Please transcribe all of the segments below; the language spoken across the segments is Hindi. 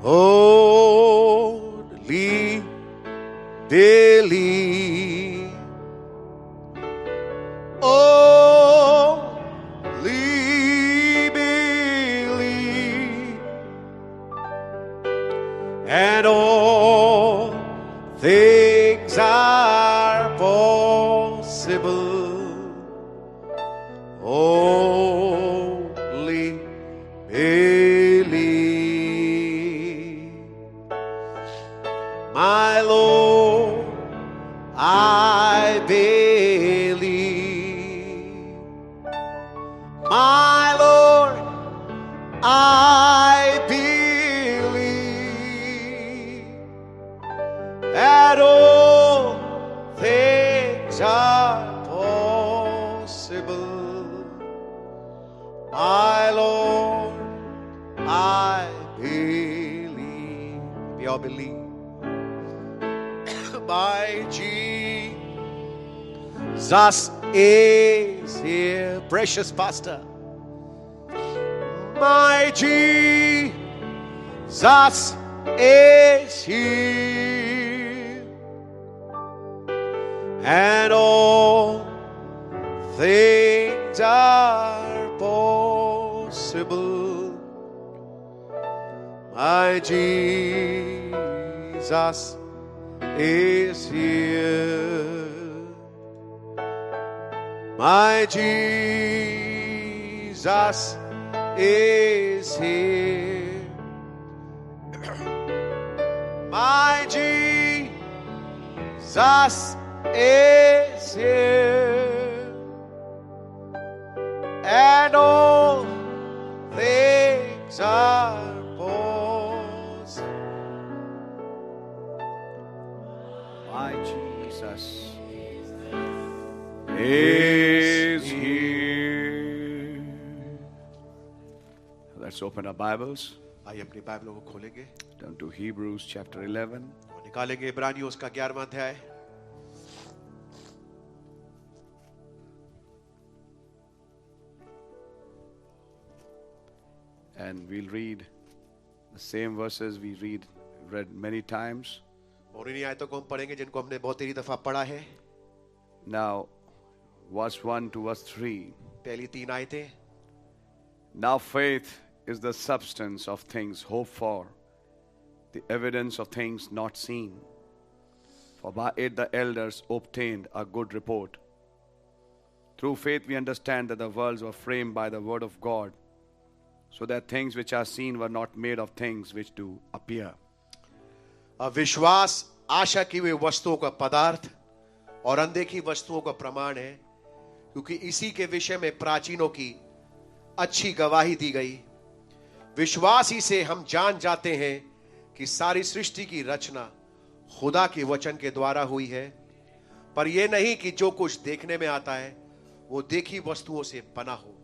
Only believe. Only believe. And all things are possible. Only believe. My Lord, I believe. My Lord, I believe that all things are possible. My Lord, I believe. We all believe. My Jesus is here. Precious Pastor. My Jesus is here. And all things are possible. My Jesus is here. My Jesus is here. My Jesus is here. And all things are possible. My Jesus is here. Let's open our Bibles. आइए अपनी बाइबलों को खोलेंगे Turn to Hebrews chapter 11. और निकालेंगे इब्रानियों उसका 11वां अध्याय. And we'll read the same verses we read many times. और इन्हीं आयतों को हम पढ़ेंगे जिनको हमने बहुत ही दफा पढ़ा है. Now, verse 1 to verse 3. पहली 3 आयतें. Now faith is the substance of things hoped for, the evidence of things not seen. For by it the elders obtained a good report. Through faith we understand that the worlds were framed by the word of God, so that things which are seen were not made of things which do appear. विश्वास आशा की हुई वस्तुओं का पदार्थ और अनदेखी वस्तुओं का प्रमाण है, क्योंकि इसी के विषय में प्राचीनों की अच्छी गवाही दी गई. विश्वास ही से हम जान जाते हैं कि सारी सृष्टि की रचना खुदा के वचन के द्वारा हुई है, पर यह नहीं कि जो कुछ देखने में आता है वो देखी वस्तुओं से बना हो.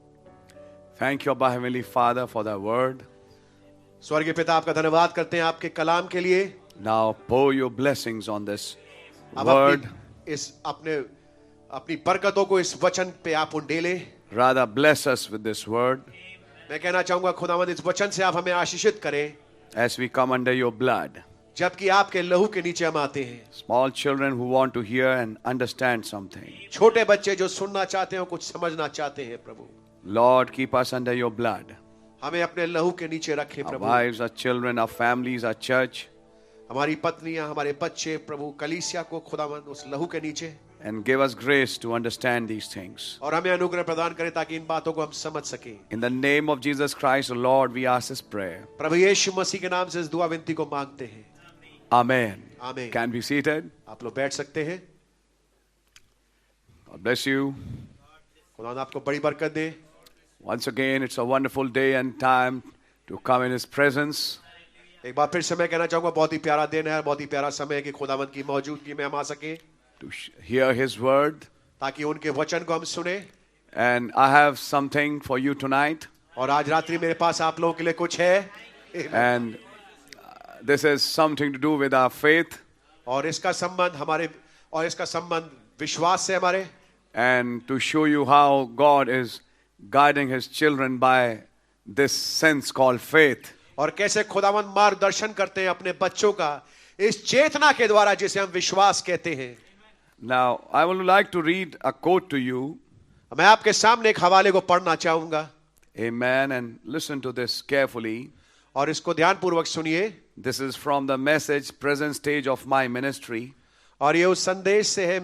Thank you, Abba Heavenly Father, for the word. स्वर्गीय पिता, आपका धन्यवाद करते हैं आपके कलाम के लिए. Now pour your blessings on this अब word. अपनी बरकतों को इस वचन पे आप उंडेले. Rather bless us with this word मैं कहना चाहूंगा खुदावंद इस वचन से आप हमें आशीषित करें as we come under your blood. जबकि आपके लहू के नीचे हम आते हैं. Small children who want to hear and understand something. छोटे बच्चे जो सुनना चाहते हैं कुछ समझना चाहते हैं. प्रभु Lord, keep us under your blood. हमें अपने लहू के नीचे रखें Our Prabhu. wives, our children, our families, our church, हमारी पत्नियां, हमारे बच्चे प्रभु कलीसिया को खुदावंद उस लहू के नीचे, and give us grace to understand these things. और हमें अनुग्रह प्रदान करें ताकि इन बातों को हम समझ सकें. In the name of Jesus Christ, O Lord, we ask this prayer. प्रभु यीशु मसीह के नाम से इस दुआ विनती को मांगते हैं. Amen. आमीन. Can be seated. आप लोग बैठ सकते हैं. God bless you. खुदावंद आपको बड़ी बरकत दे. Once again, it's a wonderful day and time to come in His presence. एक बार फिर से मैं कहना चाहूंगा बहुत ही प्यारा दिन है, बहुत ही प्यारा समय है कि खुदावंद की मौजूदगी में हम आ सके, To hear His word. ताकि उनके वचन को हम सुने. And I have something for you tonight. और आज रात्रि मेरे पास आप लोगों के लिए कुछ है. And this is something to do with our faith. और इसका संबंध विश्वास से हमारे. And to show you how God is guiding His children by this sense called faith. और कैसे खुदावंद मार्गदर्शन करते हैं अपने बच्चों का इस चेतना के द्वारा जिसे हम विश्वास कहते हैं। Now, I would like to read a quote to you. मैं आपके सामने एक हवाले को पढ़ना चाहूंगा। Amen. And listen to this carefully. और इसको ध्यानपूर्वक सुनिए। This is from the message, present stage of my ministry. और ये उस संदेश से है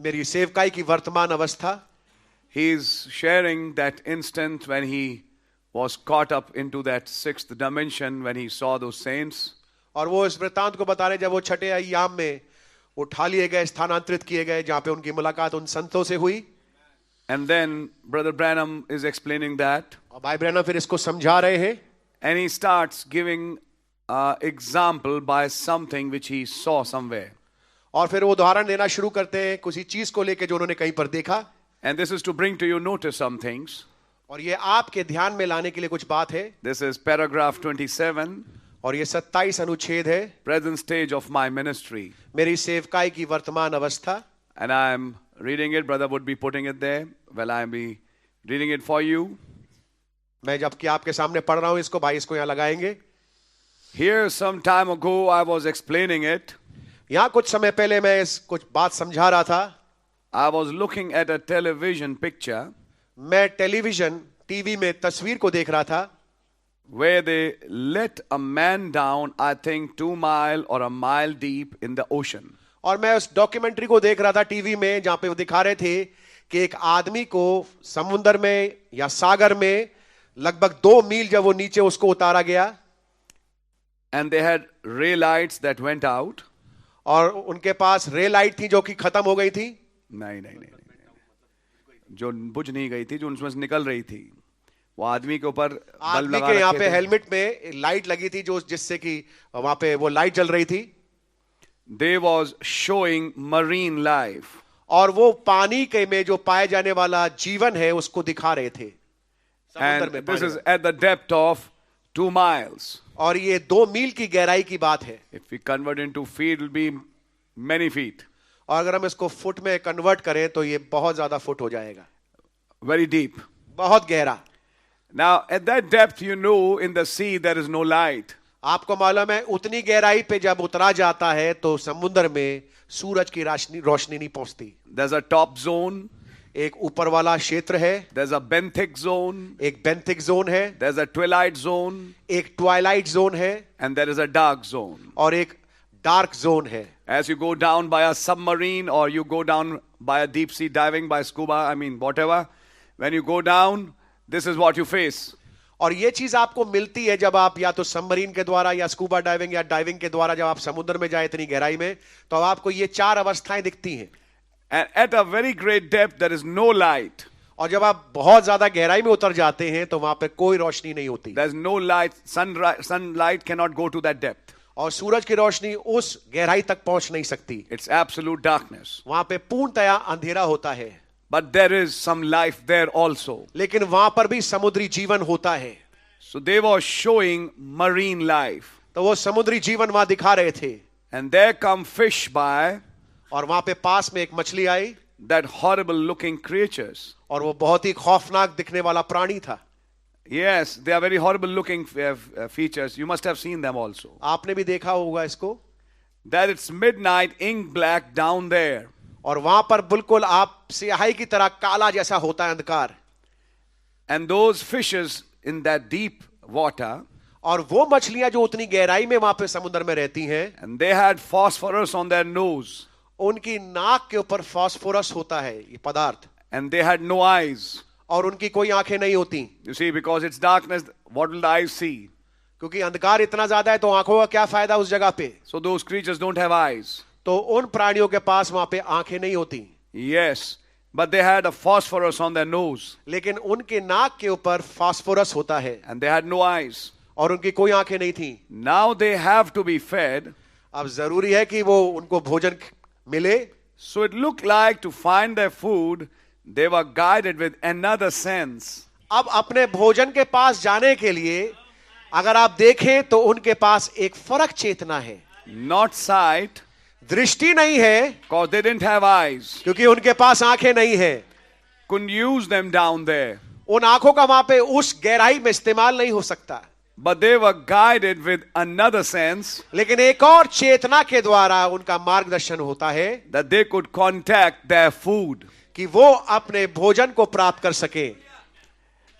मेरी सेवकाई की वर्तमान अवस्था। He is sharing that instant when he was caught up into that sixth dimension when he saw those saints. और वो इस वृत्तांत को बता रहे जब वो छठे अय्याम में उठा लिए गए, स्थानांतरित किए गए, जहां पे उनकी मुलाकात उन संतों से हुई। And then Brother Branham is explaining that. और भाई ब्रैनम फिर इसको समझा रहे हैं। And he starts giving example by something which he saw somewhere. और फिर वो उदाहरण देना शुरू करते हैं किसी चीज को लेके जो उन्होंने कहीं पर देखा। And this is to bring to you notice some things. और ये आपके ध्यान में लाने के लिए कुछ बात है। This is paragraph 27. और ये 27 अनुच्छेद है। Present stage of my ministry. मेरी सेवकाई की वर्तमान अवस्था। And I am reading it. Brother would be putting it there. Well, I am be reading it for you. मैं जबकि आपके सामने पढ़ रहा हूं इसको, भाई इसको यहाँ लगाएंगे। Here some time ago I was explaining it. यहाँ कुछ समय पहले मैं कुछ बात समझा रहा था। I was looking at a television picture. मैं टेलीविजन टीवी में तस्वीर को देख रहा था। Where they let a man down, I think 2 miles or a mile deep in the ocean. और मैं उस डॉक्यूमेंट्री को देख रहा था टीवी में जहां पे वो दिखा रहे थे कि एक आदमी को समुद्र में या सागर में लगभग 2 मील जब वो नीचे उसको उतारा गया। And they had ray lights that went out. और उनके पास रे लाइट थी जो कि खत्म हो गई थी। नहीं, जो बुझ नहीं गई थी, जो उनमें से निकल रही थी। वो आदमी के ऊपर बल्ब लगा के यहाँ रखे पे थे। हेलमेट में लाइट लगी थी जो जिससे कि वहां पे वो लाइट जल रही थी। They was showing marine life. और वो पानी के में जो पाए जाने वाला जीवन है उसको दिखा रहे थे। And this is at the depth of 2 miles. और ये 2 मील की गहराई की बात है। If we convert into feet, it will be many feet. और अगर हम इसको फुट में कन्वर्ट करें तो ये बहुत ज्यादा फुट हो जाएगा। Very deep. बहुत गहरा। Now, at that depth, you know, in the sea there is no light. आपको मालूम है उतनी गहराई पे जब उतरा जाता है तो समुद्र में सूरज की रोशनी नहीं पहुंचती। There's a top zone. एक ऊपर वाला क्षेत्र है। There's a benthic zone. एक बेंथिक जोन है। There's a twilight zone. एक ट्वाइलाइट जोन है। And there is a dark zone. और एक डार्क जोन है। As you go down by a submarine or you go down by a deep sea diving by scuba, whatever, when you go down, this is what you face. और ये चीज आपको मिलती है जब आप या तो सबमरीन के द्वारा या स्कूबा डाइविंग या डाइविंग के द्वारा जब आप समुद्र में जाए इतनी गहराई में तो आपको ये 4 अवस्थाएं दिखती हैं। And at a very great depth, there is no light. और जब आप बहुत ज्यादा गहराई में उतर जाते हैं तो वहां पे कोई रोशनी नहीं होती। There's no light. Sunlight cannot go to that depth. और सूरज की रोशनी उस गहराई तक पहुंच नहीं सकती। It's absolute darkness. वहां पे पूर्णतया अंधेरा होता है। But there is some life there also. लेकिन वहां पर भी समुद्री जीवन होता है। So they were showing marine life. तो वो समुद्री जीवन वहां दिखा रहे थे। And there come fish by. और वहां पे पास में एक मछली आई। That horrible looking creatures. और वो बहुत ही खौफनाक दिखने वाला प्राणी था। Yes, they are very horrible looking features. You must have seen them also. आपने भी देखा होगा इसको। That it's midnight, ink black down there. और वहां पर बिल्कुल आप स्याही की तरह काला जैसा होता है अंधकार। And those fishes in that deep water. और वो मछलियां जो उतनी गहराई में वहां पे समुद्र में रहती हैं। And they had phosphorus on their nose. उनकी नाक के ऊपर फास्फोरस होता है ये पदार्थ। And they had no eyes. और उनकी कोई आंखें नहीं होती। You see, because it's darkness, what will the eyes see? क्योंकि अंधकार इतना ज्यादा है तो आंखों का क्या फायदा उस जगह पे। So those creatures don't have eyes. तो उन प्राणियों के पास वहां पे आंखें नहीं होती। Yes, but they had a phosphorus on their nose. लेकिन उनके नाक के ऊपर फास्फोरस होता है। And they had no eyes. और उनकी कोई आंखें नहीं थी। Now they have to be fed. अब जरूरी है कि वो उनको भोजन मिले। So it looked like to find their food, they were guided with another sense. अब अपने भोजन के पास जाने के लिए अगर आप देखें तो उनके पास एक फर्क चेतना है। Not sight. दृष्टि नहीं है। Because they didn't have eyes. क्योंकि उनके पास आंखें नहीं है। Couldn't use them down there. उन आंखों का वहां पे उस गहराई में इस्तेमाल नहीं हो सकता, but they were guided with another sense लेकिन एक और चेतना के द्वारा उनका मार्गदर्शन होता है that they could contact their food. कि वो अपने भोजन को प्राप्त कर सके.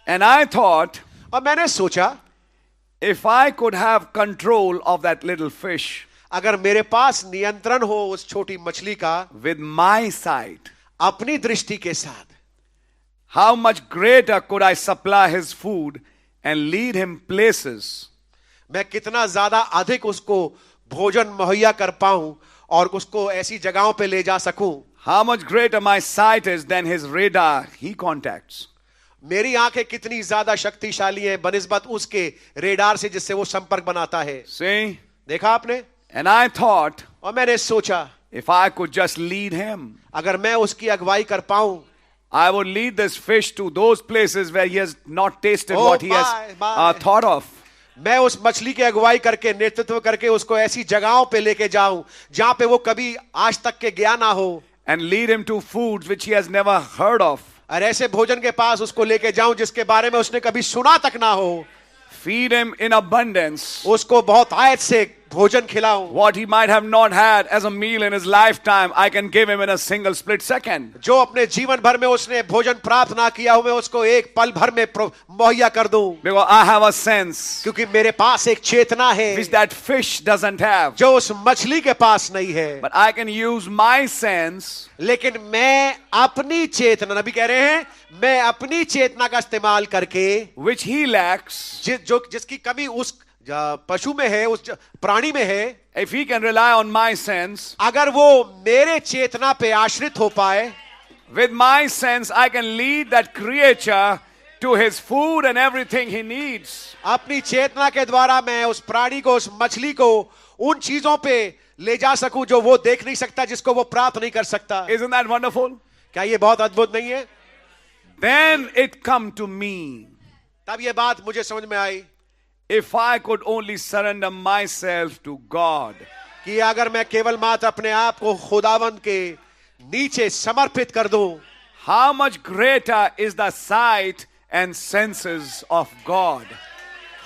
And I thought, और मैंने सोचा if I could have control of that little fish अगर मेरे पास नियंत्रण हो उस छोटी मछली का with my sight, अपनी दृष्टि के साथ, how much greater could I supply his food and lead him places मैं कितना ज्यादा अधिक उसको भोजन मुहैया कर पाऊं और उसको ऐसी जगहों पे ले जा सकूं. how much greater my sight is than his radar he contacts. मेरी आंखें कितनी ज्यादा शक्तिशाली हैं बनिस्बत उसके रेडार से जिससे वो संपर्क बनाता है. See? देखा आपने. And I thought, और मैंने सोचा if I could just lead him, अगर मैं उसकी अगुवाई कर पाऊं, I would lead this fish to those places where he has not tasted Oh, what he has my. thought of. मैं उस मछली की अगुवाई करके नेतृत्व करके उसको ऐसी जगहों पे लेके जाऊं जहां पे वो कभी आज तक के गया ना हो, And lead him to foods which he has never heard of. और ऐसे भोजन के पास उसको लेके जाऊं जिसके बारे में उसने कभी सुना तक ना हो. Feed him in abundance उसको बहुत आयत से भोजन खिलाऊं. what he might have not had as a meal in his lifetime. I can give him in a single split second. जो अपने जीवन भर में उसने भोजन प्राप्त ना किया हो मैं उसको एक पल भर में मुहैया कर दूं. Because I have a sense क्योंकि मेरे पास एक चेतना है which that fish doesn't have. जो उस मछली के पास नहीं है. But I can use my sense लेकिन मैं अपनी चेतना, नबी कह रहे हैं, मैं अपनी चेतना का इस्तेमाल करके which he lacks. जिसकी कमी उस पशु में है, उस प्राणी में है, If he can rely on my sense, अगर वो मेरे चेतना पे आश्रित हो पाए, with my sense I can lead that creature to his food and everything he needs. अपनी चेतना के द्वारा मैं उस प्राणी को, उस मछली को उन चीजों पे ले जा सकूं जो वो देख नहीं सकता, जिसको वो प्राप्त नहीं कर सकता. Isn't that wonderful? क्या ये बहुत अद्भुत नहीं है? Then it come to me. तब ये बात मुझे समझ में आई If I could only surrender myself to God, कि अगर मैं केवल मात्र अपने आप को खुदावंद के नीचे समर्पित कर दूं, how much greater is the sight and senses of God.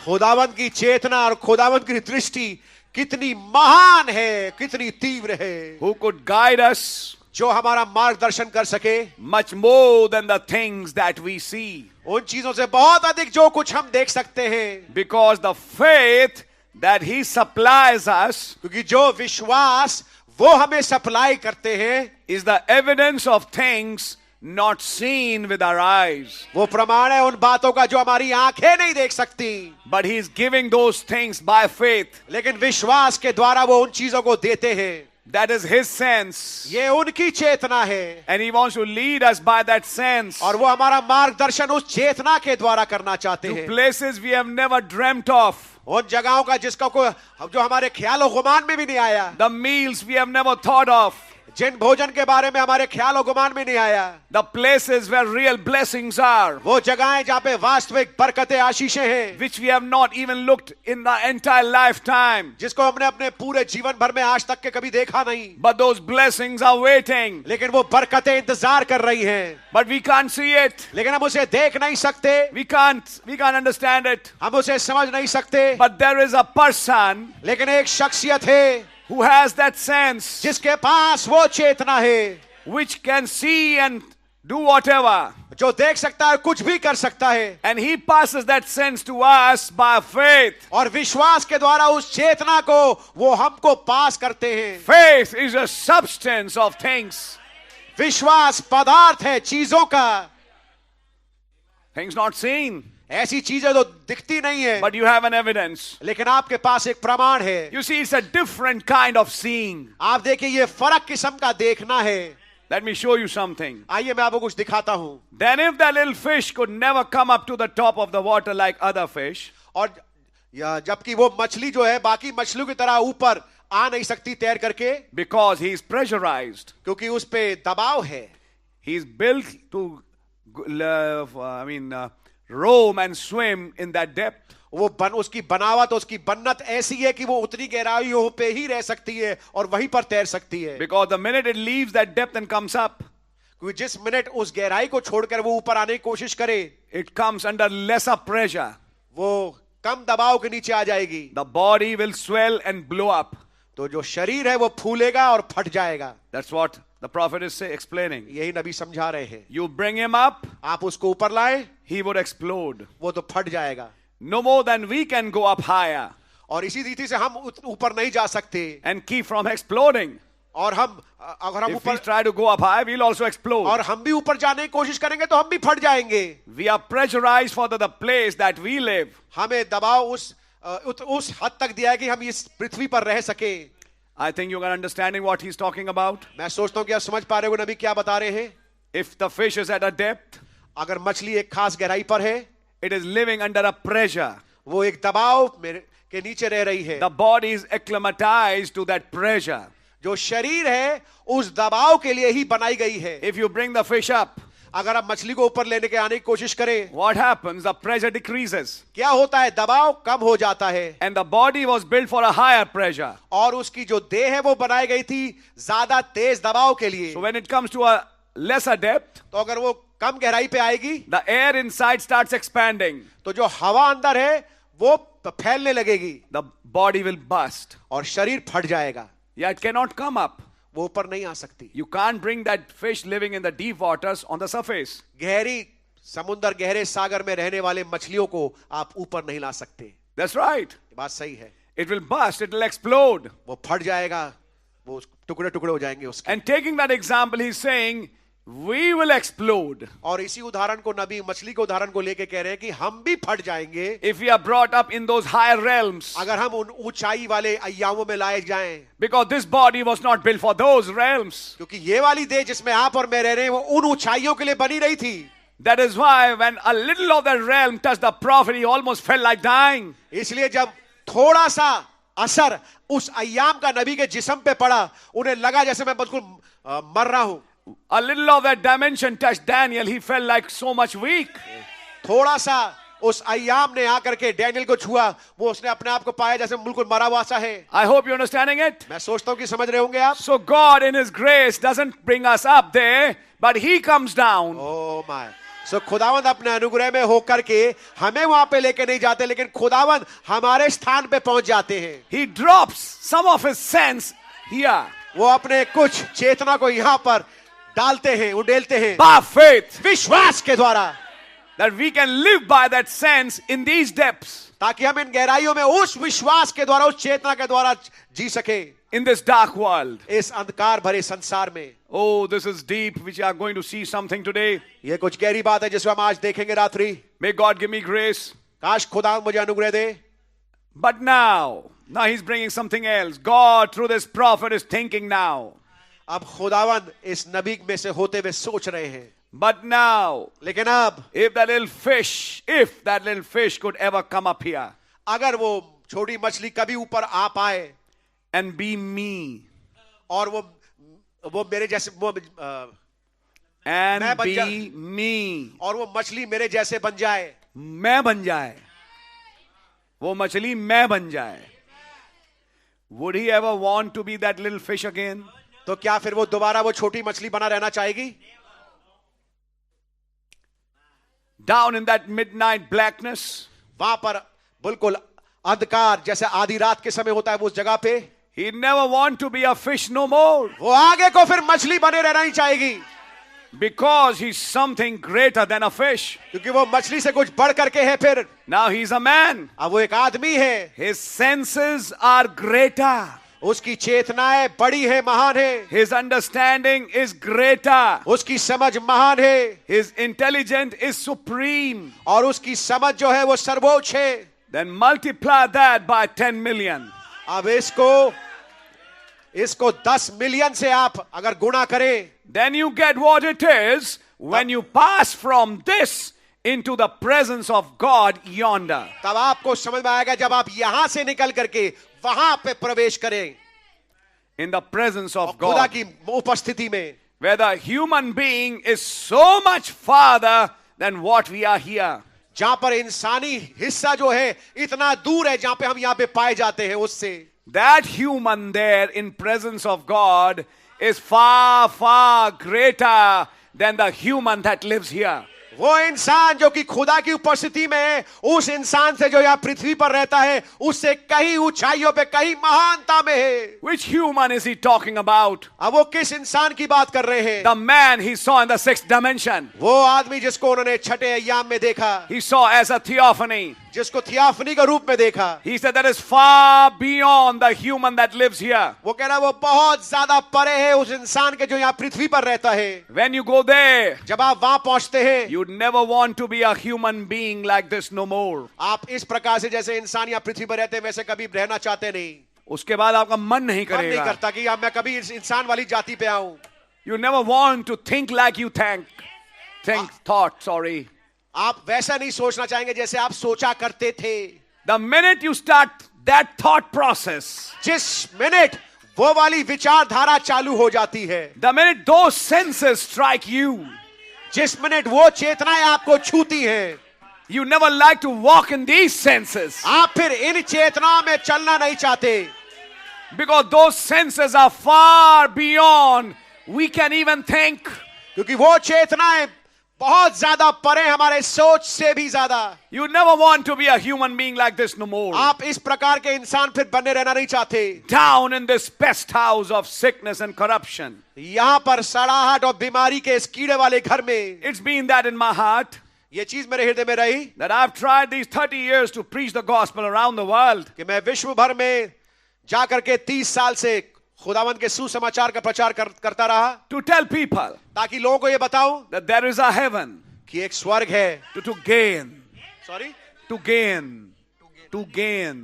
खुदावंद की चेतना और खुदावंद की दृष्टि कितनी महान है, कितनी तीव्र है, Who could guide us जो हमारा मार्गदर्शन कर सके much more than the things that we see. उन चीजों से बहुत अधिक जो कुछ हम देख सकते हैं. Because the faith that he supplies us क्योंकि जो विश्वास वो हमें सप्लाई करते हैं is the evidence of things not seen with our eyes. वो प्रमाण है उन बातों का जो हमारी आंखें नहीं देख सकती, But he is giving those things by faith. लेकिन विश्वास के द्वारा वो उन चीजों को देते हैं. That is his sense. ये उनकी चेतना है And he wants to lead us by that sense और वो हमारा मार्गदर्शन उस चेतना के द्वारा करना चाहते to हैं. places we have never dreamt of. उन जगहों का जिसका कोई जो हमारे ख्याल गुमान में भी नहीं आया, The meals we have never thought of. जिन भोजन के बारे में हमारे ख्याल गुमान में नहीं आया, The places where real blessings are, वो जगहें जहां पे वास्तविक बरकतें, आशीषें हैं, which we have not even looked in the entire lifetime. जिसको हमने अपने पूरे जीवन भर में आज तक के कभी देखा नहीं, But those blessings are waiting. लेकिन वो बरकतें इंतजार कर रही हैं, But we can't see it. लेकिन हम उसे देख नहीं सकते, We can't understand it. हम उसे समझ नहीं सकते. But there is a person लेकिन एक शख्सियत है who has that sense, जिसके पास वो चेतना है which can see and do whatever. जो देख सकता है, कुछ भी कर सकता है, And he passes that sense to us by faith. और विश्वास के द्वारा उस चेतना को वो हमको पास करते हैं. Faith is a substance of things. विश्वास पदार्थ है चीजों का, Things not seen, ऐसी चीजें तो दिखती नहीं है, but you have an evidence. लेकिन आपके पास एक प्रमाण है. You see, it's a different kind of seeing. आप देखिए ये फर्क किस्म का देखना है. Let me show you something. आइए मैं आपको कुछ दिखाता हूं. Then if that little fish could never come up to the top of the water like other fish, और जबकि वो मछली जो है बाकी मछलियों की तरह ऊपर आ नहीं सकती तैर करके, because he is pressurized, क्योंकि उस पे दबाव है. he is built to roam and swim in that depth. वो उसकी बनावट, उसकी बन्नत ऐसी है कि वो उतनी गहराइयों पे ही रह सकती है और वहीं पर तैर सकती है. Because the minute it leaves that depth and comes up, क्योंकि जिस मिनट उस गहराई को छोड़कर वो ऊपर आने की कोशिश करे, it comes under lesser pressure. वो कम दबाव के नीचे आ जाएगी, The body will swell and blow up. तो जो शरीर है वो फूलेगा और फट जाएगा. That's what the prophet is explaining. यही नबी समझा रहे हैं. You bring him up, आप उसको ऊपर लाए, he would explode. वो तो फट जाएगा. No more than we can go up higher और इसी रीति से हम ऊपर नहीं जा सकते. and keep from exploding. और हम अगर हम If we ऊपर try to go up high, we'll also explode. और हम भी ऊपर जाने की कोशिश करेंगे तो हम भी फट जाएंगे. We are pressurized for the place that we live. हमें दबाव उस हद तक दिया है कि हम इस पृथ्वी पर रह सके. I think you are understanding what he's talking about. मैं सोचता हूं कि आप समझ पा रहे हो नबी क्या बता रहे हैं. If the fish is at a depth, अगर मछली एक खास गहराई पर है, it is living under a pressure. वो एक दबाव के नीचे रह रही है. The body is acclimatized to that pressure. जो शरीर है उस दबाव के लिए ही बनाई गई है. If you bring the fish up, अगर आप मछली को ऊपर लेने के आने की कोशिश करें, what happens? The pressure decreases. क्या होता है? दबाव कम हो जाता है. And the body was built for a higher pressure. और उसकी जो देह है वो बनाई गई थी ज्यादा तेज दबाव के लिए. So when it comes to a lesser depth, तो अगर वो कम गहराई पे आएगी, the air inside starts expanding. तो जो हवा अंदर है वो फैलने लगेगी. The body will burst. और शरीर फट जाएगा. Yeah, it cannot come up. वो ऊपर नहीं आ सकती. You can't bring that fish living in the deep waters on the surface. गहरी समुद्र, गहरे सागर में रहने वाले मछलियों को आप ऊपर नहीं ला सकते. That's right. ये बात सही है. It will burst, it will explode. वो फट जाएगा, वो टुकड़े टुकड़े हो जाएंगे उसके. And taking that example, he's saying, we will explode. और इसी उदाहरण को नबी मछली के उदाहरण को लेके कह रहे हैं कि हम भी फट जाएंगे. If we are brought up in those higher realms. अगर हम उन ऊंचाई वाले अय्यामों में लाए जाएं. Because this body was not built for those realms. क्योंकि ये वाली देह जिसमें आप और मैं रह रहे हैं वो उन ऊंचाइयों के लिए बनी रही थी. That is why when a little of that realm touched the prophet, he almost felt like dying. इसलिए जब थोड़ा सा असर उस अय्याम का नबी के जिस्म पे पड़ा, उन्हें लगा जैसे मैं बिल्कुल मर रहा हूं. A little of that dimension touched Daniel, he felt like so much weak. थोड़ा सा उस अय्याम ने आकर के डैनियल को छुआ, वो उसने अपने आप को पाया जैसे बिल्कुल मरा हुआ सा है. I hope you're understanding it. मैं सोचता हूं कि समझ रहे होंगे आप. So God in his grace doesn't bring us up there, but he comes down. Oh my. So खुदावंद अपने अनुग्रह में होकर के हमें वहां पे लेके नहीं जाते, लेकिन खुदावंद हमारे स्थान पे पहुंच जाते हैं. He drops some of his sense here. वो अपने कुछ चेतना को यहां पर डालते हैं, उड़ेलते हैं. By faith. विश्वास के द्वारा. That we can live by that sense in these depths. ताकि हम इन गहराइयों में उस विश्वास के द्वारा, उस चेतना के द्वारा जी सके. In this dark world. इस अंधकार भरे संसार में. Oh, this is deep, which we are going to see something today. ये कुछ गहरी बात है जिसको हम आज देखेंगे रात्रि. May God give me grace. काश खुदा मुझे अनुग्रह दे. But now he's bringing something else. God through this prophet is thinking now. अब खुदावंद इस नबी में से होते हुए सोच रहे हैं. But now, लेकिन अब if that little fish could ever come up here अगर वो छोटी मछली कभी ऊपर आ पाए and be me, और वो मेरे जैसे and मैं बन be me, और वो मछली मेरे जैसे बन जाए, मैं बन जाए, वो मछली मैं बन जाए, would he ever want to be that little fish again? तो क्या फिर वो दोबारा वो छोटी मछली बना रहना चाहेगी? Down in that midnight blackness, वहां पर बिल्कुल अंधकार जैसे आधी रात के समय होता है वो उस जगह पे, he never want to be a fish no more. वो आगे को फिर मछली बने रहना ही चाहेगी. Because he's something greater than a fish. क्योंकि वो मछली से कुछ बढ़ करके है. फिर Now he's a man. अब वो एक आदमी है. His senses are greater. उसकी चेतनाएं बड़ी है, महान है. His understanding is greater. उसकी समझ महान है. His intelligence is supreme. और उसकी समझ जो है वो सर्वोच्च है. Then multiply that by 10 million. अब इसको 10 मिलियन से आप अगर गुणा करें, Then you get what it is when you pass from this into the presence of God yonder. तब आपको समझ में आएगा जब आप यहां से निकल करके वहां पे प्रवेश करें. In the presence of खुदा God. की उपस्थिति में. Where the human being is so much farther than what we are here. जहां पर इंसानी हिस्सा जो है इतना दूर है जहां पे हम यहां पे पाए जाते हैं उससे. That human there in presence of God is far, far greater than the human that lives here. वो इंसान जो कि खुदा की उपस्थिति में है, उस इंसान से जो यहाँ पृथ्वी पर रहता है, उससे कहीं ऊंचाइयों पे, कहीं महानता में है. Which human is he talking about? अब वो किस इंसान की बात कर रहे हैं? The man he saw in the sixth dimension. वो आदमी जिसको उन्होंने छठे अय्याम में देखा, He saw as a theophany. जिसको थियाफनी का रूप में देखा. He said that is far beyond the human that lives here. वो कह रहा है वो बहुत ज्यादा परे है उस इंसान के जो यहाँ पृथ्वी पर रहता है. When you go there, जब आप वहां पहुंचते हैं, you'd never want to be a human being like this no more. आप इस प्रकार से जैसे इंसान यहाँ पृथ्वी पर रहते हैं वैसे कभी रहना चाहते नहीं. उसके बाद आपका मन नहीं मन नहीं करेगा. करता कि अब मैं कभी इस इंसान वाली जाति पे आऊं. You never want to think like you thought, sorry. आप वैसा नहीं सोचना चाहेंगे जैसे आप सोचा करते थे. The minute you start that thought process, जिस मिनट वो वाली विचारधारा चालू हो जाती है, the minute those senses strike you, जिस मिनट वो चेतनाएं आपको छूती हैं, you never like to walk in these senses. आप फिर इन चेतनाओं में चलना नहीं चाहते. Because those senses are far beyond we can even think. क्योंकि वो चेतनाएं बहुत ज्यादा परे, हमारे सोच से भी ज्यादा. You never want to be a human being like this no more. आप इस प्रकार के इंसान फिर बने रहना नहीं चाहते. Down in this pest house of sickness and corruption. यहाँ पर सड़ाहट और बीमारी के इस कीड़े वाले घर में. It's been that in my heart ये चीज मेरे हृदय में रही that I've tried these 30 years to preach the gospel around the world. कि मैं विश्व भर में जाकर के 30 साल से खुदावंद के सुसमाचार का प्रचार करता रहा. To tell people ताकि लोगों को ये बताऊं that there is a heaven कि एक स्वर्ग है. to gain. Sorry, To gain.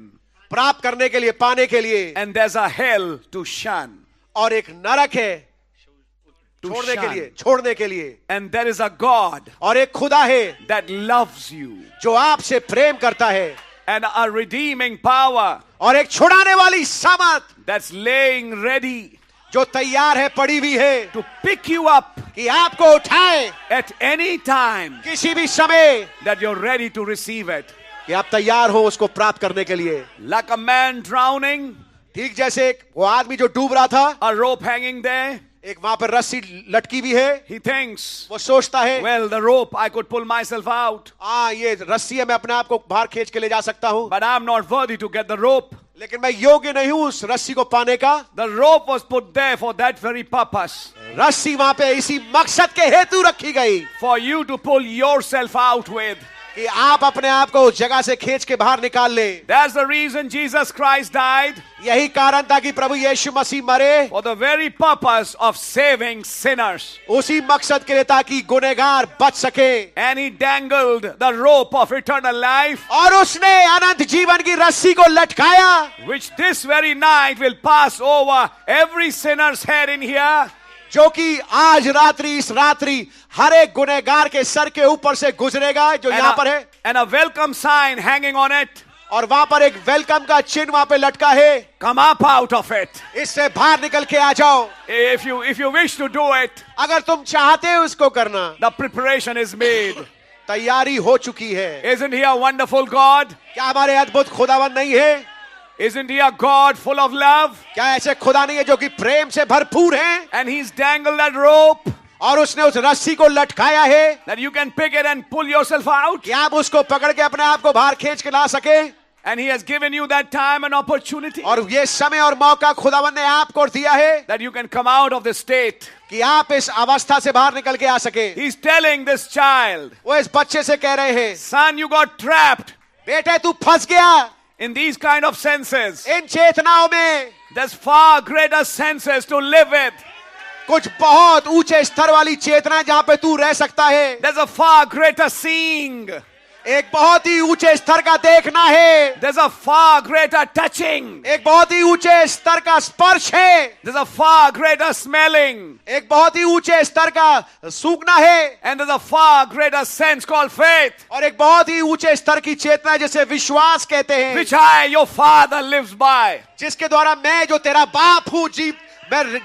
प्राप्त करने के लिए, पाने के लिए. And there's a hell to shun. और एक नरक है To छोड़ने के shun. लिए, छोड़ने के लिए. And there is a God और एक खुदा है that loves you. जो आपसे प्रेम करता है. And a redeeming power और एक छुड़ाने वाली सामर्थ that's laying ready जो तैयार है, पड़ी हुई है to pick you up कि आपको उठाए at any time किसी भी समय, that you're ready to receive it. कि आप तैयार हो उसको प्राप्त करने के लिए. Like a man drowning, ठीक जैसे वो आदमी जो डूब रहा था, a rope hanging there, एक वहां पर रस्सी लटकी भी है. he thinks, वो सोचता है, well, the rope, I could pull myself out, ये रस्सी है, मैं अपने आप को बाहर खींच के ले जा सकता हूं, but I'm not worthy to get the rope. लेकिन मैं योग्य नहीं हूं उस रस्सी को पाने का. The rope was put there for that very purpose, रस्सी वहां पे इसी मकसद के हेतु रखी गई for you to pull yourself out with. कि आप अपने आप को उस जगह से खींच के बाहर निकाल ले. That's the reason Jesus Christ died, यही कारण था कि प्रभु यीशु मसीह मरे, for the very purpose of saving sinners. उसी मकसद के लिए ताकि गुनहगार बच सके. And he dangled the rope of eternal life, और उसने अनंत जीवन की रस्सी को लटकाया, which this very night will pass over every sinner's head in here. जो कि आज रात्रि, इस रात्रि हर एक गुनहगार के सर के ऊपर से गुजरेगा जो यहाँ पर है. And a welcome sign hanging on it. और वहां पर एक वेलकम का चिन्ह वहां पे लटका है. Come up out of it. इससे बाहर निकल के आ जाओ. If you wish to do it, अगर तुम चाहते हो इसको करना, the preparation is made. तैयारी हो चुकी है. Isn't he a wonderful God? क्या हमारे अद्भुत खुदावन नहीं है? Isn't he a God full of love? क्या ऐसे खुदा नहीं है जो कि प्रेम से भरपूर है? And he's dangled that rope और उसने उस रस्सी को लटकाया है that you can pick it and pull yourself out. कि आप उसको पकड़ के अपने आप को बाहर खींच के ला सके. And he has given you that time and opportunity और ये समय और मौका खुदावन ने आपको दिया है that you can come out of the state. कि आप इस अवस्था से बाहर निकल के आ सके. He's telling this child, वो इस बच्चे से कह रहे हैं, son, you got trapped बेटे तू फंस गया in these kind of senses. इन चेतनाओं में. There's far greater senses to live with. कुछ बहुत ऊंचे स्तर वाली चेतना जहां पे तू रह सकता है. There's a far greater seeing. एक बहुत ही ऊंचे स्तर का देखना है. There's a far greater touching. एक बहुत ही ऊंचे स्तर का स्पर्श है. There's a far greater smelling. एक बहुत ही ऊंचे स्तर का सूंघना है. And there's a far greater sense called faith, और एक बहुत ही ऊंचे स्तर की चेतना जिसे विश्वास कहते हैं, which I, your Father, lives by. जिसके द्वारा मैं जो तेरा बाप हूं जी मैं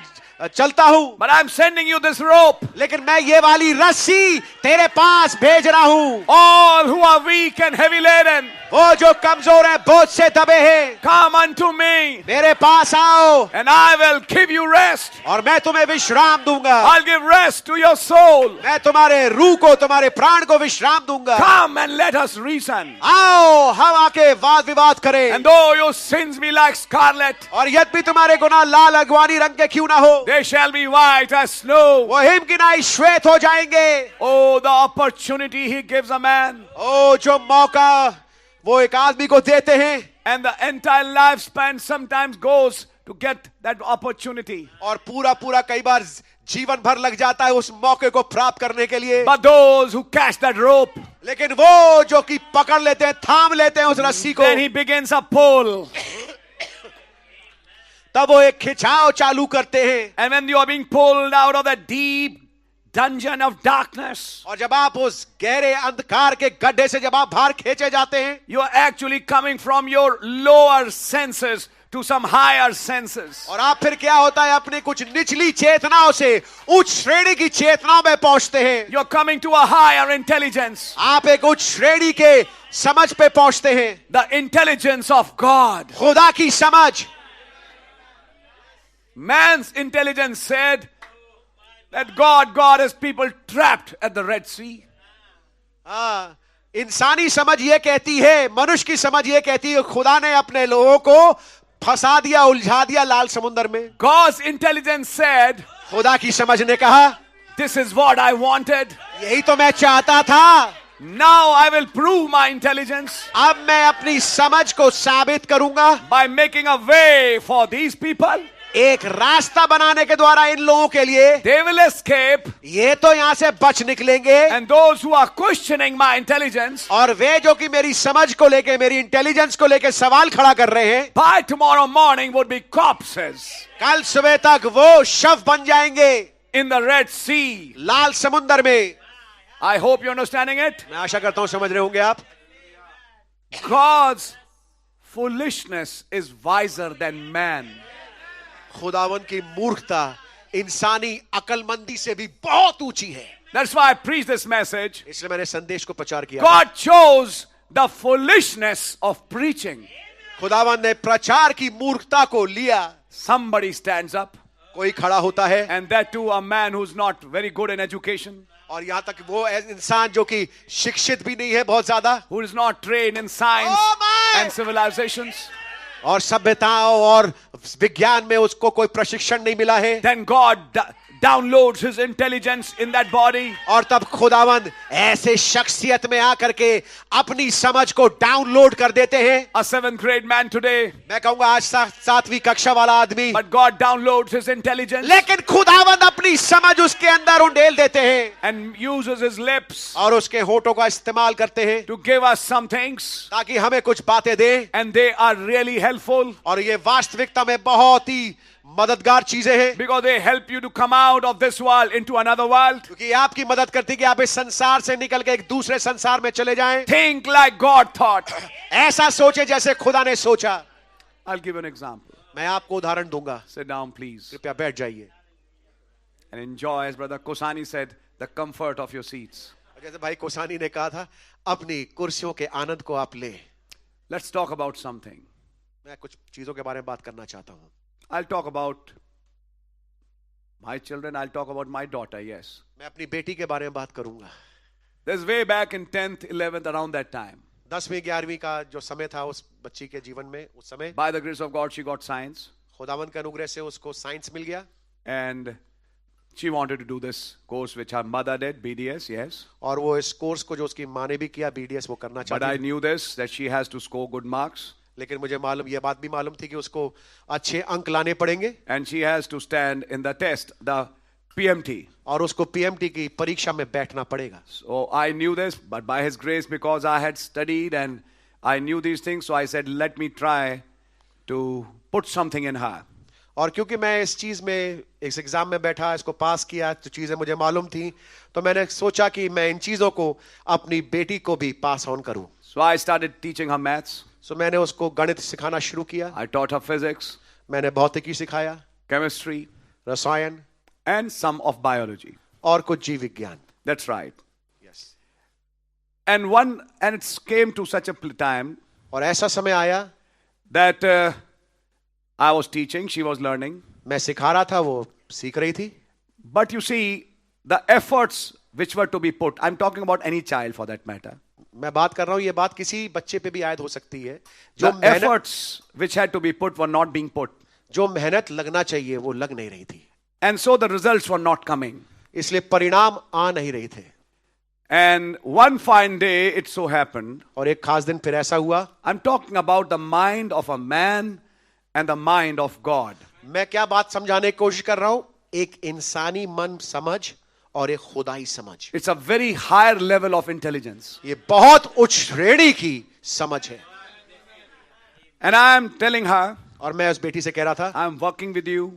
चलता हूं. But I'm sending you this rope. लेकिन मैं ये वाली रस्सी तेरे पास भेज रहा हूं. All who are weak and heavy laden, वो जो कमजोर है, बोझ से दबे हैं, come unto me, मेरे पास आओ and I will give you rest. और मैं तुम्हें विश्राम दूंगा। I'll give rest to your soul. मैं तुम्हारे रूह को, तुम्हारे प्राण को विश्राम दूंगा। Come and let us reason. आओ हम आके वाद विवाद करें। And though your sins be like scarlet, और यद्यपि तुम्हारे गुनाह लाल अगवानी रंग के क्यों ना हो, they shall be white as snow. वो हिमकिनाई श्वेत हो जाएंगे। Oh, the opportunity he gives a man. ओ जो मौका वो एक आदमी को देते हैं, And the entire lifespan sometimes goes to get that opportunity. और पूरा कई बार जीवन भर लग जाता है उस मौके को प्राप्त करने के लिए। But those who catch that rope, लेकिन वो जो कि पकड़ लेते हैं, थाम लेते हैं उस रस्सी को, then he begins a pull. तब वो एक खिंचाव चालू करते हैं। And when you are being pulled out of that deep dungeon of darkness, और जब आप उस गहरे अंधकार के गड्ढे से जब आप बाहर खींचे जाते हैं, you are actually coming from your lower senses to some higher senses. और आप फिर क्या होता है, अपनी कुछ निचली चेतनाओं से उच्च श्रेणी की चेतनाओं में पहुंचते हैं। You are coming to a higher intelligence. आप एक उच्च श्रेणी के समझ पे पहुंचते हैं, The intelligence of God. खुदा की समझ। Man's intelligence said that God has people trapped at the Red Sea. हाँ, इंसानी समझ ये कहती है, मनुष्य की समझ ये कहती है, खुदा ने अपने लोगों को फंसा दिया, उलझा दिया लाल समुद्र में। God's intelligence said, खुदा की समझ ने कहा, this is what I wanted. यही तो मैं चाहता था। Now I will prove my intelligence अब मैं अपनी समझ को साबित करूंगा by making a way for these people. एक रास्ता बनाने के द्वारा इन लोगों के लिए। They will escape. ये तो यहां से बच निकलेंगे, And those who are questioning my intelligence, और वे जो कि मेरी समझ को लेके, मेरी इंटेलिजेंस को लेके सवाल खड़ा कर रहे हैं, by tomorrow morning would be corpses कल सुबह तक वो शव बन जाएंगे in the Red Sea. लाल समुद्र में। I hope you're understanding it. मैं आशा करता हूं समझ रहे होंगे आप। God's foolishness is wiser than man. खुदावन की मूर्खता इंसानी अकलमंदी से भी बहुत ऊंची है। That's why I preach this message. इसलिए मैंने संदेश को प्रचार किया। God chose the foolishness of preaching. खुदावन ने प्रचार की मूर्खता को लिया। Somebody stands up, कोई खड़ा होता है, and that too a man who's not very good in education, और यहां तक वो इंसान जो कि शिक्षित भी नहीं है बहुत ज्यादा, who is not trained in science Oh my! and civilizations. और सभ्यताओं और विज्ञान में उसको कोई प्रशिक्षण नहीं मिला है। Then God downloads his intelligence in that body. और तब खुदावंद ऐसे शख्सियत में आकर के अपनी समझ को डाउनलोड कर देते हैं। A 7th grade man today, मैं कहूंगा आज 7वीं कक्षा वाला आदमी, but God downloads his intelligence लेकिन खुदावंद अपनी समझ उसके अंदर उंडेल देते हैं and uses his lips और उसके होठों का इस्तेमाल करते हैं to give us some things, ताकि हमें कुछ बातें दें, and they are really helpful और ये वास्तविकता में बहुत ही मददगार चीजें हैं, because they help you to come out of this world into another world. क्योंकि ये आपकी मदद करती है कि आप इस संसार से निकल के एक दूसरे संसार में चले जाएं। Think like God thought. ऐसा सोचे जैसे खुदा ने सोचा। I'll give an example. मैं आपको उदाहरण दूंगा, Sit down, please, कृपया बैठ जाइए। and enjoy, as Brother Kosani said, the comfort of your seats. जैसे भाई कोसानी ने कहा था, अपनी कुर्सियों के आनंद को आप ले। Let's talk about something. मैं कुछ चीजों के बारे में बात करना चाहता हूं। I'll talk about my children. I'll talk about my daughter, yes. मैं अपनी बेटी के बारे में बात करूंगा। This way back in 10th, 11th, around that time. 10वीं 11वीं का जो समय था उस बच्ची के जीवन में, उस समय By the grace of God, she got science. खुदावंद के अनुग्रह से उसको साइंस मिल गया, And she wanted to do this course which her mother did, BDS, yes. और वो इस कोर्स को जो उसकी माँ ने भी किया, BDS, वो करना But I चाहती। knew this, that she has to score good marks. लेकिन मुझे मालूम, ये बात भी मालूम थी कि उसको अच्छे अंक लाने पड़ेंगे And she has to stand in the test, the PMT. और उसको PMT की परीक्षा में बैठना पड़ेगा। So I knew this, but by His grace, because I had studied and I knew these things, so I said, let me try to put something in her. और क्योंकि मैं इस चीज में, इस एग्जाम में बैठा, इसको पास किया, तो चीजें मुझे मालूम थी, तो मैंने सोचा कि मैं इन चीजों को अपनी बेटी को भी पास ऑन करूं। So I started teaching her maths. सो मैंने उसको गणित सिखाना शुरू किया, I taught her physics, मैंने भौतिकी सिखाया, chemistry, रसायन and some of biology. और कुछ जीव विज्ञान। That's right. Yes. And it came to such a time और ऐसा समय आया that I was teaching, she was learning. मैं सिखा रहा था, वो सीख रही थी. But you see, the efforts which were to be put, I'm talking about any child for that matter. मैं बात कर रहा हूं, ये बात किसी बच्चे पे भी आयद हो सकती है. जो The efforts which had to be put were not being put. जो मेहनत लगना चाहिए वो लग नहीं रही थी. And so the results were not coming. इसलिए परिणाम आ नहीं रहे थे. And one fine day it so happened. और एक खास दिन फिर ऐसा हुआ. I'm talking about the mind of a man and the mind of God. मैं क्या बात समझाने की कोशिश कर रहा हूं? एक इंसानी मन समझ और एक खुदाई समझ. It's a very higher level of intelligence. ये बहुत उच्च श्रेणी की समझ है. And I am telling her, और मैं उस बेटी से कह रहा था, I'm working with you,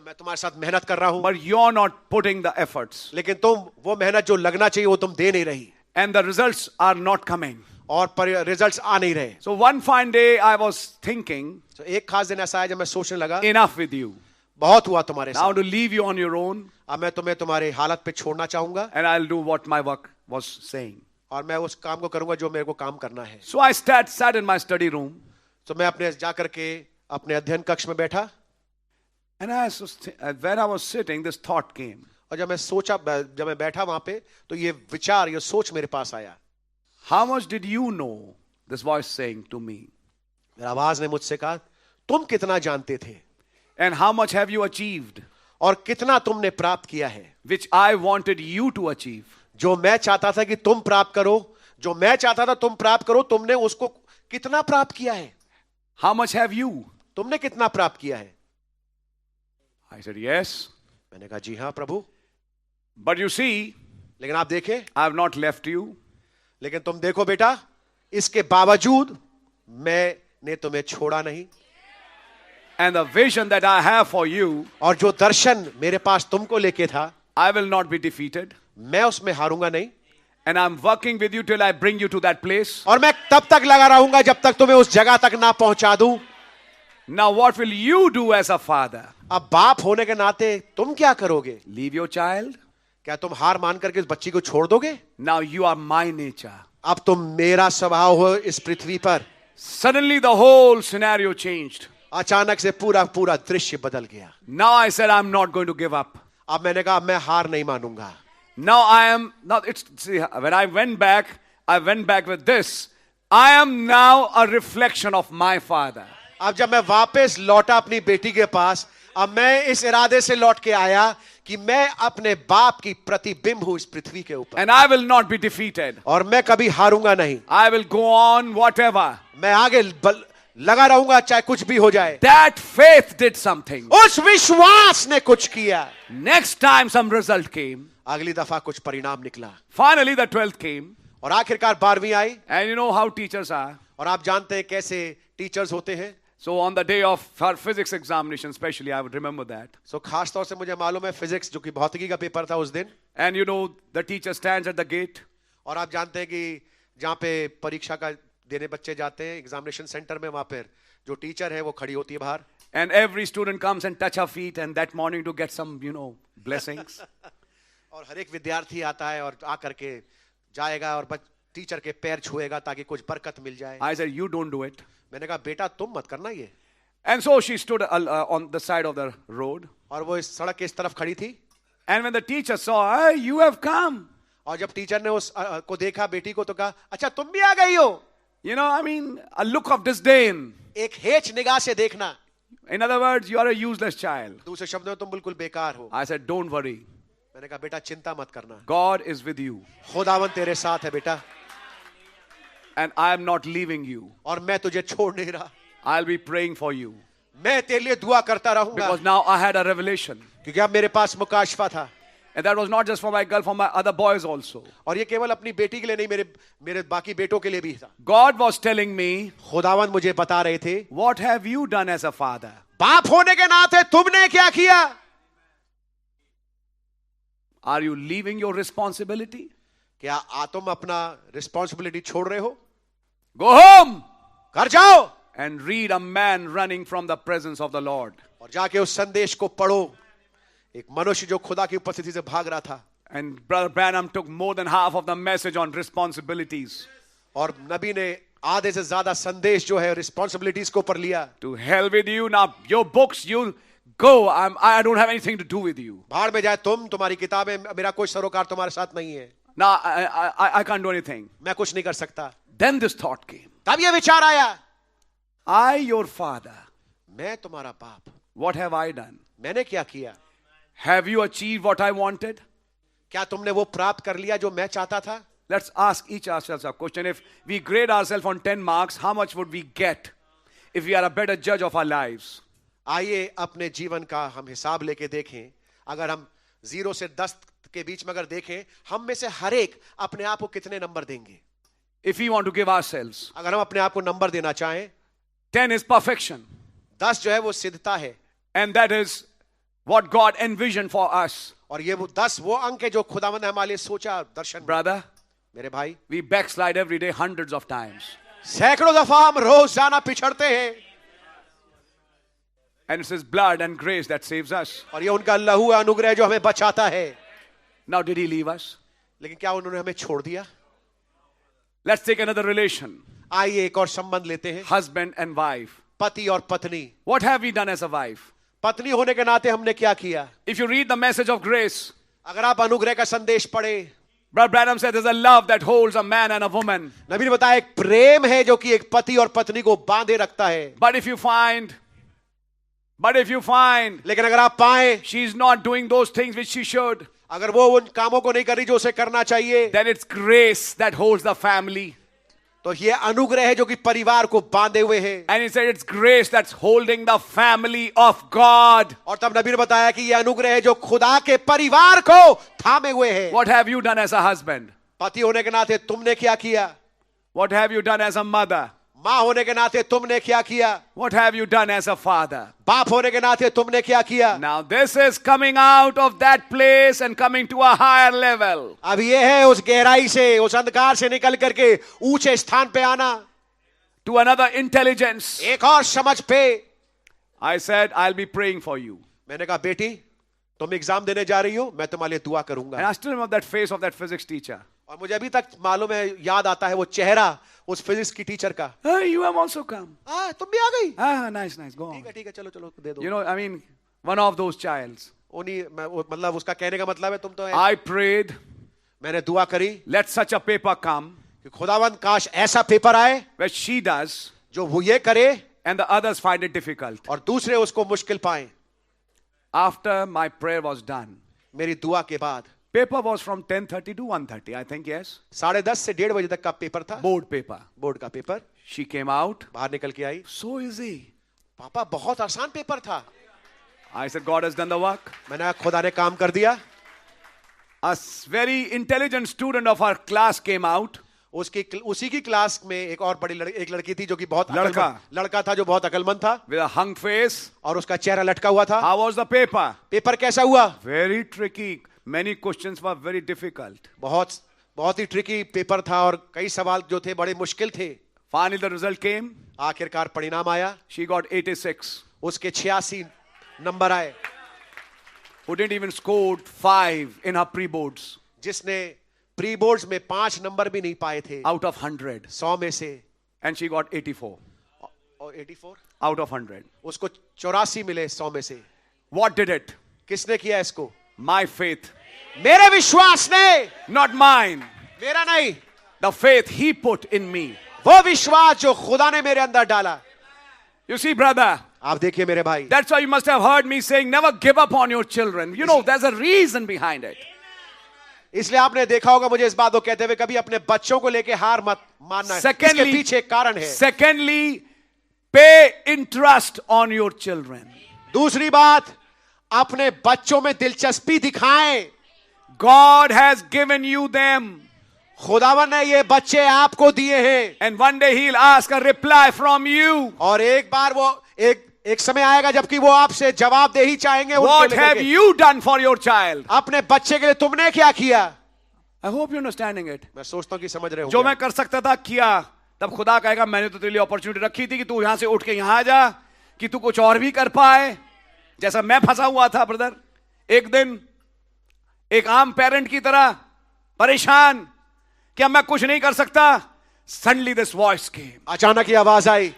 मैं तुम्हारे साथ मेहनत कर रहा हूं, but you're not putting the efforts. लेकिन तुम वो मेहनत जो लगना चाहिए वो तुम दे नहीं रही. And the results are not coming. और रिजल्ट्स आ नहीं रहे. So one fine day I was thinking, तो एक खास दिन ऐसा है जब मैं सोचने लगा, enough with you. बहुत हुआ तुम्हारे Now साथ. to leave you on your own, अब मैं तुम्हें तुम्हारे हालत पे छोड़ना चाहूंगा and I'll do what my work was saying. और मैं उस काम को करूंगा जो मेरे को काम करना है. So I sat in my study room, तो मैं अपने जाकर के अपने अध्ययन कक्ष में बैठा. and when I was sitting, this thought came. और जब मैं बैठा वहां पे, तो ये विचार, ये सोच मेरे पास आया. How much did you know? This voice saying to me. मेरा आवाज ने मुझसे कहा, तुम कितना जानते थे And how much have you achieved? और कितना तुमने प्राप्त किया है. Which I wanted you to achieve. जो मैं चाहता था कि तुम प्राप्त करो, जो मैं चाहता था तुम प्राप्त करो, तुमने उसको कितना प्राप्त किया है. How much have you? तुमने कितना प्राप्त किया है. I said, yes. मैंने कहा, जी हाँ प्रभु. But you see, लेकिन आप देखें, I have not left you. लेकिन तुम देखो बेटा, इसके बावजूद मैंने तुम्हें छोड़ा नहीं. And the vision that I have for you, और जो दर्शन मेरे पास तुमको लेके था, I will not be defeated. मैं उसमें हारूंगा नहीं. And I'm working with you till I bring you to that place. और मैं तब तक लगा रहूंगा जब तक तुम्हें उस जगह तक ना पहुंचा दूं. Now what will you do as a father? अब बाप होने के नाते तुम क्या करोगे. Leave your child? क्या तुम हार मान करके इस बच्ची को छोड़ दोगे. Now you are my nature. अब तुम मेरा स्वभाव हो इस पृथ्वी पर. Suddenly the whole scenario changed. अचानक से पूरा दृश्य बदल गया. Now I said I'm not going to give up. अब मैंने कहा मैं हार नहीं मानूंगा. When I went back with this. I am now a reflection of my father. अब जब मैं वापस लौटा अपनी बेटी के पास, अब मैं इस इरादे से लौट के आया कि मैं अपने बाप की प्रतिबिंब हूं इस पृथ्वी के ऊपर. And I will not be defeated. और मैं कभी हारूंगा नहीं. I will go on whatever. मैं आगे लगा रहूंगा चाहे कुछ भी हो जाए. That faith did something. उस विश्वास ने कुछ किया. Next time some result came. अगली दफा कुछ परिणाम निकला. Finally the 12th came. और आखिरकार 12वीं आई. And you know how teachers are. और आप जानते हैं कैसे टीचर्स होते हैं. So on the day of her physics examination especially, I would remember that. So खास तौर से मुझे मालूम है फिजिक्स जो कि भौतिकी का पेपर था उस दिन. And you know the teacher stands at the gate. और आप जानते हैं कि जहाँ पे परीक्षा का देने बच्चे जाते हैं एग्जामिनेशन सेंटर में, वहां पर जो टीचर है वो खड़ी होती है बाहर. And every student comes and touch her feet and that morning to get some, blessings. और हर एक विद्यार्थी आता है और आकर के जाएगा और टीचर के पैर छुएगा ताकि कुछ बरकत मिल जाए. I said, you don't do it. मैंने कहा बेटा तुम मत करना ये. And so she stood on the side of the road. और वो इस सड़क के इस तरफ खड़ी थी. And when the teacher saw her, you have come. और जब टीचर ने उस को देखा बेटी को तो कहा अच्छा तुम भी आ गई हो. A look of disdain. एक हेच निगाह से देखना. In other words, you are a useless child. दूसरे शब्दों में तुम बिल्कुल बेकार हो. I said, don't worry. मैंने कहा बेटा चिंता मत करना. God is with you. खुदावन तेरे साथ है बेटा. And I am not leaving you. और मैं तुझे छोड़ नहीं रहा. I'll be praying for you. मैं तेरे लिए दुआ करता रहूंगा. Because now I had a revelation. क्योंकि अब मेरे पास मुकाशफा था. And that was not just for my girl, for my other boys also. और ये केवल अपनी बेटी के लिए नहीं, मेरे बाकी बेटों के लिए भी था. God was telling me, खुदावन मुझे बता रहे थे, what have you done as a father? बाप होने के नाते तुमने क्या किया? Are you leaving your responsibility? क्या तुम अपना रिस्पॉन्सिबिलिटी छोड़ रहे हो? Go home. घर जाओ. And read a man running from the presence of the Lord. और जाके उस संदेश को पढ़ो. एक मनुष्य जो खुदा की उपस्थिति से भाग रहा था. And Brother Branham took more than half of the message on responsibilities. और नबी ने आधे से ज्यादा संदेश जो है रिस्पॉन्सिबिलिटीज को ऊपर लिया. To hell with you. Now, your books, you go. I don't have anything to do with you. भाड़ में जाए तुम, तुम्हारी किताबें, मेरा कोई सरोकार तुम्हारे साथ नहीं है. Now, I can't do anything. मैं कुछ नहीं कर सकता. Then this thought came. तब ये विचार आया, I, your father, मैं तुम्हारा बाप, what have I done? मैंने क्या किया? Have you achieved what I wanted? क्या तुमने वो प्राप्त कर लिया जो मैं चाहता था? Let's ask each ourselves a question. If we grade ourselves on 10 marks, how much would we get if we are a better judge of our lives? आइए अपने जीवन का हम हिसाब लेके देखें. अगर हम 0 से 10 के बीच में अगर देखें, हम में से हर एक अपने आप को कितने नंबर देंगे? If we want to give ourselves, अगर हम अपने आप को नंबर देना चाहें, 10 is perfection. 10 जो है वो सिद्धता है. And that is what God envisioned for us. और ये वो 10 वो अंक है जो खुदावंद ने हमारे लिए सोचा दर्शन में. Brother, मेरे भाई, we backslide every day hundreds of times. सैकड़ों दफा हम रोजाना पिछड़ते हैं. And it's His blood and grace that saves us. और ये उनका लहू अनुग्रह जो हमें बचाता है. Now, did He leave us? लेकिन क्या उन्होंने हमें छोड़ दिया? Let's take another relation. आइए एक और संबंध लेते हैं. Husband and wife. पति और पत्नी. What have we done as a wife? पत्नी होने के नाते हमने क्या किया? If you read the message of grace, अगर आप अनुग्रह का संदेश पढ़े, Brother Branham said there's a love that holds a man and a woman. नबी ने बताया एक प्रेम है जो कि एक पति और पत्नी को बांधे रखता है. But if you find, लेकिन अगर आप पाएं, she's not doing those things which she should, अगर वो उन कामों को नहीं कर रही जो उसे करना चाहिए, then it's grace that holds the family. तो ये अनुग्रह है जो कि परिवार को बांधे हुए है. And he said it's grace that's holding the family of God. और तब नबी ने बताया कि ये अनुग्रह है जो खुदा के परिवार को थामे हुए है. What have you done as a husband? पति होने के नाते तुमने क्या किया? What have you done as a mother? माँ होने के नाते तुमने क्या किया? What have you done as a father? बाप होने के नाते तुमने क्या किया? Now this is coming out of that place and coming to a higher level. अब ये है उस गहराई से, उस अंधकार से निकल करके ऊंचे स्थान पे आना, To another intelligence. एक और समझ पे. I said, I'll be praying for you. मैंने कहा बेटी, तुम एग्जाम देने जा रही हो, मैं तुम्हारे लिए दुआ करूंगा. And I still remember that face of that physics teacher. और मुझे अभी तक मालूम है, याद आता है वो चेहरा उस फिजिक्स की टीचर का. Hey, you have also come. तुम भी आ गई? Nice, go on. ठीक है चलो चलो दे दो. You know, I mean, one of those childs. मतलब उसका कहने का मतलब है तुम तो. I prayed. मैंने दुआ करी. Let such a paper come. कि खुदावंद काश ऐसा पेपर आए Where she does. जो वो ये करे. And the others find it difficult. और दूसरे उसको मुश्किल पाएं. After my prayer was done. मेरी दुआ के बाद. Paper was from 10:30 to 1:30, I think, yes. 10:30 से 1:30 बजे तक का पेपर था. Board paper. बोर्ड का पेपर. She came out. बाहर निकल के आई. So easy. पापा बहुत आसान पेपर था. I said, God has done the work. मैंने खुदा ने काम कर दिया. A very intelligent student of our class came out. उसी की क्लास में एक और बड़ी एक लड़की थी जो कि बहुत लड़का था जो बहुत अकलमंद था. With a hung face. और उसका चेहरा लटका हुआ था. How was the paper? Paper कैसा हुआ? Very tricky. Many questions were very difficult. बहुत ही ट्रिकी पेपर था और कई सवाल जो थे बड़े मुश्किल थे. Finally the result came. आखिरकार परिणाम आया. She got 86. उसके 86 नंबर आए. Who didn't even score 5 in her pre-boards. जिसने प्री बोर्ड्स में 5 नंबर भी नहीं पाए थे. Out of 100. 100 में से. And she got 84. और 84? Out of 100. उसको 84 मिले 100 में से. What did it? किसने किया इसको? My faith. मेरे विश्वास ने. Not mine. मेरा नहीं. The faith He put in me. वो विश्वास जो खुदा ने मेरे अंदर डाला. You see, brother. आप देखिए मेरे भाई. That's why you must have heard me saying, never give up on your children. You know, there's a reason behind it. इसलिए आपने देखा होगा मुझे इस बात को कहते हुए, कभी अपने बच्चों को लेके हार मत मानना. इसके पीछे एक कारण है. Secondly, pay interest on your children. दूसरी बात, अपने बच्चों में दिलचस्पी दिखाएं. God has given you them. खुदावन ने ये बच्चे आपको दिए हैं. And one day He'll ask a reply from you. और एक बार वो एक समय आएगा जबकि वो आपसे जवाब दे ही चाहेंगे. What have you done for your child? अपने बच्चे के लिए तुमने क्या किया? I hope you're understanding it. मैं सोचता हूं कि समझ रहे हो. जो मैं कर सकता था किया. तब खुदा कहेगा मैंने तो तेरे लिए अपॉर्चुनिटी रखी थी कि तू यहां से उठ के यहां जा, कि तू कुछ और भी कर पाए. जैसा मैं फंसा हुआ था ब्रदर. एक आम पेरेंट की तरह परेशान कि अब मैं कुछ नहीं कर सकता. Suddenly this voice came. अचानक ये आवाज आई.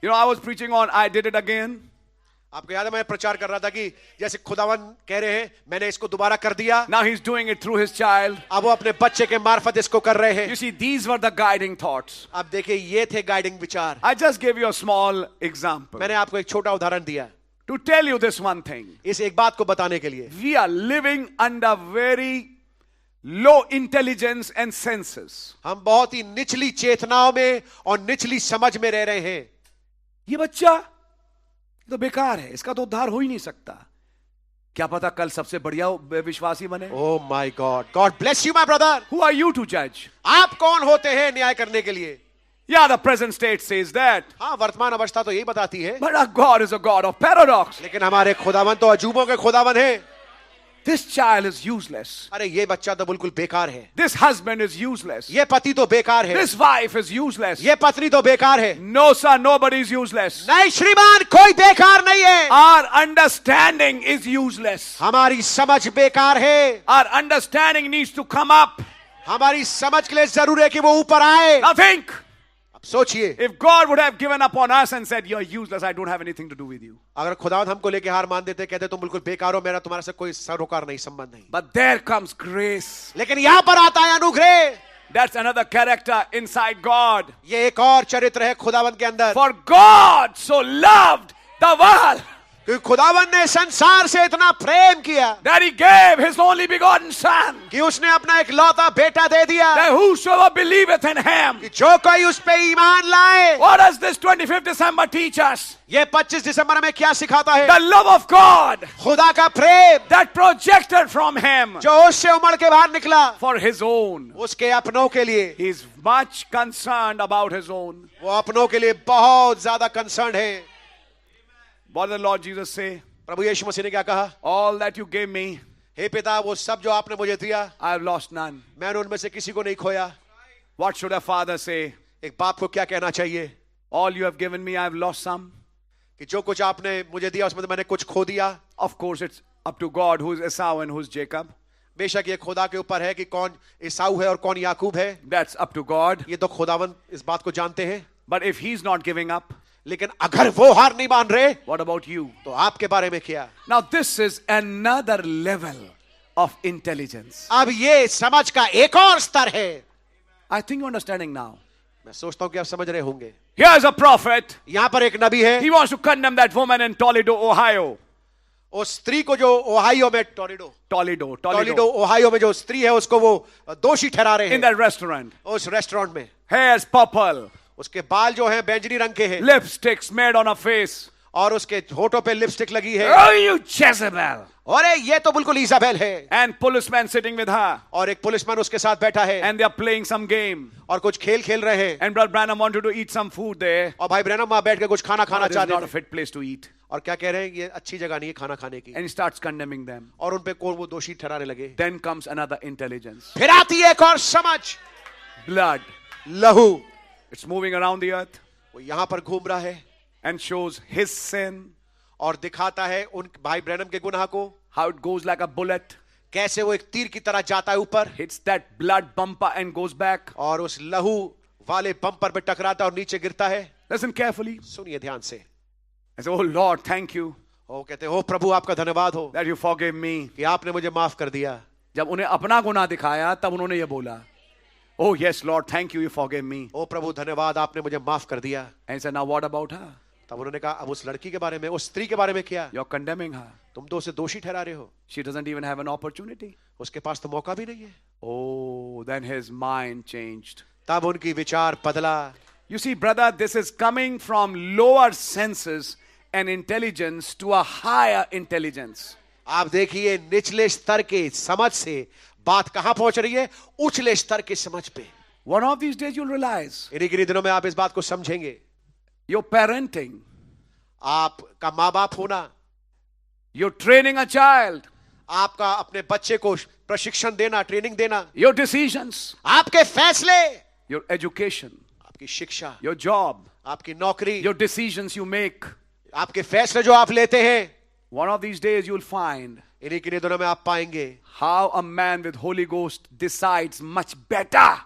You know, I was preaching on I did it again. आपको याद है मैं प्रचार कर रहा था कि जैसे खुदावन कह रहे हैं मैंने इसको दोबारा कर दिया. Now he's doing it through his child. अब वो अपने बच्चे के मार्फत इसको कर रहे हैं. You see, these were the guiding thoughts. अब देखिए ये थे गाइडिंग विचार. I just gave you a small example मैंने आपको एक छोटा उदाहरण दिया to tell you this one thing. इस एक बात को बताने के लिए. We are living under very low intelligence and senses. हम बहुत ही निचली चेतनाओं में और निचली समझ में रह रहे हैं. ये बच्चा तो बेकार है, इसका तो उद्धार हो ही नहीं सकता. क्या पता कल सबसे बढ़िया विश्वासी बने. Oh my God. God bless you, my brother. Who are you to judge? आप कौन होते हैं न्याय करने के लिए? Yeah, the present state says that. हाँ, वर्तमान अवस्था तो यही बताती है. But our God is a God of paradox. लेकिन हमारे खुदावन तो अजूबों के खुदावन है. This child is useless. अरे ये बच्चा तो बिल्कुल बेकार है. This husband is useless. ये पति तो बेकार है. This wife is useless. ये पत्नी तो बेकार है. No, sir, nobody is useless. नहीं श्रीमान, कोई बेकार नहीं है. Our understanding is useless. हमारी समझ बेकार है. Our understanding needs to come up. हमारी समझ के लिए जरूर है कि वो ऊपर आए. Now think. अब सोचिए, If God would have given up on us and said, "You're useless, I don't have anything to do with you." अगर खुदावंद हमको लेके हार मान देते, कहते तुम बिल्कुल बेकार हो, मेरा तुम्हारे से कोई सरोकार नहीं, संबंध नहीं. But there comes grace. लेकिन यहां पर आता है अनुग्रह. That's another character inside God. ये एक और चरित्र है खुदावंद के अंदर. For God so loved the world क्योंकि खुदावंद ने संसार से इतना प्रेम किया that he gave his only begotten son, कि उसने अपना एक लौता बेटा दे दिया that whosoever believeth in him. कि जो कोई उस पे ईमान लाए. What does this 25th December teach us? ये 25 दिसंबर में क्या सिखाता है? The love of God खुदा का प्रेम that projected from him जो उससे उमड़ के बाहर निकला for his own. उसके अपनों के लिए. He is much concerned about his own. वो अपनों के लिए बहुत ज्यादा कंसर्न है. What did the Lord Jesus say? प्रभु यीशु मसीह ने क्या कहा? All that you gave me, हे पिता, वो सब जो आपने मुझे दिया I have lost none. मैंने उनमें से किसी को नहीं खोया. What should a father say? एक बाप को क्या कहना चाहिए? All you have given me, I have lost some. कि जो कुछ आपने मुझे दिया उसमें तो मैंने कुछ खो दिया. Of course, it's up to God who is Esau and who is Jacob. बेशक ये खुदा के ऊपर है कि कौन ईसाऊ है और कौन याकूब है. That's up to God. ये तो खुदावन इस बात को जानते हैं. But if he's not giving up, लेकिन अगर वो हार नहीं मान रहे, what about you? तो आपके बारे में क्या? Now this is another level of intelligence. अब ये समझ का एक और स्तर है. I think you're understanding now. मैं सोचता हूं कि आप समझ रहे होंगे. Here's a prophet. यहां पर एक नबी है. He wants to condemn that woman in Toledo, Ohio. उस स्त्री को जो ओहायो में टोलेडो ओहायो में जो स्त्री है उसको वो दोषी ठहरा रहे हैं. In that restaurant. उस रेस्टोरेंट में. Hair's purple. उसके बाल जो हैं बैंगनी रंग के हैं. Lipsticks made on her face. और उसके होठों पे लिपस्टिक लगी है. Oh, you Jezebel. अरे ये तो बिल्कुल इजाबेल है. And policeman sitting with her. और एक पुलिसमैन उसके साथ बैठा है. And they are playing some game. और कुछ खेल खेल रहे हैं. And Brother Branham wanted to eat some food there. और भाई ब्रैनम वहां बैठ के कुछ खाना खाना This is चाहते not a थे. fit place to eat. और क्या कह रहे हैं, ये अच्छी जगह नहीं है खाना खाने की. And he starts condemning them. और उन पे कौन वो दोषी ठहराने लगे. Then comes another intelligence. फिर आती है एक और समझ. Blood. लहू. It's moving around the earth. वो यहां पर घूम रहा है. And shows his sin. और दिखाता है उन भाई ब्रैनम के गुनाह को. How it goes like a bullet. कैसे वो एक तीर की तरह जाता है ऊपर. Hits that blood bumper and goes back. और उस लहू वाले बम्पर पे टकराता और नीचे गिरता है. Listen carefully. सुनिए ध्यान से. I say, oh Lord, thank you. वो कहते हैं, ओ प्रभु आपका धन्यवाद हो that you forgave me. कि आपने मुझे माफ कर दिया. जब उन्हें अपना गुनाह दिखाया तब उन्होंने ये बोला, oh yes Lord, thank you, you forgave me. ओ प्रभु धन्यवाद आपने मुझे माफ कर दिया. And he said, now what about her? तब उन्होंने कहा अब उस लड़की के बारे में, उस स्त्री के बारे में क्या? You're condemning her. तुम तो उसे दोषी ठहरा रहे हो. She doesn't even have an opportunity. उसके पास तो मौका भी नहीं है. Oh, then his mind changed. तब उनकी विचार बदला. You see, brother, this is coming from lower senses and intelligence to a higher intelligence. आप देखिए निचले स्तर के समझ से बात कहां पहुंच रही है, उचले स्तर के समझ पे. One of these days you'll realize इन्हीं दिनों में आप इस बात को समझेंगे. your parenting, आपका माँ बाप होना, you're training a child, आपका अपने बच्चे को प्रशिक्षण देना, ट्रेनिंग देना, your decisions, आपके फैसले, your education, आपकी शिक्षा, your job, आपकी नौकरी, your decisions you make. आपके फैसले जो आप लेते हैं. One of these days you'll find इन्हीं किन्हीं दिनों में आप पाएंगे how a man with Holy Ghost decides much better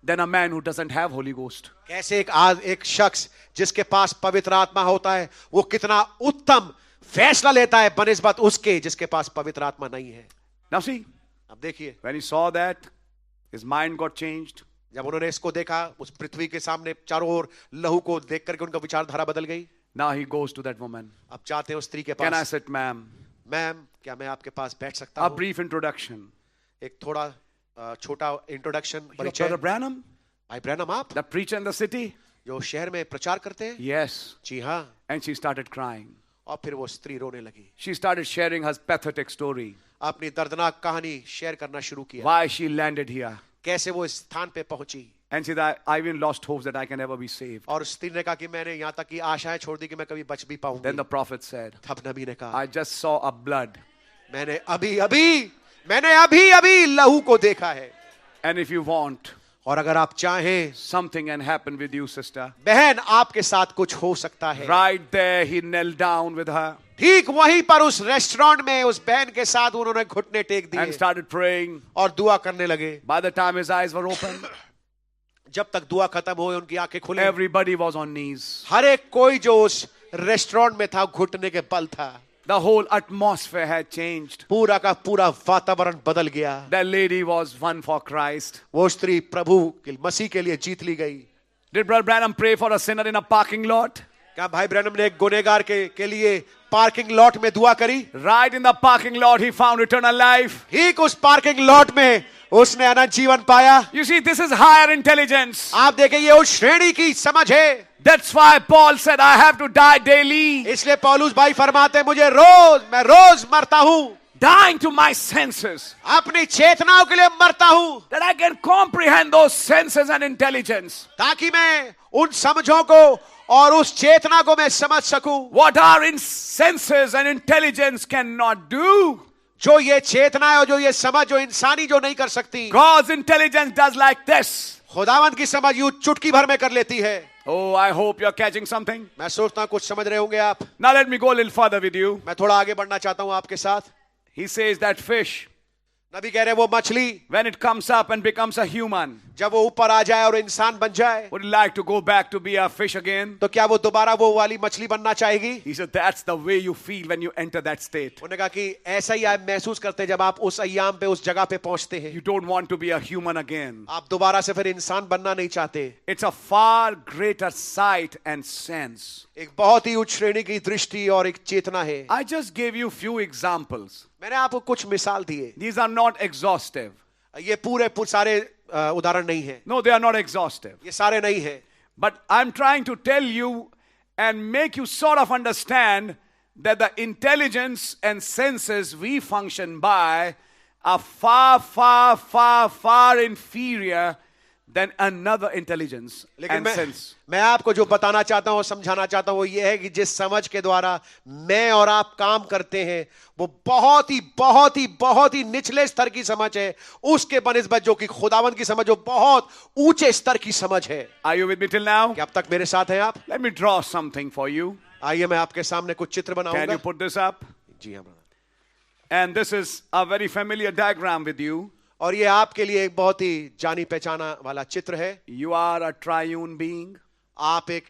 than a man who doesn't have Holy Ghost. कैसे एक शख्स जिसके पास पवित्र आत्मा होता है वो कितना उत्तम फैसला लेता है बनिस्बत उसके जिसके पास पवित्र आत्मा नहीं है. Now see, अब देखिए, when he saw that, his mind got changed. जब उन्होंने इसको देखा, उस पृथ्वी के सामने चारों ओर लहू को देख करके उनका विचारधारा बदल गई. Now he goes to that woman. अब जाते हैं उस स्त्री के Can I pass. sit, ma'am? Ma'am, क्या मैं आपके पास बैठ सकता A हूं? brief introduction. एक थोड़ा छोटा इंट्रोडक्शन, Your परिचय. brother Branham, भाई ब्रैनम, आप the preacher in the city? जो शहर में प्रचार करते हैं? Yes. जी हाँ. And she started crying. और फिर वो स्त्री रोने लगी. She started sharing her pathetic story. अपनी दर्दनाक कहानी शेयर करना शुरू किया. Why she landed here. कैसे वो इस स्थान पे पहुंची. And she said, I even lost hopes that I can ever be saved. और उस स्त्री ने कहा कि मैंने यहाँ तक की आशाएं छोड़ दी कि मैं कभी बच भी पाऊंगी. Then the prophet said, तब नबी ने कहा, I just saw a blood. मैंने अभी लहू को देखा है. And if you want, और अगर आप चाहें, something can happen with you, sister. बहन, आपके साथ कुछ हो सकता है. Right there, he knelt down with her ठीक वहीं पर उस रेस्टोरेंट में उस बहन के साथ उन्होंने घुटने टेक and दिए started praying. और दुआ करने लगे. By the time his eyes were open, जब तक दुआ खत्म हुई, उनकी आंखें खुली, everybody was on knees. हर एक कोई जो उस रेस्टोरेंट में था घुटने के बल था. The whole atmosphere had changed. पूरा का पूरा वातावरण बदल गया. That lady was won for Christ. वो स्त्री प्रभु के मसीह के लिए जीत ली गई. Did Brother Branham pray for a sinner in a parking lot? क्या भाई ब्रैनम ने एक गुनहगार के लिए पार्किंग लॉट में दुआ करी? Right in the parking lot, he found eternal life. ठीक उस पार्किंग लॉट में उसने अनंत जीवन पाया. You see, this is higher intelligence. आप देखें, ये उस श्रेणी की समझ है. That's why Paul said, I have to die daily. इसलिए पौलुस भाई फरमाते हैं, मैं रोज मरता हूं. Dying to my senses. अपनी चेतनाओं के लिए मरता हूं. That I can comprehend those senses and intelligence. ताकि मैं उन समझों को और उस चेतना को मैं समझ सकूं. What our senses and intelligence cannot do. जो ये चेतना है और जो ये समझ जो इंसानी जो नहीं कर सकती. God's intelligence does like this. खुदावंद की समझ यूं चुटकी भर में कर लेती है. Oh, I hope you're catching something. मैं सोचता हूं कुछ समझ रहे होंगे आप. Now let me go a little further with you. मैं थोड़ा आगे बढ़ना चाहता हूं आपके साथ. He says that fish, नबी कह रहे वो मछली when it comes up and becomes a human, जब वो ऊपर आ जाए और इंसान बन जाए, would you like to go back to be a fish again? तो क्या वो दोबारा वो वाली मछली बनना चाहेगी? He said, that's the way you feel when you enter that state. उन्होंने कहा कि ऐसा ही आप महसूस करते हैं जब आप उस अय्याम पे उस जगह पे पहुंचते हैं. You don't want to be a human again. आप दोबारा से फिर इंसान बनना नहीं चाहते. It's a far greater sight and sense. एक बहुत ही उच्च श्रेणी की दृष्टि और एक चेतना है. I just gave you few examples. मैंने आपको कुछ मिसाल दिए. These are not exhaustive. ये पूरे सारे उदाहरण नहीं है. No, they are not exhaustive. ये सारे नहीं है. But I'm trying to tell you and make you sort of understand that the intelligence and senses we function by are far, far, far, far inferior than another intelligence and sense. मैं आपको जो बताना चाहता हूं, समझाना चाहता हूं, वो ये है कि जिस समझ के द्वारा मैं और आप काम करते हैं वो बहुत ही निचले स्तर की समझ है उसके बनिस्बत जो कि खुदावंद की समझ जो बहुत ऊंचे स्तर की समझ है. Are you with me till now? क्या अब तक मेरे साथ हैं आप? Let me draw something for you. आइए मैं आपके सामने कुछ चित्र Can बनाऊंगा. you put this up? जी हाँ brother. And this is a very familiar diagram with you. और ये आपके लिए एक बहुत ही जानी पहचाना वाला चित्र है. You are a triune being. आप एक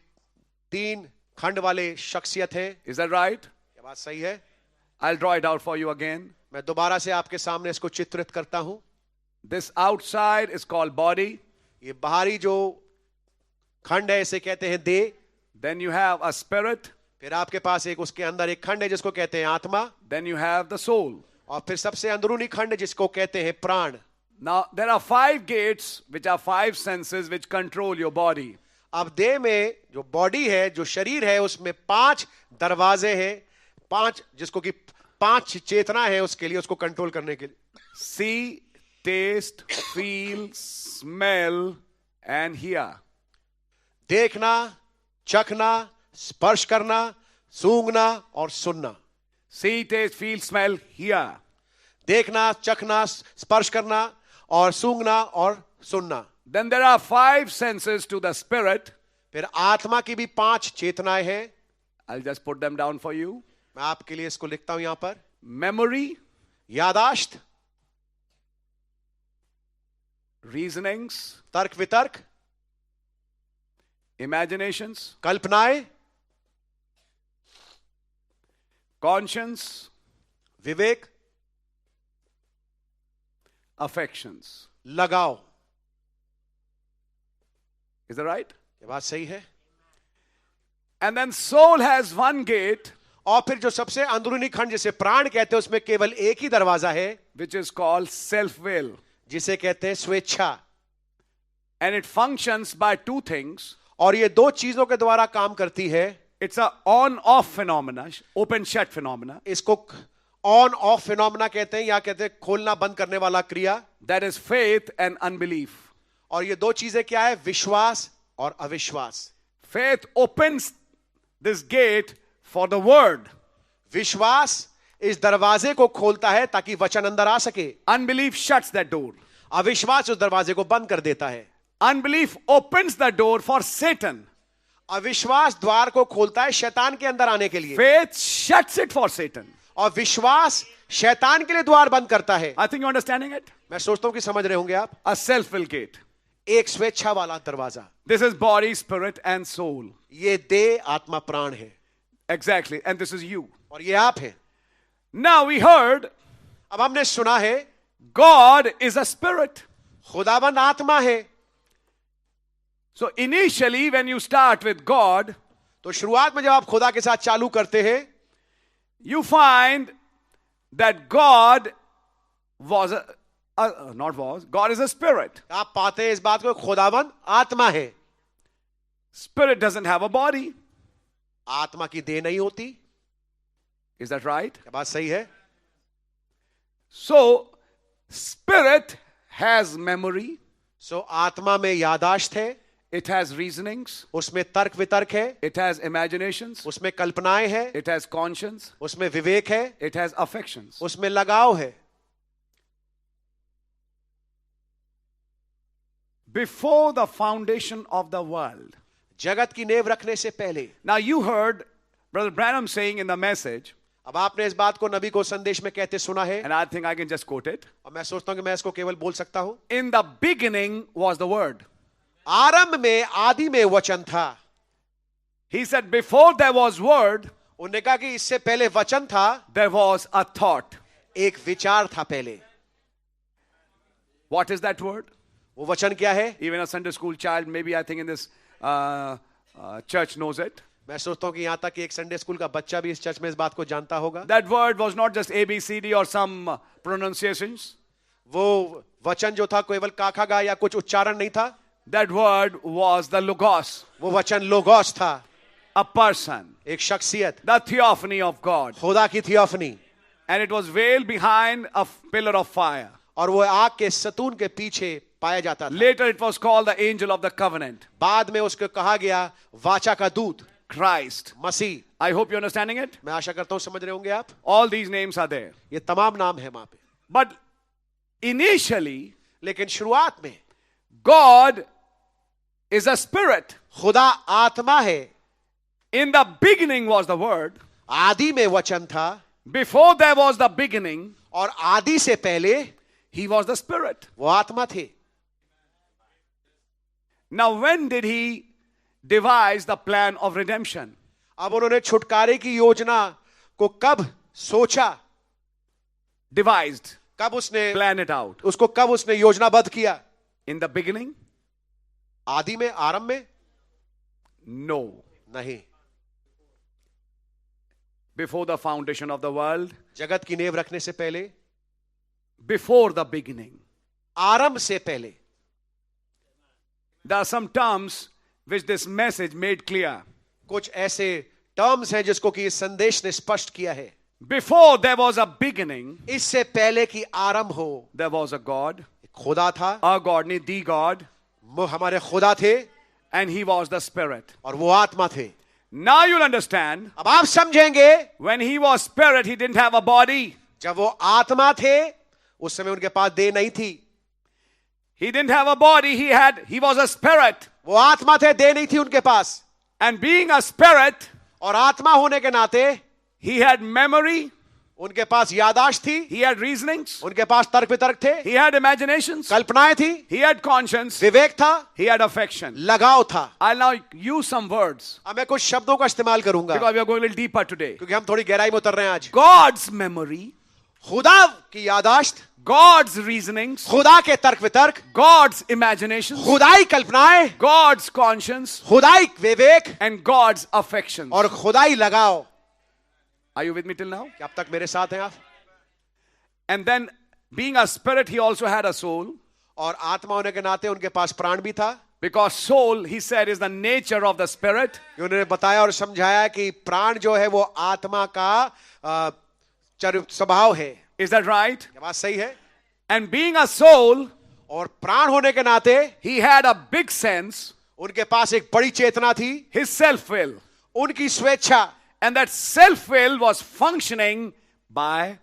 3 खंड वाले शख्सियत हैं. Is that right? क्या बात सही है? I'll draw it out for you again. मैं दोबारा से आपके सामने इसको चित्रित करता हूं. This outside is called body. ये बाहरी जो खंड है इसे कहते हैं देह. Then you have a spirit. फिर आपके पास एक उसके अंदर एक खंड है जिसको कहते हैं आत्मा. Then you have the soul. और फिर सबसे अंदरूनी खंड जिसको कहते हैं प्राण. Now there are 5 gates which are 5 senses which control your body. अब देह में जो बॉडी है जो शरीर है उसमें 5 दरवाजे हैं. 5 जिसको कि 5 चेतना है उसके लिए उसको कंट्रोल करने के लिए. See, taste, feel, smell and hear. देखना, चखना, स्पर्श करना, सूंघना और सुनना. See, taste, feel, smell, hear. देखना, चखना, स्पर्श करना और सूंघना और सुनना. Then there are 5 senses to the spirit. फिर आत्मा की भी 5 चेतनाएं हैं. I'll just put them down for you. मैं आपके लिए इसको लिखता हूं यहां पर. Memory, यादाश्त, reasonings, तर्क वितर्क, imaginations, कल्पनाएं, conscience, विवेक, affections. लगाव. Is that right? ये बात सही है. And then soul has one gate, और फिर जो सबसे अंदरूनी खंड जिसे प्राण कहते हैं उसमें केवल एक ही दरवाजा है which is called self-will. जिसे कहते हैं स्वेच्छा. And it functions by two things. और ये दो चीजों के द्वारा काम करती है. It's a on-off phenomena, open-shut phenomena. इसको ऑन ऑफ फिनोमेना कहते हैं या कहते हैं खोलना बंद करने वाला क्रिया. That is faith and unbelief. और ये दो चीजें क्या है? विश्वास और अविश्वास. Faith opens this gate for the word. विश्वास इस दरवाजे को खोलता है ताकि वचन अंदर आ सके. Unbelief shuts that door. अविश्वास उस दरवाजे को बंद कर देता है. Unbelief opens the door for Satan. अविश्वास द्वार को खोलता है शैतान के अंदर आने के लिए. Faith shuts it for Satan. और विश्वास शैतान के लिए द्वार बंद करता है. I think you're understanding it. मैं सोचता हूं कि समझ रहे होंगे आप. A self-will gate. एक स्वेच्छा वाला दरवाजा. This is body, spirit, and soul. ये देह, आत्मा, प्राण है. Exactly. And this is you. और ये आप है. Now we heard अब हमने सुना है God is a spirit. खुदाबंद आत्मा है. So initially when you start with God, तो शुरुआत में जब आप खुदा के साथ चालू करते हैं you find that God was God is a spirit. आप पाते हैं इस बात को खुदाबंद आत्मा है. Spirit doesn't have a body. आत्मा की देह नहीं होती. Is that right? क्या बात सही है? So spirit has memory. सो आत्मा में यादाश्त है. It has reasonings. उसमें तर्क वितर्क है. It has imaginations. उसमें कल्पनाएं है. It has conscience. उसमें विवेक है. It has affections. उसमें लगाव है. Before the foundation of the world. जगत की नींव रखने से पहले. Now you heard Brother Branham saying in the message, अब आपने इस बात को नबी को संदेश में कहते सुना है. and I think I can just quote it. और मैं सोचता हूं कि मैं इसको केवल बोल सकता हूं. In the beginning was the word. आरंभ में, आदि में वचन था. He said before there was word, उन्होंने कहा कि इससे पहले वचन था. there was a thought. एक विचार था पहले. What is that word? वो वचन क्या है? Even a Sunday school child, maybe I think in this church knows it. मैं सोचता हूं कि यहां तक कि एक संडे स्कूल का बच्चा भी इस चर्च में इस बात को जानता होगा. That word was not just A, B, C, D or some pronunciations. वो वचन जो था केवल काखा गा या कुछ उच्चारण नहीं था. That word was the logos. वो वचन लोगोस था. A person. एक शख्सियत. The theophany of God. खुदा की theophany. And it was veiled behind a pillar of fire. और वो आग के सतून के पीछे पाया जाता था. Later it was called the angel of the covenant. बाद में उसको कहा गया वाचा का दूत. Christ. Masih. I hope you're understanding it. मैं आशा करता हूं समझ रहे होंगे आप. All these names are there. ये तमाम नाम है वहां पे. But initially, लेकिन शुरुआत में God is a spirit. खुदा आत्मा है. In the beginning was the word. आदि में वचन था. Before there was the beginning, और आदि से पहले he was the spirit. वो आत्मा थे. Now when did he devise the plan of redemption? अब उन्होंने छुटकारे की योजना को कब सोचा? Devised. कब उसने Plan it out. उसको कब उसने योजनाबद्ध किया? In the beginning? आदि में, आरंभ में? No. नहीं. Before the foundation of the world? जगत की नींव रखने से पहले? Before the beginning. आरंभ से पहले. There are some terms which this message made clear. कुछ ऐसे टर्म्स हैं जिसको कि इस संदेश ने स्पष्ट किया है. Before there was a beginning, इससे पहले कि आरंभ हो, there was a God. खुदा था. A God, नहीं the God. वो हमारे खुदा थे. And he was the spirit. और वो आत्मा थे. Now you'll understand. अब आप समझेंगे. When he was spirit, he didn't have a body. जब वो आत्मा थे, उस समय उनके पास देह नहीं थी. He didn't have a body. He was a spirit. वो आत्मा थे, देह नहीं थी उनके पास. And being a spirit, और आत्मा होने के नाते he had memory. उनके पास याददाश्त थी, he had reasonings, उनके पास तर्क वितर्क थे, he had imaginations, कल्पनाएं थी, he had conscience, विवेक था, he had affection. लगाव था. I'll now use some words अब मैं कुछ शब्दों का इस्तेमाल करूंगा because we are going a little deeper today. क्योंकि हम थोड़ी गहराई में उतर रहे हैं आज. God's memory, खुदा की याददाश्त, God's reasonings, खुदा के तर्क वितर्क, God's imaginations, खुदाई कल्पनाएं, God's conscience, खुदाई विवेक and God's affections. और खुदाई लगाव. Are you with me till now? क्या अब तक मेरे साथ हैं आप? And then, being a spirit, he also had a soul. और आत्मा होने के नाते उनके पास प्राण भी था. Because soul, he said, is the nature of the spirit. उन्होंने बताया और समझाया कि प्राण जो है वो आत्मा का स्वभाव है. Is that right? क्या बात सही है? And being a soul, और प्राण होने के नाते he had a big sense, उनके पास एक बड़ी चेतना थी, his self-will. उनकी स्वेच्छा. And that self-will was functioning by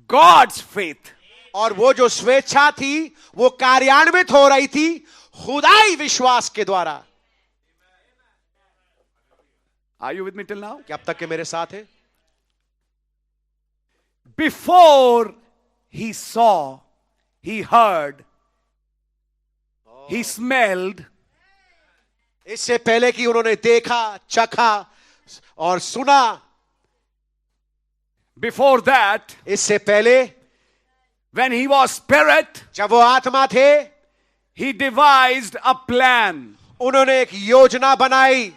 God's faith. और वो जो स्वेच्छा थी वो कार्यान्वित हो रही थी खुदाई विश्वास के द्वारा. Are you with me till now? क्या अब तक के मेरे साथ हैं? Before he saw, he heard, he smelled, इससे पहले कि उन्होंने देखा, चखा और सुना, before that, इससे पहले when he was spirit, जब वो आत्मा थे, he devised a plan. उन्होंने एक योजना बनाई.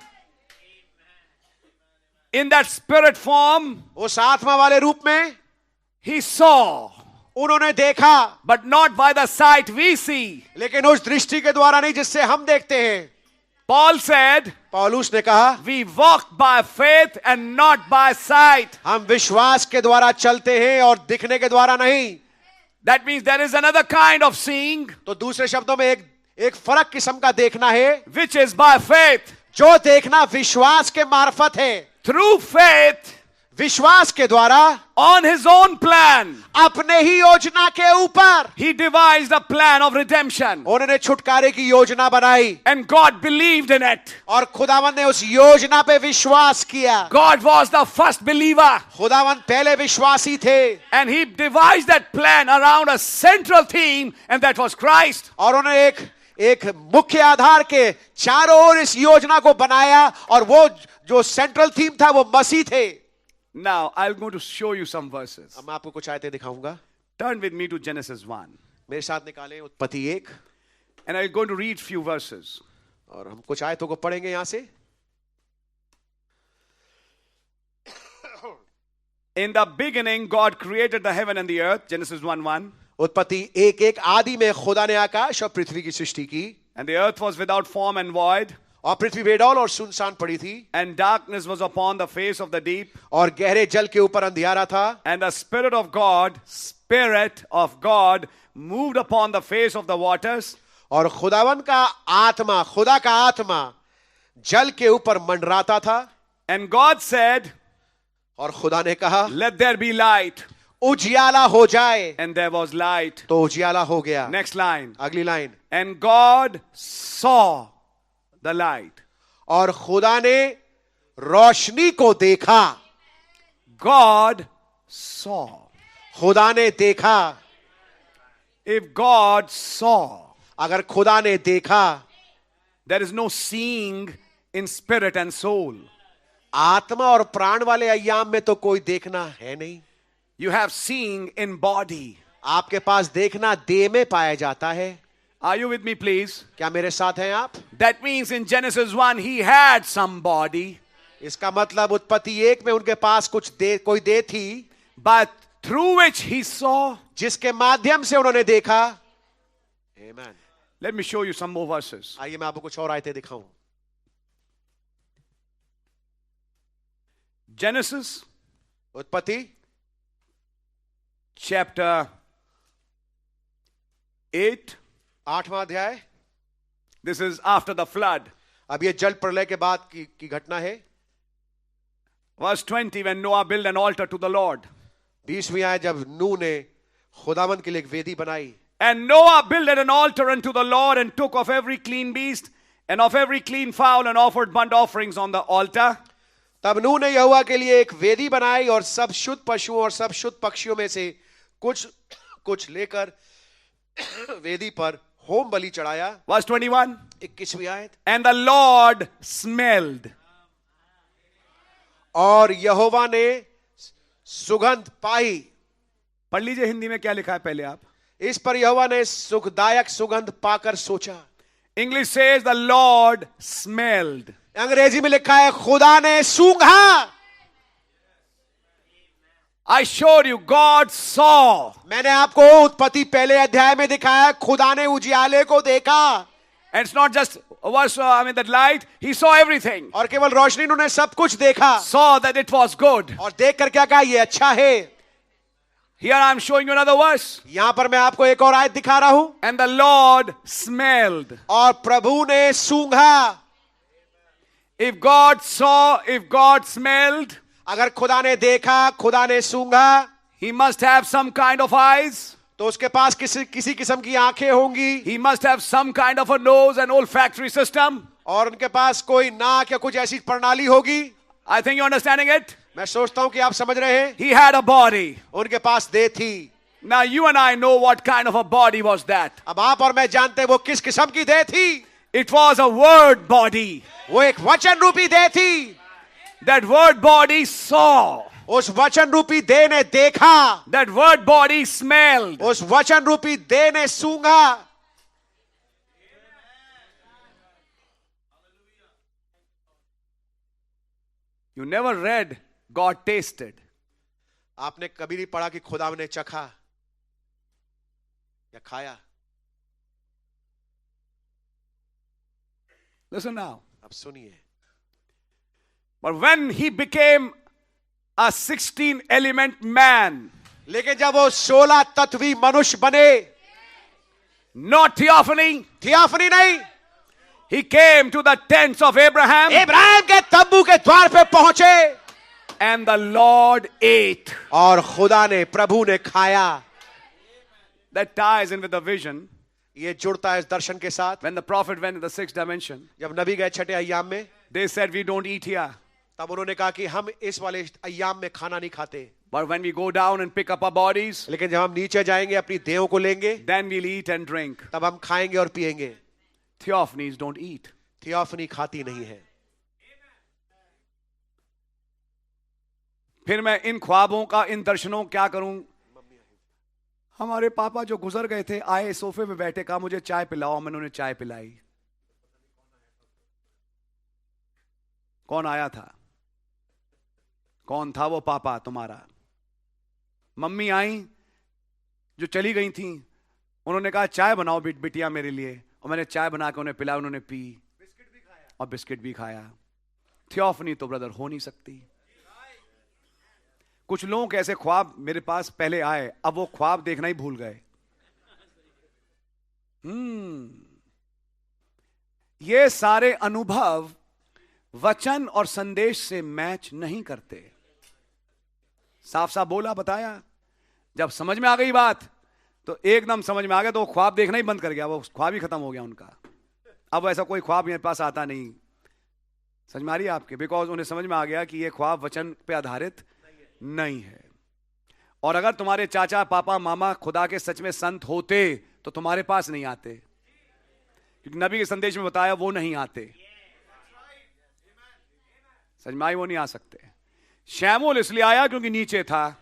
In that spirit form, उस आत्मा वाले रूप में he saw, उन्होंने देखा, but not by the sight we see. लेकिन उस दृष्टि के द्वारा नहीं जिससे हम देखते हैं. Paul said, पौलुस ने कहा, we walk by faith and not by sight. हम विश्वास के द्वारा चलते हैं और दिखने के द्वारा नहीं. That means there is another kind of seeing, तो दूसरे शब्दों में एक फर्क किस्म का देखना है, which is by faith. जो देखना विश्वास के मार्फत है. Through faith, विश्वास के द्वारा on his own plan, अपने ही योजना के ऊपर he devised a plan of redemption. उन्होंने छुटकारे की योजना बनाई. And God believed in it. और खुदावन ने उस योजना पे विश्वास किया. God was the first believer. खुदावन पहले विश्वासी थे. And he devised that plan around a central theme, and that was Christ. और उन्होंने एक मुख्य आधार के चारों ओर इस योजना को बनाया और वो जो सेंट्रल थीम था वो मसीह थे. Now, I'm going to show you some verses. अब मैं आपको कुछ आयतें दिखाऊंगा. Turn with me to Genesis 1. मेरे साथ निकालें उत्पत्ति 1. And I'm going to read few verses. और हम कुछ आयतों को पढ़ेंगे यहां से. In the beginning, God created the heaven and the earth. Genesis 1:1. उत्पत्ति 1:1 आदि में खुदा ने आकाश और पृथ्वी की सृष्टि की. And the earth was without form and void. और पृथ्वी बेडौल और सुनसान पड़ी थी. And darkness was upon the face of the deep. और गहरे जल के ऊपर अंधियारा था. And the Spirit of God moved upon the face of the waters. और खुदावन का आत्मा, खुदा का आत्मा जल के ऊपर मंडराता था. And God said, और खुदा ने कहा, let there be light. उजियाला हो जाए. And there was light. तो उजियाला हो गया. Next line. अगली line. And God saw the light. और खुदा ने रोशनी को देखा. God saw. खुदा ने देखा. If God saw, अगर खुदा ने देखा, there is no seeing in spirit and soul. आत्मा और प्राण वाले अय्याम में तो कोई देखना है नहीं. You have seeing in body. आपके पास देखना देह में पाया जाता है. Are you with me, please? क्या मेरे साथ हैं आप? That means in Genesis 1, he had some body. इसका मतलब उत्पत्ति 1 में उनके पास कोई देह थी. But through which he saw. जिसके माध्यम से उन्होंने देखा. Amen. Let me show you some more verses. आइए मैं आपको कुछ और आयतें दिखाऊं. Genesis उत्पत्ति chapter 8. 8वां अध्याय. This is after the flood. अब ये जल प्रलय के बाद की घटना है. Verse 20, when Noah built an altar to the Lord. 20वीं आयत जब नूह ने खुदावंद के लिए एक वेदी बनाई. And Noah builded an altar unto the Lord and took of every clean beast and of every clean fowl and offered burnt offerings on the altar. तब नूह ने यहोवा के लिए एक वेदी बनाई और सब शुद्ध पशुओं और सब शुद्ध पक्षियों में से कुछ कुछ लेकर वेदी पर होम बलि चढ़ाया. Verse 21. 21वीं आयत. And the Lord smelled. और यहोवा ने सुगंध पाई. पढ़ लीजिए हिंदी में क्या लिखा है पहले आप. इस पर यहोवा ने सुखदायक सुगंध पाकर सोचा. English says the Lord smelled. अंग्रेजी में लिखा है खुदा ने सूंघा. I showed you God saw. मैंने आपको उत्पत्ति पहले अध्याय में दिखाया, खुदा ने उजियाले को देखा. And it's not just that light, he saw everything. और केवल रोशनी, उन्होंने सब कुछ देखा. Saw that it was good. और देख कर क्या कहा, ये अच्छा है. Here I'm showing you another verse. यहां पर मैं आपको एक और आयत दिखा रहा हूं. And the Lord smelled. और प्रभु ने सूंघा. If God saw, if God smelled, अगर खुदा ने देखा, खुदा ने सूंघा, he must have some kind of eyes. तो उसके पास किसी किस्म की आंखें होंगी. He must have some kind of a nose and olfactory system. और उनके पास कोई नाक या कुछ ऐसी प्रणाली होगी. I think you're understanding it. मैं सोचता हूं कि आप समझ रहे हैं. He had a body. उनके पास देह थी. Now you and I know what kind of a body was that. अब आप और मैं जानते हैं वो किस किस्म की देह थी. It was a word body. वो एक वचन रूपी देह थी. That word body saw. उस वचन रूपी देह ने देखा. That word body smelled. उस वचन रूपी देह ने सूंघा. You never read God tasted. आपने कभी नहीं पढ़ा कि खुदा ने चखा या खाया. Listen now. अब सुनिए. But when he became a 16 element man, लेकिन जब वो 16 तत्वी मनुष्य बने, not theophany, थियाफनी नहीं, he came to the tents of Abraham, Ibrahim के तंबू के द्वार पे पहुंचे. and the Lord ate. और खुदा ने, प्रभु ने खाया. That ties in with the vision. ये जुड़ता है इस दर्शन के साथ. When the prophet went in the 6th dimension, जब नबी गए छठे अय्याम में, they said we don't eat here. तब उन्होंने कहा कि हम इस वाले अय्याम में खाना नहीं खाते. But when we go down and pick up our bodies, लेकिन जब हम नीचे जाएंगे, अपनी देहों को लेंगे, then we'll eat and drink. तब हम खाएंगे और पिएंगे. Theophanies don't eat. थियोफनी खाती नहीं है. फिर मैं इन ख्वाबों का, इन दर्शनों क्या करूं. हमारे पापा जो गुजर गए थे आए, सोफे पे बैठे, कहा मुझे चाय पिलाओ. मैंने उन्हें चाय पिलाई. कौन आया था? कौन था वो पापा तुम्हारा? मम्मी आई जो चली गई थी, उन्होंने कहा चाय बनाओ बिटिया मेरे लिए, और मैंने चाय बना के उन्हें पिलाया. उन्होंने पी और बिस्किट भी खाया. थियोफनी तो ब्रदर हो नहीं सकती. कुछ लोगों के ऐसे ख्वाब मेरे पास पहले आए, अब वो ख्वाब देखना ही भूल गए. ये सारे अनुभव वचन और संदेश से मैच नहीं करते. साफ साफ बोला, बताया. जब समझ में आ गई बात तो एकदम समझ में आ गया, तो वो ख्वाब देखना ही बंद कर गया. वो ख्वाब ही खत्म हो गया उनका. अब ऐसा कोई ख्वाब मेरे पास आता नहीं. समझ में आ रही है आपके? बिकॉज उन्हें समझ में आ गया कि ये ख्वाब वचन पे आधारित नहीं है. और अगर तुम्हारे चाचा पापा मामा खुदा के सच में संत होते तो तुम्हारे पास नहीं आते, क्योंकि नबी के संदेश में बताया वो नहीं आते. समझ में आई? वो नहीं आ सकते. शैमूल इसलिए आया क्योंकि नीचे था.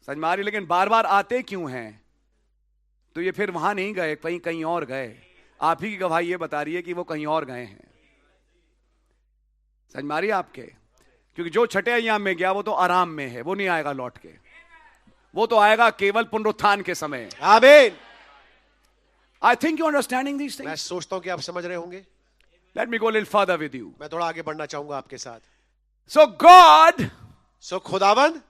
समझ में आ रही? लेकिन बार बार आते क्यों हैं? तो ये फिर वहां नहीं गए, कहीं और गए. आप ही की गवाही ये बता रही है कि वो कहीं और गए हैं. समझ में आ रही है आपके? क्योंकि जो छठे अय्याम में गया वो तो आराम में है, वो नहीं आएगा लौट के. वो तो आएगा केवल पुनरुत्थान के समय. आमीन. आई थिंक यू अंडरस्टैंडिंग दीस मैं थिंग्स. सोचता हूं कि आप समझ रहे होंगे. Let me go little further with you. मैं थोड़ा आगे बढ़ना चाहूंगा आपके साथ. सो गॉड, सो खुदावन,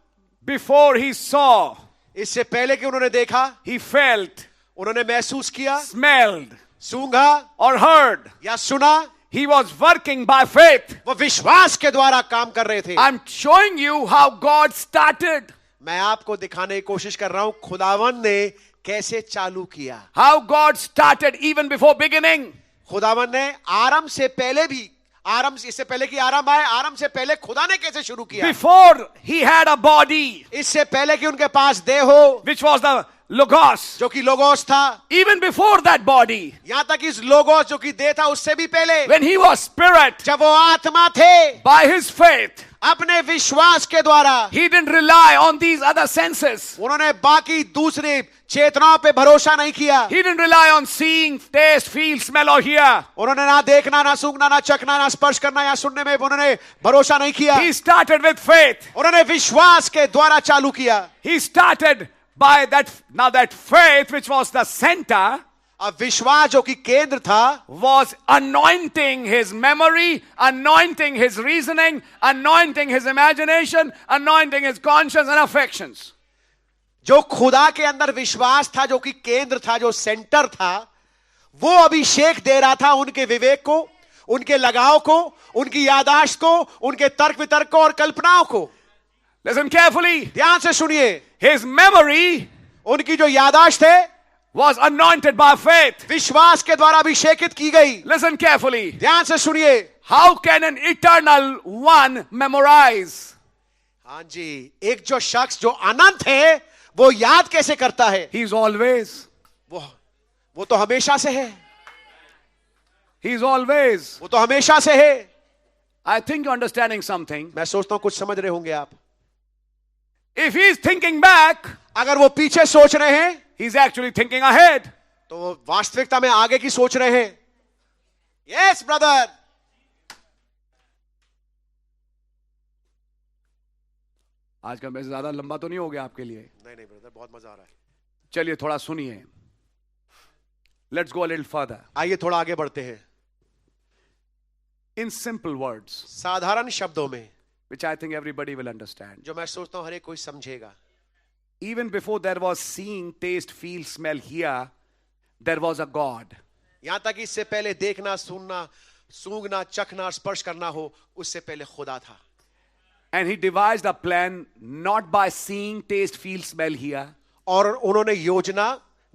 बिफोर ही सॉ, इससे पहले कि उन्होंने देखा, ही फेल्ट, उन्होंने महसूस किया, स्मेल्ड, सूंघा और हर्ड, या सुना. he was working by faith. वो विश्वास के द्वारा काम कर रहे थे. I'm showing you how God started. मैं आपको दिखाने की कोशिश कर रहा हूं खुदावन ने कैसे चालू किया. How God started even before beginning. खुदावन ने आरंभ से पहले भी, आराम, इससे पहले कि आराम आए, आराम से पहले खुदा ने कैसे शुरू किया? Before he had a body, इससे पहले कि उनके पास देह हो, which was the Logos. जो कि लोगोस था, Even before that body, यहां तक इस लोगोस जो कि देह था उससे भी पहले, when he was spirit, जब वो आत्मा थे, by his faith, अपने विश्वास के द्वारा he didn't rely on these other senses. उन्होंने बाकी दूसरी चेतनाओं पे भरोसा नहीं किया। He didn't rely on seeing, taste, feel, smell or hear. उन्होंने ना देखना, ना सूंघना, ना चखना, ना स्पर्श करना या सुनने में उन्होंने भरोसा नहीं किया। He started with faith. उन्होंने विश्वास के द्वारा चालू किया। He started by that, now that faith, which was the center, अब विश्वास जो कि केंद्र था, was anointing his memory, anointing his reasoning, anointing his imagination, anointing his conscience and affections. जो खुदा के अंदर विश्वास था, जो कि केंद्र था, जो सेंटर था, वो अभिषेक दे रहा था उनके विवेक को, उनके लगाव को, उनकी याददाश्त को, उनके तर्क वितर्क को और कल्पनाओं को। Listen carefully. ध्यान से सुनिए, His memory उनकी जो याददाश्त है was anointed by faith. विश्वास के द्वारा अभिषेकित की गई। Listen carefully. ध्यान से सुनिए। How can an eternal one memorize? हाँ जी, एक जो शख्स जो अनंत है वो याद कैसे करता है? He's always. वो तो हमेशा से है। He's always. वो तो हमेशा से है। I think you're understanding something. मैं सोचता हूं कुछ समझ रहे होंगे आप। If he's thinking back, अगर वो पीछे सोच रहे हैं, he's actually thinking ahead. तो वो वास्तविकता में आगे की सोच रहे हैं। Yes brother. आज का मैसेज ज्यादा लंबा तो नहीं हो गया आपके लिए? नहीं ब्रदर, बहुत मजा आ रहा है। चलिए थोड़ा सुनिए। Let's go a little further. आइए थोड़ा आगे बढ़ते हैं। In simple words, साधारण शब्दों में, which I think everybody will understand. जो मैं सोचता हूं हर एक कोई समझेगा। Even before there was seeing, taste, feel, smell, hear, there was a God. यहां तक इससे पहले देखना, सुनना, सूंघना, चखना, स्पर्श करना हो, उससे पहले खुदा था। And he devised a plan not by seeing, taste, feel, smell, hear. और उन्होंने योजना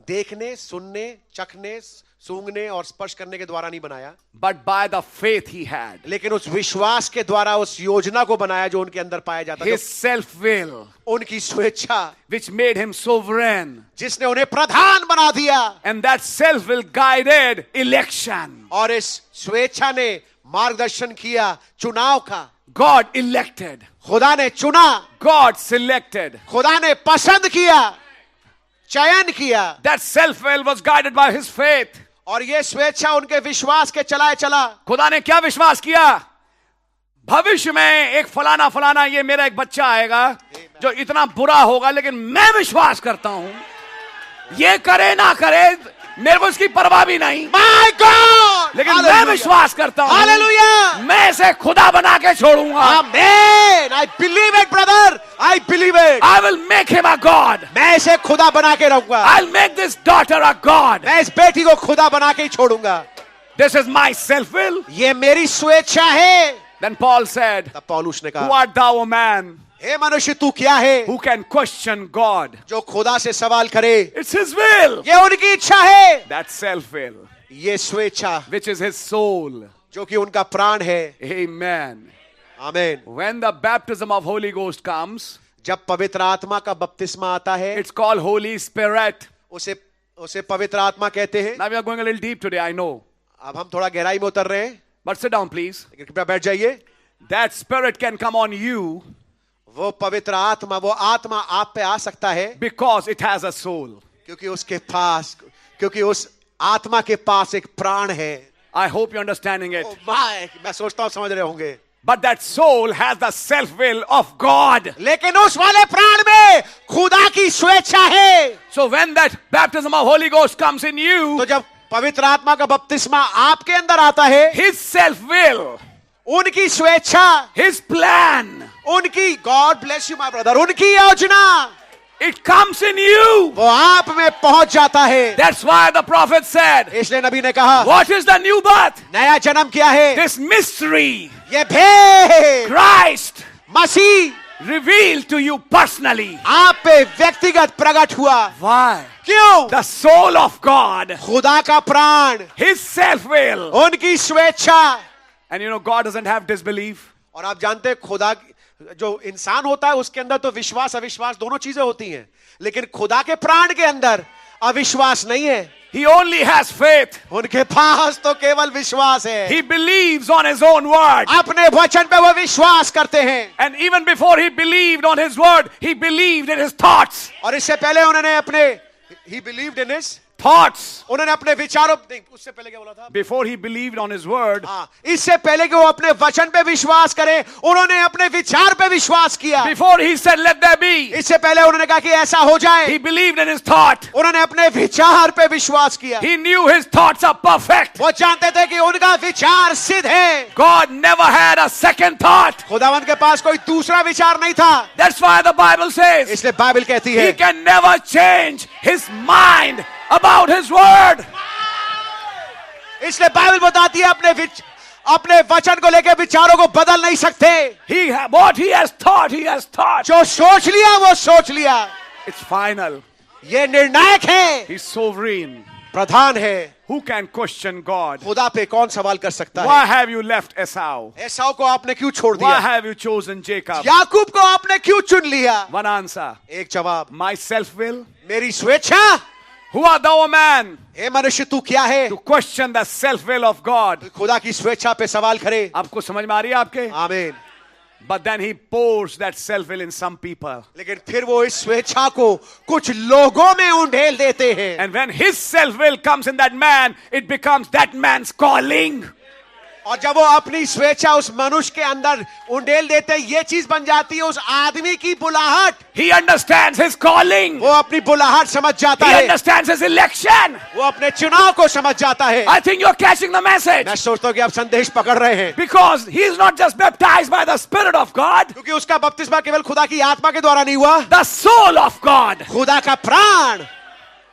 देखने, सुनने, चखने, सूंघने और स्पर्श करने के द्वारा नहीं बनाया, but by the faith he had. लेकिन उस विश्वास के द्वारा उस योजना को बनाया जो उनके अंदर पाया जाता था। His self-will, उनकी स्वेच्छा, which made him sovereign. जिसने उन्हें प्रधान बना दिया। And that self-will guided election. और इस स्वेच्छा ने मार्गदर्शन किया चुनाव का। God elected. खुदा ने चुना, God selected. खुदा ने पसंद किया, चयन किया। That self-will was guided by his faith. और ये स्वेच्छा उनके विश्वास के चलाए चला। खुदा ने क्या विश्वास किया? भविष्य में एक फलाना फलाना ये मेरा एक बच्चा आएगा जो इतना बुरा होगा, लेकिन मैं विश्वास करता हूं ये करे ना करे मेरे को इसकी परवाह भी नहीं। My God! लेकिन मैं विश्वास करता हूं Hallelujah! मैं इसे खुदा बना के छोड़ूंगा। Amen! I believe it, brother. I believe it. I will make him a God. मैं इसे खुदा बना के रहूंगा। I'll make this daughter a God. मैं इस बेटी को खुदा बना के ही छोड़ूंगा। This is my self-will. ये मेरी स्वेच्छा है। Then Paul said, तब पौलुस ने who कहा, art thou, O man, हे मनुष्य तू क्या है who can question God? जो खुदा से सवाल करे? It's his will. ये उनकी इच्छा है। That self-will, ये स्वेच्छा which is his soul. जो कि उनका प्राण है। Amen. आमीन। When the baptism of Holy Ghost comes, जब पवित्र आत्मा का बपतिस्मा आता है, it's called Holy Spirit. उसे पवित्र आत्मा कहते हैं। Now we are going a little deep today, I know. अब हम थोड़ा गहराई में उतर रहे हैं, But sit down, please. लेकिन कृपया बैठ जाइए। That Spirit can come on you वो पवित्र आत्मा, वो आत्मा आप पे आ सकता है because it has a soul. क्योंकि उस आत्मा के पास एक प्राण है। I hope you're understanding it. मैं सोचता हूँ समझ रहे होंगे। But that soul has the self-will of God. लेकिन उस वाले प्राण में खुदा की स्वेच्छा है। So when that baptism of Holy Ghost comes in you, तो जब पवित्र आत्मा का बपतिस्मा आपके अंदर आता है, his self-will, उनकी स्वेच्छा, his plan, उनकी, God bless you my brother, उनकी योजना, it comes in you. वो आप में पहुंच जाता है। That's why the prophet said, इसलिए नबी ने कहा, what is the new birth? नया जन्म क्या है? This mystery, ये भेद, Christ, Masih revealed to you personally. आप पे व्यक्तिगत प्रकट हुआ। Why? क्यों? The soul of God, खुदा का प्राण, his self-will, उनकी स्वेच्छा, And you know, God doesn't have disbelief. और आप जानते हैं खुदा जो इंसान होता है उसके अंदर तो विश्वास अविश्वास दोनों चीजें होती हैं, लेकिन खुदा के प्राण के अंदर अविश्वास नहीं है. He only has faith. उनके पास तो केवल विश्वास है. He believes on his own word. अपने वचन पे वो विश्वास करते हैं. And even before he believed on his word, he believed in his thoughts. और इससे पहले उन्होंने अपने he believed in his Thoughts. उन्होंने अपने विचारों नहीं, उससे पहले क्या बोला था? Before he believed on his word, इससे पहले कि वो अपने वचन पे विश्वास करें, उन्होंने अपने विचार पे विश्वास किया. before he said, let there be, इससे पहले उन्होंने कहा कि ऐसा हो जाए. he believed in his thought. उन्होंने अपने विचार पे विश्वास किया. He knew his thoughts are perfect. वो जानते थे कि उनका विचार सिद्ध है. God never had a second thought. खुदावंत के पास कोई दूसरा विचार नहीं था. That's why the Bible says इसलिए बाइबल कहती है he can never change his mind about his word. इसलिए बाइबल बताती है अपने वचन को लेकर विचारों को बदल नहीं सकते. What he has thought, he has thought. जो सोच लिया वो सोच लिया. It's final. ये निर्णायक है. He's sovereign. प्रधान है. Who can question God? खुदा पे कौन सवाल कर सकता Why है? have you left Esau? एसाव को आपने क्यों छोड़ Why दिया? have you chosen Jacob? याकूब को आपने क्यों चुन लिया? One answer. एक जवाब, My self-will. मेरी स्वेच्छा. Who art thou, a man, हे मनुष्य तू क्या है? to question the self-will of God? खुदा की स्वेच्छा पे सवाल करे. आपको समझ में आ रही है आपके? आमीन. But then he pours that self-will in some people. लेकिन फिर वो इस स्वेच्छा को कुछ लोगों में उंडेल देते हैं. And when his self-will comes in that man, it becomes that man's calling. और जब वो अपनी स्वेच्छा उस मनुष्य के अंदर उंडेल देते हैं, ये चीज बन जाती है उस आदमी की बुलाहट. He understands his calling. वो अपनी बुलाहट समझ जाता He है. understands his election. वो अपने चुनाव को समझ जाता है. I think you're catching the message. मैं सोचता हूँ कि आप संदेश पकड़ रहे हैं. Because he is not just baptized by the Spirit of God, क्योंकि उसका बपतिस्मा केवल खुदा की आत्मा के द्वारा नहीं हुआ. the soul of God, खुदा का प्राण,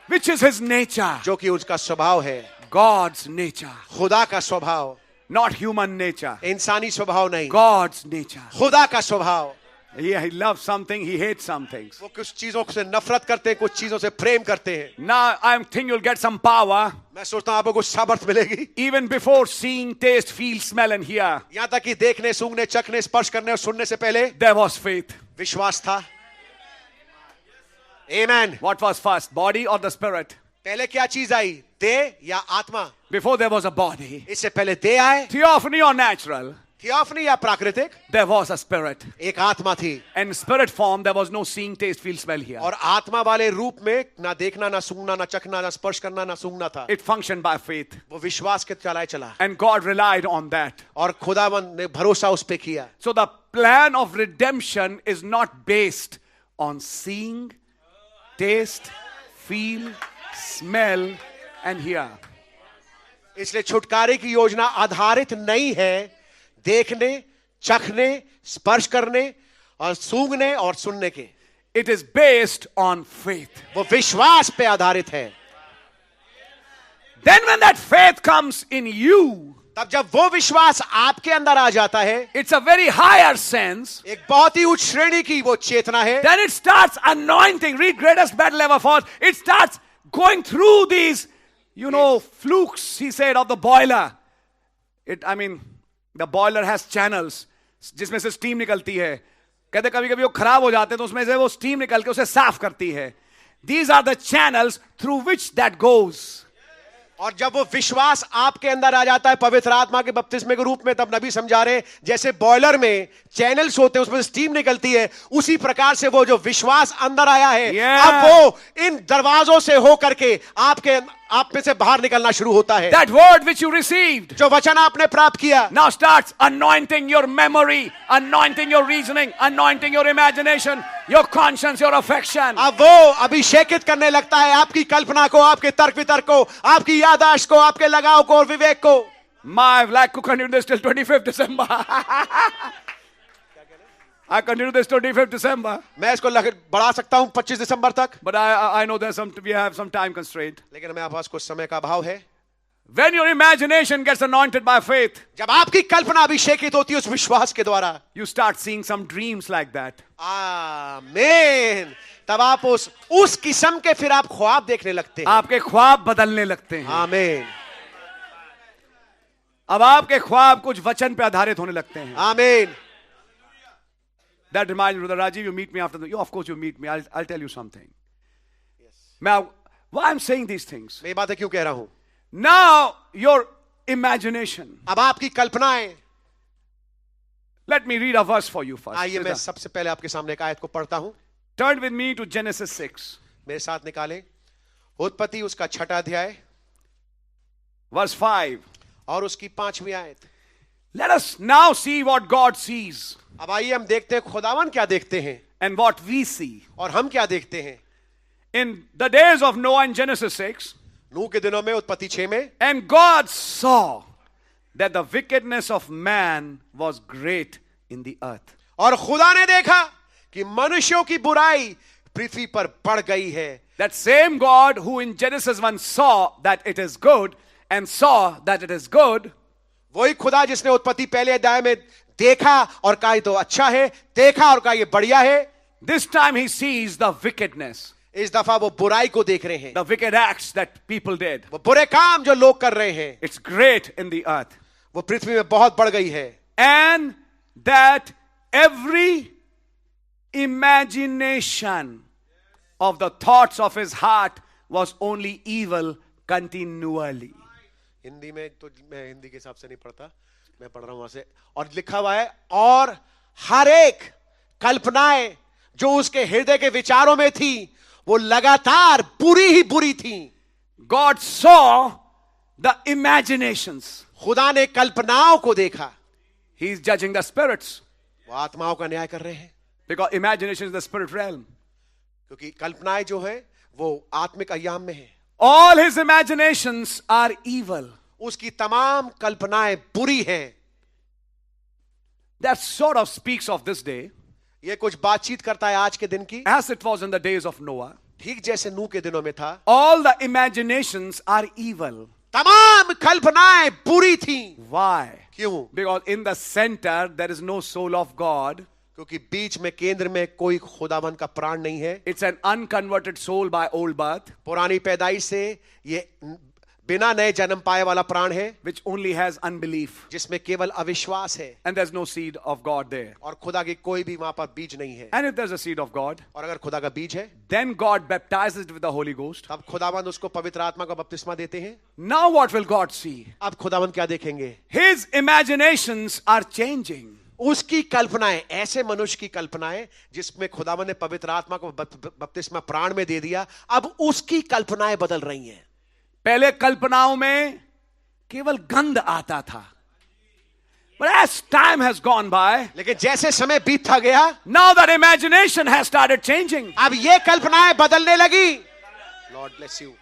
which is his nature. जो कि उसका स्वभाव है. God's nature. खुदा का स्वभाव, Not human nature. इंसानी स्वभाव नहीं. God's nature. खुदा का स्वभाव. He loves something, he hates some things. वो कुछ चीजों से नफरत करते हैं, कुछ चीजों से प्रेम करते हैं. Now I think you'll get some power मैं सोचता हूँ आपको कुछ सामर्थ मिलेगी. even before seeing, taste, feel, smell and hear. यहाँ तक कि देखने, सूंघने, चखने, स्पर्श करने और सुनने से पहले There was faith. विश्वास था. Amen. What was first, body or the spirit? पहले क्या चीज आई, देह या आत्मा? Before there was a body. इससे पहले देह आए, Theophany or natural? थियोफनी या प्राकृतिक? There was a spirit. एक आत्मा थी. In spirit form, there was no seeing, taste, feel, smell here. और आत्मा वाले रूप में ना देखना, ना सूंघना, ना चखना, ना स्पर्श करना, ना सूंघना था. It functioned by faith. वो विश्वास के चला. And God relied on that. और खुदावंद ने भरोसा उस पे किया. So the plan of redemption is not based on seeing, taste, feel, smell and hear. इसलिए छुटकारे की योजना आधारित नहीं है देखने, चखने, स्पर्श करने और सूंघने और सुनने के. It is based on faith. वो विश्वास पे आधारित है. Then when that faith comes in you, तब जब वो विश्वास आपके अंदर आ जाता है, it's a very higher sense. एक बहुत ही उच्च श्रेणी की वो चेतना है. Then it starts anointing. Read Greatest Battle Ever Fought. It starts going through these, flukes, he said, of the boiler. The boiler has channels, जिसमें से steam निकलती है. कहते कभी कभी वो खराब हो जाते हैं तो उसमें से वो steam निकल के उसे साफ करती है. These are the channels through which that goes. और जब वो विश्वास आपके अंदर आ जाता है पवित्र आत्मा के बपतिस्मे के रूप में, तब नबी समझा रहे जैसे बॉयलर में चैनल्स होते हैं उसमें स्टीम निकलती है, उसी प्रकार से वो जो विश्वास अंदर आया है, अब वो इन दरवाजों से होकर के आप में से बाहर निकलना शुरू होता है. That word which you received, जो वचन आपने प्राप्त किया, now starts anointing your memory, anointing your reasoning, anointing your imagination, your conscience, your affection. अब वो अभिषेकित करने लगता है आपकी कल्पना को, आपके तर्क वितर्क को, आपकी याददाश्त को, आपके लगाव को और विवेक को. My life could continue this till 25th December. I continue this 25th December. मैं इसको बढ़ा सकता हूं 25 दिसंबर तक. But I know we have some time constraint. लेकिन हमें पास कुछ समय का अभाव है. When your imagination gets anointed by faith, जब आपकी कल्पना अभिषेकित होती है उस विश्वास के द्वारा, you start seeing some dreams like that. आमीन. तब आप उस किस्म के फिर आप ख्वाब देखने लगते हैं. आपके ख्वाब बदलने लगते हैं. आमीन. अब आपके ख्वाब कुछ वचन पे आधारित होने लगते हैं. आमीन. That reminds me, Brother Rajiv, you meet me after the. Of course, you meet me. I'll tell you something. Now, why I'm saying these things? मैं ये बातें क्यों कह रहा हूं? Now, your imagination. अब आपकी कल्पनाएं. Let me read a verse for you first. आइए मैं सबसे पहले आपके सामने एक आयत को पढ़ता हूं. Turn with me to Genesis 6. मेरे साथ निकालें उत्पत्ति उसका 6वां अध्याय Verse 5. और उसकी 5वीं आयत. Let us now see what God sees अब आइए हम देखते हैं खुदावन क्या देखते हैं and what we see. और हम क्या देखते हैं. In the days of Noah in Genesis 6, नूह के दिनों में उत्पत्ति 6 में, and God saw that the wickedness of man was great in the earth. और खुदा ने देखा कि मनुष्यों की बुराई पृथ्वी पर बढ़ गई है. That same God who in Genesis 1 saw that it is good and saw that it is good, वही खुदा जिसने उत्पत्ति पहले अध्याय में देखा और कहा ये तो अच्छा है, देखा और कहा ये बढ़िया है, this time he sees the wickedness, इस दफा वो बुराई को देख रहे हैं. the wicked acts that people did. वो बुरे काम जो लोग कर रहे हैं It's great in the earth. वो पृथ्वी में बहुत बढ़ गई है. And that every imagination of the thoughts of his heart was only evil continually. Hindi में तो मैं हिंदी के हिसाब से नहीं पढ़ता, मैं पढ़ रहा हूं वहां से. और लिखा हुआ है और हर एक कल्पनाएं जो उसके हृदय के विचारों में थी वो लगातार बुरी ही बुरी थी. God saw the imaginations. खुदा ने कल्पनाओं को देखा. He is judging the spirits वो आत्माओं का न्याय कर रहे हैं because imagination is the spirit realm. क्योंकि कल्पनाएं जो है वो आत्मिक अयाम में है. All his imaginations are evil. उसकी तमाम कल्पनाएं बुरी हैं. That sort of speaks of this day, ये कुछ बातचीत करता है आज के दिन की, as it was in the days of Noah. ठीक जैसे नूह के दिनों में था. All the imaginations are evil. तमाम कल्पनाएं बुरी थी. Why? क्यों? Because in the center there is no soul of God. क्योंकि बीच में केंद्र में कोई खुदावन का प्राण नहीं है. It's an unconverted soul by old birth, पुरानी पैदाइश से ये बिना नए जन्म पाए वाला प्राण है which only has unbelief. जिसमें केवल अविश्वास है. And there's no seed of God there. और खुदा की कोई भी वहां पर बीज नहीं है. And if there's a seed of God, और अगर खुदा का बीज है then God baptizes it with the Holy Ghost. तब खुदावन उसको पवित्र आत्मा का बपतिस्मा देते हैं. Now what will God see? अब खुदावन क्या देखेंगे? His imaginations are changing. उसकी कल्पनाएं, ऐसे मनुष्य की कल्पनाएं जिसमें खुदावन ने पवित्र आत्मा को बपतिस्मा प्राण में दे दिया, अब उसकी कल्पनाएं बदल रही हैं. पहले कल्पनाओं में केवल गंध आता था. But as time has gone by, लेकिन जैसे समय बीतता गया, now that imagination has started changing. अब ये कल्पनाएं बदलने लगी. Lord bless you.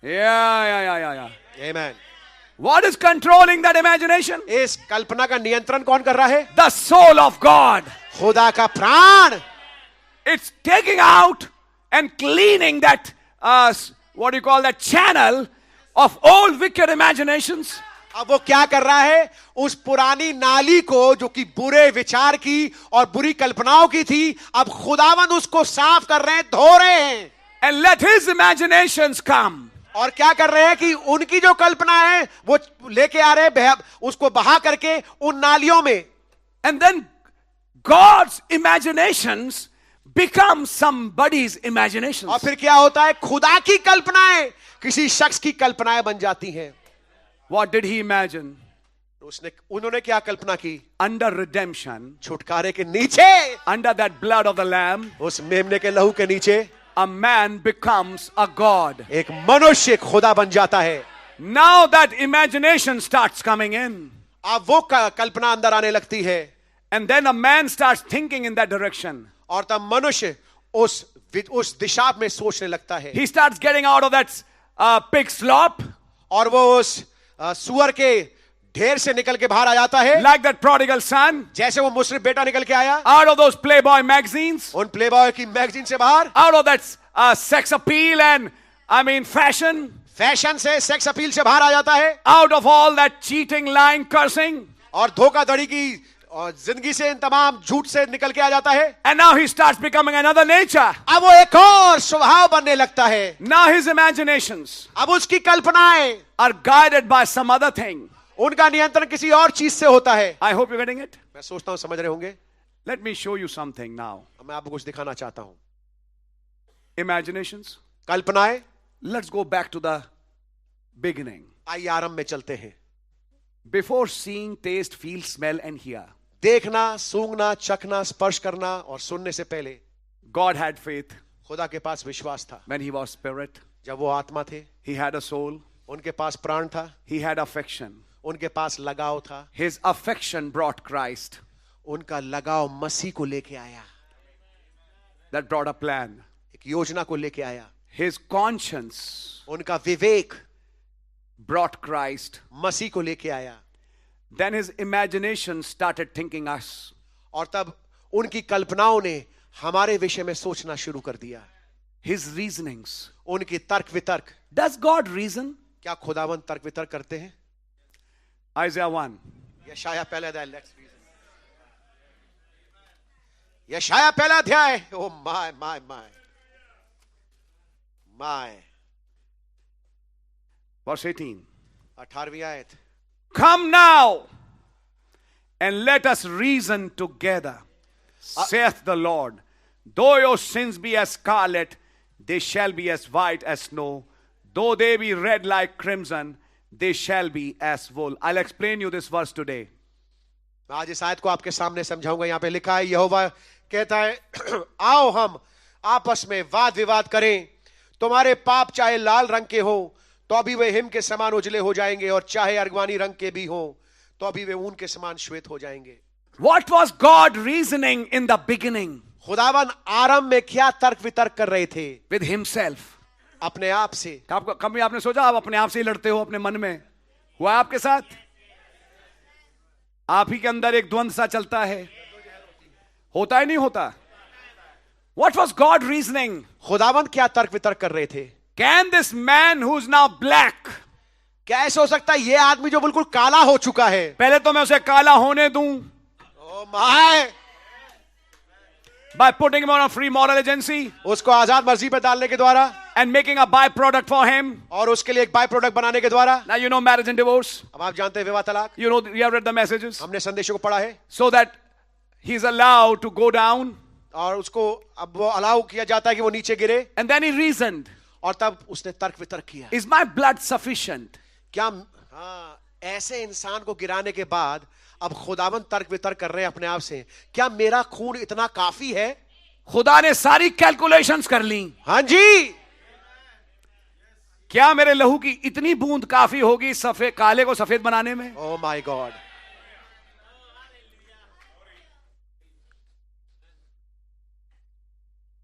Yeah. Amen. What is controlling that imagination? इस कल्पना का नियंत्रण कौन कर रहा है? The soul of God. खुदा का प्राण. It's taking out and cleaning that, what do you call that, channel of old wicked imaginations. अब वो क्या कर रहा है? उस पुरानी नाली को जो कि बुरे विचार की और बुरी कल्पनाओं की थी, अब खुदावन उसको साफ कर रहे हैं, धो रहे हैं. And let his imaginations come. और क्या कर रहे हैं कि उनकी जो कल्पना है वो लेके आ रहे हैं, उसको बहा करके उन नालियों में. And then God's imaginations become somebody's imaginations. और फिर क्या होता है? खुदा की कल्पनाएं किसी शख्स की कल्पनाएं बन जाती हैं. What did he imagine? उन्होंने क्या कल्पना की? Under redemption, छुटकारे के नीचे, under that blood of the lamb, उस मेमने के लहू के नीचे a man becomes a god. एक मनुष्य खुदा बन जाता है. Now that imagination starts coming in. अब वो कल्पना अंदर आने लगती है. And then a man starts thinking in that direction. और तब मनुष्य उस दिशा में सोचने लगता है. He starts getting out of that pig slop. और वो उस सुअर के ढेर से निकल के बाहर आ जाता है. Like that prodigal son. जैसे वो मुस्रिफ बेटा निकल के आया. Out of those Playboy magazines. उन प्लेबॉय की मैगजीन से बाहर. Out of that sex appeal and fashion. Fashion से, सेक्स अपील से बाहर आ जाता है. Out of all that cheating, lying, cursing. और धोखाधड़ी की और जिंदगी से, इन तमाम झूठ से निकल के आ जाता है. And now he starts becoming another nature. अब वो एक और स्वभाव बनने लगता है. Now his imaginations अब उसकी कल्पनाएं are guided by some other thing. उनका नियंत्रण किसी और चीज से होता है। I hope you're getting it. मैं सोचता हूं समझ रहे होंगे। Let me show you something now. मैं आपको कुछ दिखाना चाहता हूं। Imaginations. कल्पनाएं। Let's go back to the beginning. आइए आरंभ में चलते हैं। Before seeing, taste, feel, smell, and hear, देखना, सूंघना, चखना, स्पर्श करना और सुनने से पहले God had faith खुदा के पास विश्वास था। when He was spirit. जब वो आत्मा थे, He had a soul. उनके पास प्राण था, He had affection. उनके पास लगाव था। His affection brought Christ. उनका लगाव मसीह को लेके आया, That brought a plan. एक योजना को लेके आया। His conscience उनका विवेक brought Christ. मसीह को लेके आया। Then his imagination started thinking us. और तब उनकी कल्पनाओं ने हमारे विषय में सोचना शुरू कर दिया। His reasonings. उनकी तर्क वितर्क। Does God reason? क्या खुदावन तर्क वितर्क करते हैं? Isaiah 1. यशाया पहला अध्याय, लेट्स रीड। यशाया पहला अध्याय। Oh my my my my. Verse 18. 18वीं आयत। Come now and let us reason together, saith the Lord. Though your sins be as scarlet, they shall be as white as snow. Though they be red like crimson, they shall be as wool. I'll explain you this verse today. मैं आज इस आयत को आपके सामने समझाऊंगा। यहां पे लिखा है, यहोवा कहता है, आओ हम आपस में वाद विवाद करें। तुम्हारे पाप चाहे लाल रंग के हो तो भी वे हिम के समान उजले हो जाएंगे, और चाहे अर्गवानी रंग के भी हो तो भी वे ऊन के समान श्वेत हो जाएंगे। What was God reasoning in the beginning? खुदावन आरंभ में क्या तर्क वितर्क कर रहे थे? With himself. अपने आप से। आपको कभी आपने सोचा आप अपने आप से ही लड़ते हो अपने मन में? हुआ आपके साथ? आप ही के अंदर एक द्वंद्व सा चलता है, होता है नहीं होता? What was God reasoning? खुदावन क्या तर्क वितर्क कर रहे थे? Can this man who's now black, क्या ऐसा हो सकता है ये आदमी जो बिल्कुल काला हो चुका है, पहले तो मैं उसे काला होने दूं, oh my, by putting him on a free moral agency उसको आजाद मर्जी पे डालने के द्वारा, and making a byproduct for him. और उसके लिए एक बाय प्रोडक्ट बनाने के द्वारा। Now you know marriage and divorce. अब आप जानते हैं विवाह तलाक। You know, you have read the messages. हमने संदेशों को पढ़ा है। So that he's allowed to go down. और उसको अब वो अलाउ किया जाता है कि वो नीचे गिरे। And then he reasoned. और तब उसने तर्क वितर्क किया। Is my blood sufficient? क्या हाँ, ऐसे इंसान को गिराने के बाद अब खुदावन तर्क वितर्क कर रहे हैं अपने आप से, क्या मेरा खून इतना काफी है? खुदा ने सारी कैलकुलेशंस कर ली। हाँ जी। क्या मेरे लहू की इतनी बूंद काफी होगी सफेद काले को सफेद बनाने में? Oh my God.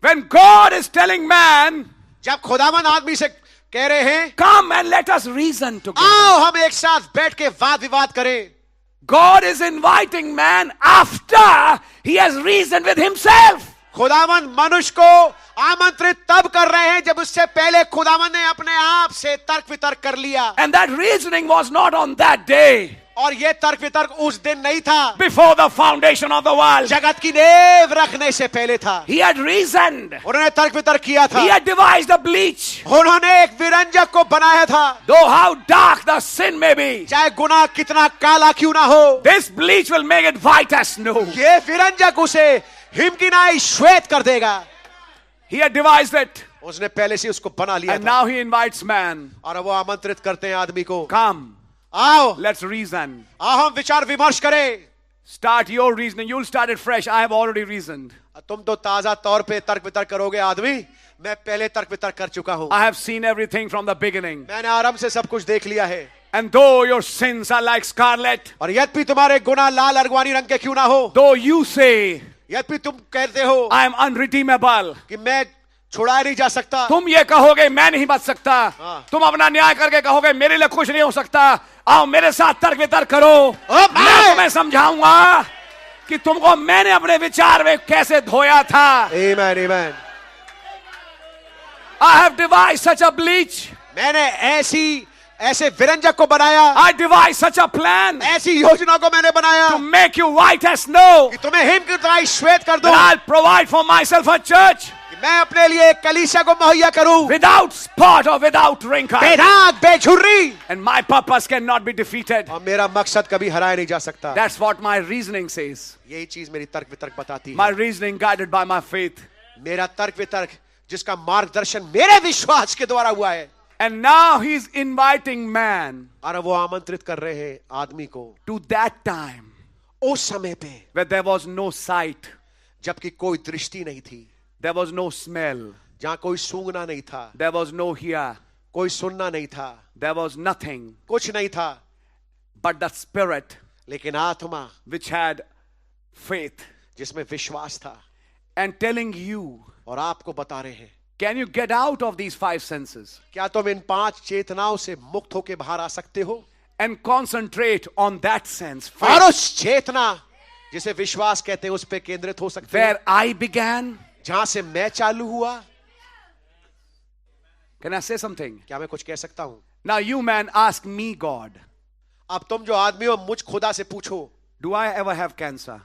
When God is telling man, जब खुदावन आदमी से कह रहे हैं, come and let us reason together. आओ हम एक साथ बैठ के वाद विवाद करें। God is inviting man after he has reasoned with himself. खुदावन मनुष्य को आमंत्रित तब कर रहे हैं जब उससे पहले खुदावन ने अपने आप से तर्क वितर्क कर लिया। And that reasoning was not on that day. और ये तर्क वितर्क उस दिन नहीं था, Before the foundation of the world. जगत की नींव रखने से पहले था। He had reasoned. उन्होंने तर्क वितर्क किया था। He had devised a bleach. उन्होंने एक विरंजक को बनाया था। Though how dark the sin may be, चाहे गुनाह कितना काला क्यों ना हो, this bleach will make it white as snow. ये विरंजक उसे हिम की नाई श्वेत कर देगा। He had devised it. उसने पहले से उसको बना लिया And था। now he invites man. और अब वो आमंत्रित करते हैं आदमी को, Come, आओ let's reason. आओ हम विचार विमर्श करें। Start your reasoning. You'll start it fresh. I have already reasoned. तुम तो ताजा तौर पे तर्क वितर्क करोगे आदमी, मैं पहले तर्क वितर्क कर चुका हूं। I have seen everything from the beginning. मैंने आरंभ से सब कुछ देख लिया है। And though your sins are like scarlet, और यद्यपि तुम्हारे गुनाह लाल अर्गवानी रंग के क्यों ना हो, though you say, यद्यपि तुम कहते हो I am unredeemable, कि मैं छुड़ाया नहीं जा सकता, तुम ये कहोगे मैं नहीं बच सकता, हाँ। तुम अपना न्याय करके कहोगे मेरे लिए कुछ नहीं हो सकता, आओ मेरे साथ तर्क वितर्क करो, मैं तुम्हें समझाऊंगा कि तुमको मैंने अपने विचार में कैसे धोया था। Amen, amen. I have devised such a bleach. मैंने ऐसे विरंजक को बनाया, I devised such a plan ऐसी योजना को मैंने बनाया to make you white as snow. कि तुम्हें हिम की तरह श्वेत कर दूं, And I'll provide for myself a church कि मैं अपने लिए एक कलीसिया को मुहैया करूं without spot or without wrinkle. बेदाग बेझुर्री, And my purpose cannot be defeated. और मेरा मकसद कभी हराया नहीं जा सकता. That's what my reasoning says. यही चीज मेरी तर्क वितर्क बताती My है. reasoning guided by my faith. मेरा तर्क वितर्क जिसका मार्गदर्शन मेरे विश्वास के द्वारा हुआ है. And now he's inviting man और वो आमंत्रित कर रहे हैं आदमी को to that time उस समय पे where there was no sight, जबकि कोई दृष्टि नहीं थी, there was no smell, जहां कोई सूंघना नहीं था, there was no hear, कोई सुनना नहीं था, there was nothing कुछ नहीं था, but the spirit लेकिन आत्मा which had faith जिसमें विश्वास था. and telling you, और आपको बता रहे हैं, can you get out of these five senses क्या तुम इन 5 चेतनाओं से मुक्त होकर बाहर आ सकते हो and concentrate on that sense, और faith, उस चेतना जिसे विश्वास कहते हैं उस पे केंद्रित हो सकते हैं where I began? जहां से मैं चालू हुआ. Can I say something? क्या मैं कुछ कह सकता हूं? Now you man ask me, God, अब तुम जो आदमी हो मुझ खुदा से पूछो, do I ever have cancer?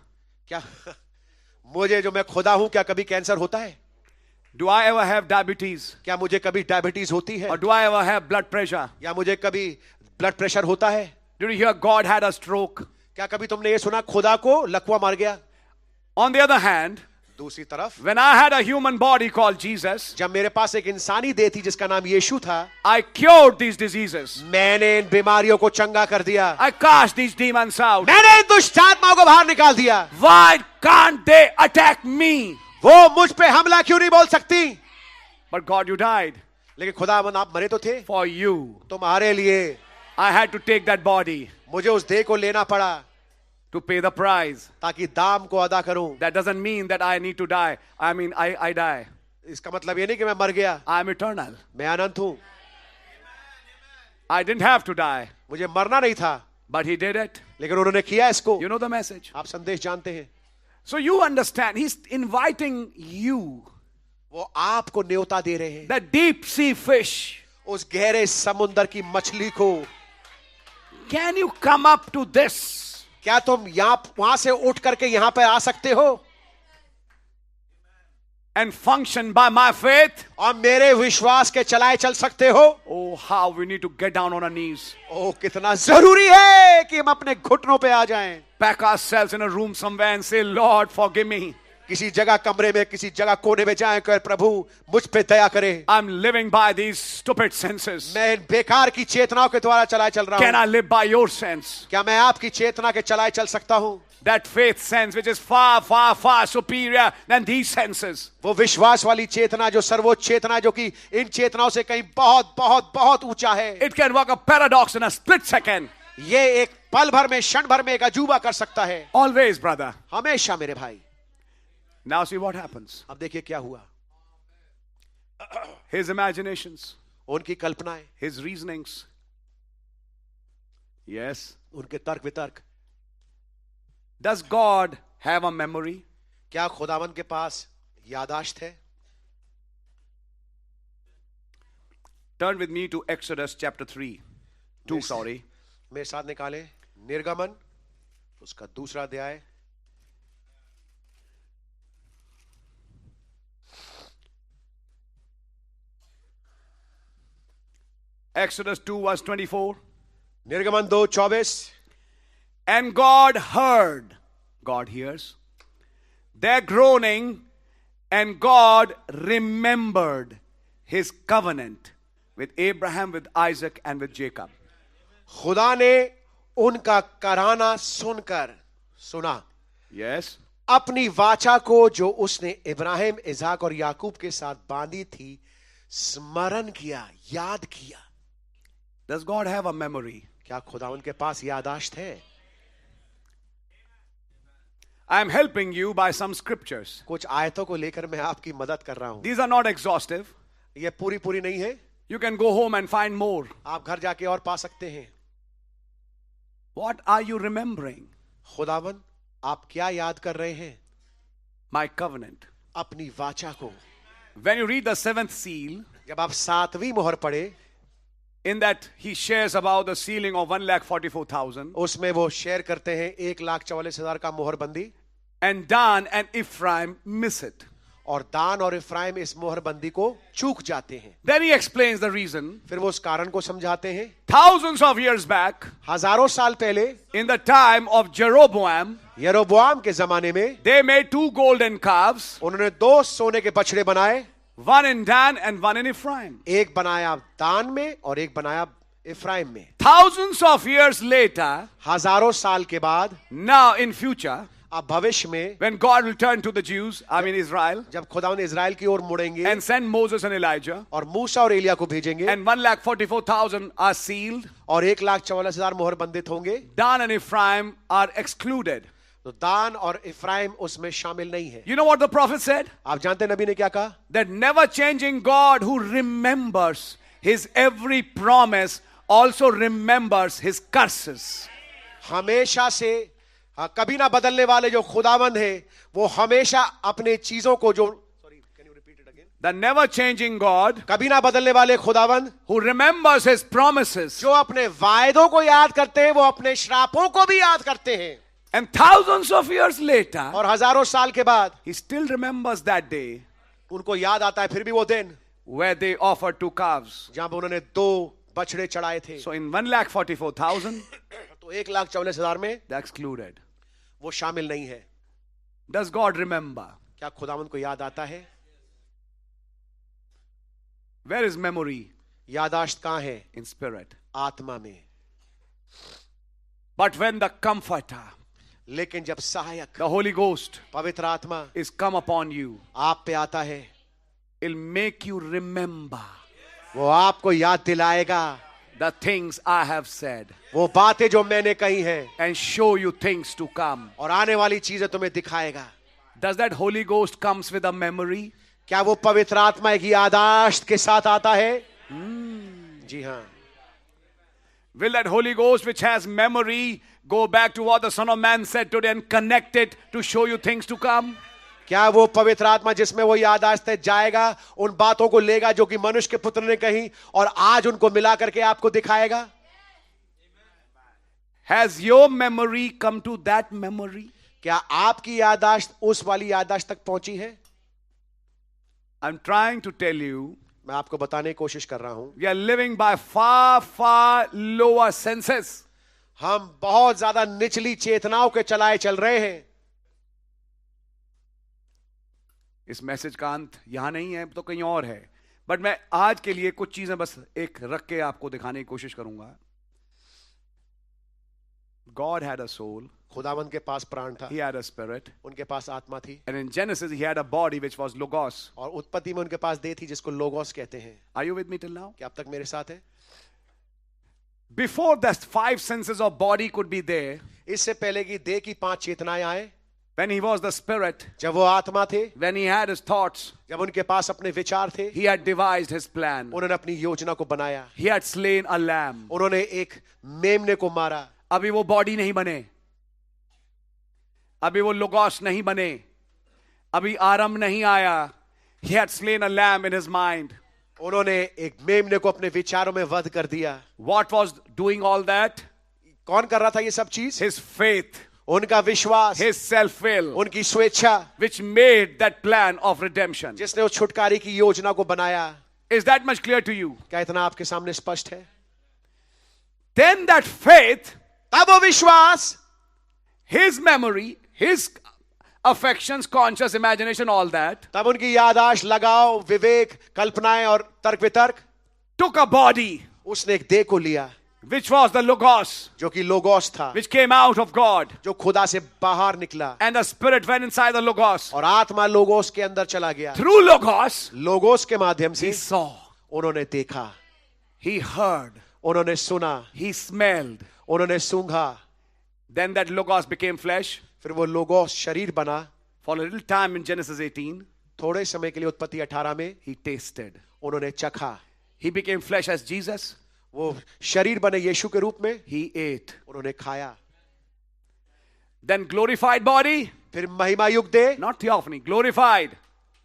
क्या मुझे जो मैं खुदा हूं क्या कभी कैंसर होता है? Do I ever have diabetes? क्या मुझे कभी डायबिटीज होती है? Or do I ever have blood pressure? या मुझे कभी ब्लड प्रेशर होता है? Did you hear God had a stroke? क्या कभी तुमने ये सुना खुदा को लकवा मार गया? On the other hand, दूसरी तरफ when I had a human body called Jesus, जब मेरे पास एक इंसानी देह थी जिसका नाम यीशु था, I cured these diseases. मैंने इन बीमारियों को चंगा कर दिया. I cast these demons out. मैंने इन दुष्ट आत्माओं को बाहर निकाल दिया. Why can't they attack me? वो मुझ पे हमला क्यों नहीं बोल सकती? But God, you died लेकिन खुदा आप मरे तो थे for you. तुम्हारे लिए. I had to take that body मुझे उस देह को लेना पड़ा to pay the price. ताकि दाम को अदा करूं. That doesn't mean that I need to die. I mean, I die. इसका मतलब ये नहीं कि मैं मर गया. I'm eternal. मैं अनंत हूं. I didn't have to die, मुझे मरना नहीं था, but He did it. लेकिन उन्होंने किया इसको. You know the message. आप संदेश जानते हैं. So you understand, He's inviting you, वो आपको न्योता दे रहे हैं. the deep sea fish. उस गहरे समुद्र की मछली को, Can you come up to this? क्या तुम वहां से उठ करके यहां पर आ सकते हो And function by my faith? और मेरे विश्वास के चलाए चल सकते हो? Oh, how we need to get down on our knees. ओ कितना जरूरी है कि हम अपने घुटनों पे आ जाएं. Pack ourselves in a room somewhere and say, Lord, forgive me. किसी जगह कमरे में किसी जगह कोने में जाएं कर प्रभु मुझ पे दया करे. I'm living by these stupid senses. मैं इन बेकार की चेतनाओं के द्वारा चलाए चल रहा Can हूं. I live by your sense? क्या मैं आपकी चेतना के चलाए चल सकता हूं? That faith sense which is far, far, far superior than these senses. वो विश्वास वाली चेतना जो सर्वोच्च चेतना जो कि इन चेतनाओं से कहीं बहुत बहुत बहुत ऊंचा है. It can work a paradox in a split second. ये एक पल भर में क्षण भर में एक अजूबा कर सकता है. Always, brother. हमेशा मेरे भाई. Now see what happens. अब देखिए क्या हुआ. His imaginations, उनकी कल्पनाएं, his reasonings. Yes. उनके तर्क वितर्क. Does God have a memory? क्या खुदावन के पास यादाश्त है? Turn with me to Exodus chapter 3. 2, sorry. मेरे साथ निकाले निर्गमन उसका दूसरा अध्याय. Exodus 2 verse 24. निर्गमन 2:24. And God heard, God hears, their groaning, and God remembered His covenant with Abraham, with Isaac, and with Jacob. खुदा ने उनका कराना सुनकर सुना. Yes. अपनी वाचा को जो उसने इब्राहिम, इसाक और याकूब के साथ बांधी थी स्मरण किया, याद किया. Does God have a memory? क्या खुदा उनके पास यादाश्त है? I am helping you by some scriptures. कुछ आयतों को लेकर मैं आपकी मदद कर रहा हूं. These are not exhaustive. ये पूरी नहीं है. You can go home and find more. आप घर जाके और पा सकते हैं. What are you remembering? खुदावन आप क्या याद कर रहे हैं? My covenant. अपनी वाचा को. When you read the 7th seal, जब आप 7वीं मोहर पढ़े, in that he shares about the sealing of 1,44,000. उसमें वो शेयर करते हैं 1,44,000 का मोहरबंदी. And Dan and Ephraim miss it. और दान और इफ्राइम इस मोहरबंदी को चूक जाते हैं। Then he explains the reason. फिर वो उस कारण को समझाते हैं। Thousands of years back, हजारों साल पहले in the time of Jeroboam, यरोबोआम के जमाने में they made 2 golden calves, उन्होंने 2 सोने के बछड़े बनाए, one in Dan and one in Ephraim. एक बनाया दान में और एक बनाया इफ्राइम में। Thousands of years later, हजारों साल के बाद, now in future, अब भविष्य में, when God will turn to the Jews, I mean Israel, जब खुदावंद इजराइल की ओर मुड़ेंगे and send Moses and Elijah, और मूसा और एलिया को भेजेंगे, and 144,000 are sealed, और 1,44,000 मोहर बंदित होंगे, Dan and Ephraim are excluded. तो दान और इफ्राइम उसमें शामिल नहीं है। You know what the prophet said? आप जानते हैं नबी ने क्या कहा? That never changing God who remembers his every promise also remembers his curses. हमेशा से कभी ना बदलने वाले जो खुदावंद है, वो हमेशा अपने चीजों को जो The never changing God कभी ना बदलने वाले खुदावंद who remembers his promises, जो अपने वायदों को याद करते हैं, वो अपने श्रापों को भी याद करते हैं। and thousands of years later, और हजारों साल के बाद he still remembers that day उनको याद आता है फिर भी वो दिन where they offered 2 calves. जहां पर उन्होंने 2 बछड़े चढ़ाए थे। So in 144,000, तो 1,44,000 में they're excluded. वो शामिल नहीं है। Does God remember? क्या खुदावंद को याद आता है? Where is memory? यादाश्त कहां है? In spirit. आत्मा में। But when the Comforter, लेकिन जब सहायक, the Holy Ghost, पवित्र आत्मा is come upon you, आप पे आता है, it'll make you remember वो आपको याद दिलाएगा the things I have said वो बातें जो मैंने कही हैं, and show you things to come. और आने वाली चीजें तुम्हें दिखाएगा। Does that Holy Ghost comes with a memory? क्या वो पवित्र आत्मा एक यादाश्त के साथ आता है? जी हाँ। Will that Holy Ghost which has memory go back to what the Son of Man said today and connect it to show you things to come? क्या वो पवित्र आत्मा जिसमें वो यादाश्त है जाएगा, उन बातों को लेगा जो कि मनुष्य के पुत्र ने कही और आज उनको मिला करके आपको दिखाएगा? Has your memory come to that memory? क्या आपकी यादाश्त उस वाली यादाश्त तक पहुंची है? I'm trying to tell you, मैं आपको बताने की कोशिश कर रहा हूं, we are living by far, far lower senses. हम बहुत ज्यादा निचली चेतनाओं के चलाए चल रहे हैं। इस मैसेज का अंत यहां नहीं है, तो कहीं और है, बट मैं आज के लिए कुछ चीजें बस एक रख के आपको दिखाने की कोशिश करूंगा। God had a soul. खुदावंद के पास प्राण था, He had a spirit. उनके पास आत्मा थी, And in Genesis, he had a body which was logos. और उत्पत्ति में उनके पास देह थी जिसको लोगोस कहते हैं। Are you with me till now? क्या अब तक मेरे साथ है? Before the 5 senses of body could be there, इससे पहले कि देह की 5 चेतनाएं आए, when he was the spirit, जब वो आत्मा थे, when he had his thoughts, जब उनके पास अपने विचार थे, he had devised his plan. उन्होंने अपनी योजना को बनाया, He had slain a lamb. उन्होंने एक मेमने को मारा। अभी वो बॉडी नहीं बने, अभी वो लोगोस नहीं बने, अभी आरंभ नहीं आया. He had slain a lamb in his mind. उन्होंने एक मेमने को अपने विचारों में वध कर दिया। What was doing all that? कौन कर रहा था ये सब चीज? His faith, उनका विश्वास, his self-will, उनकी स्वेच्छा, which made that plan of redemption. जिसने उस छुटकारे की योजना को बनाया। Is that much clear to you? क्या इतना आपके सामने स्पष्ट है? Then that faith, तब वो विश्वास, his memory, his affections, conscious imagination, all that, तब उनकी यादाश्त, लगाव, विवेक, कल्पनाएं और तर्क वितर्क, took a body, उसने एक देह को लिया which was the logos, जो कि लोगोस था, which came out of God, जो खुदा से बाहर निकला, and the spirit went inside the logos. और आत्मा लोगोस के अंदर चला गया। Through logos, लोगोस के माध्यम से he saw, उन्होंने देखा, he heard, उन्होंने सुना, he smelled. उन्होंने सूंघा। Then that logos became flesh. फिर वो लोगोस शरीर बना। For a little time in Genesis 18, थोड़े समय के लिए उत्पत्ति 18 में he tasted. उन्होंने चखा। He became flesh as Jesus. वो शरीर बने यीशु के रूप में, He ate. उन्होंने खाया। Then glorified body, फिर महिमा युक्त देह, not theophany, glorified.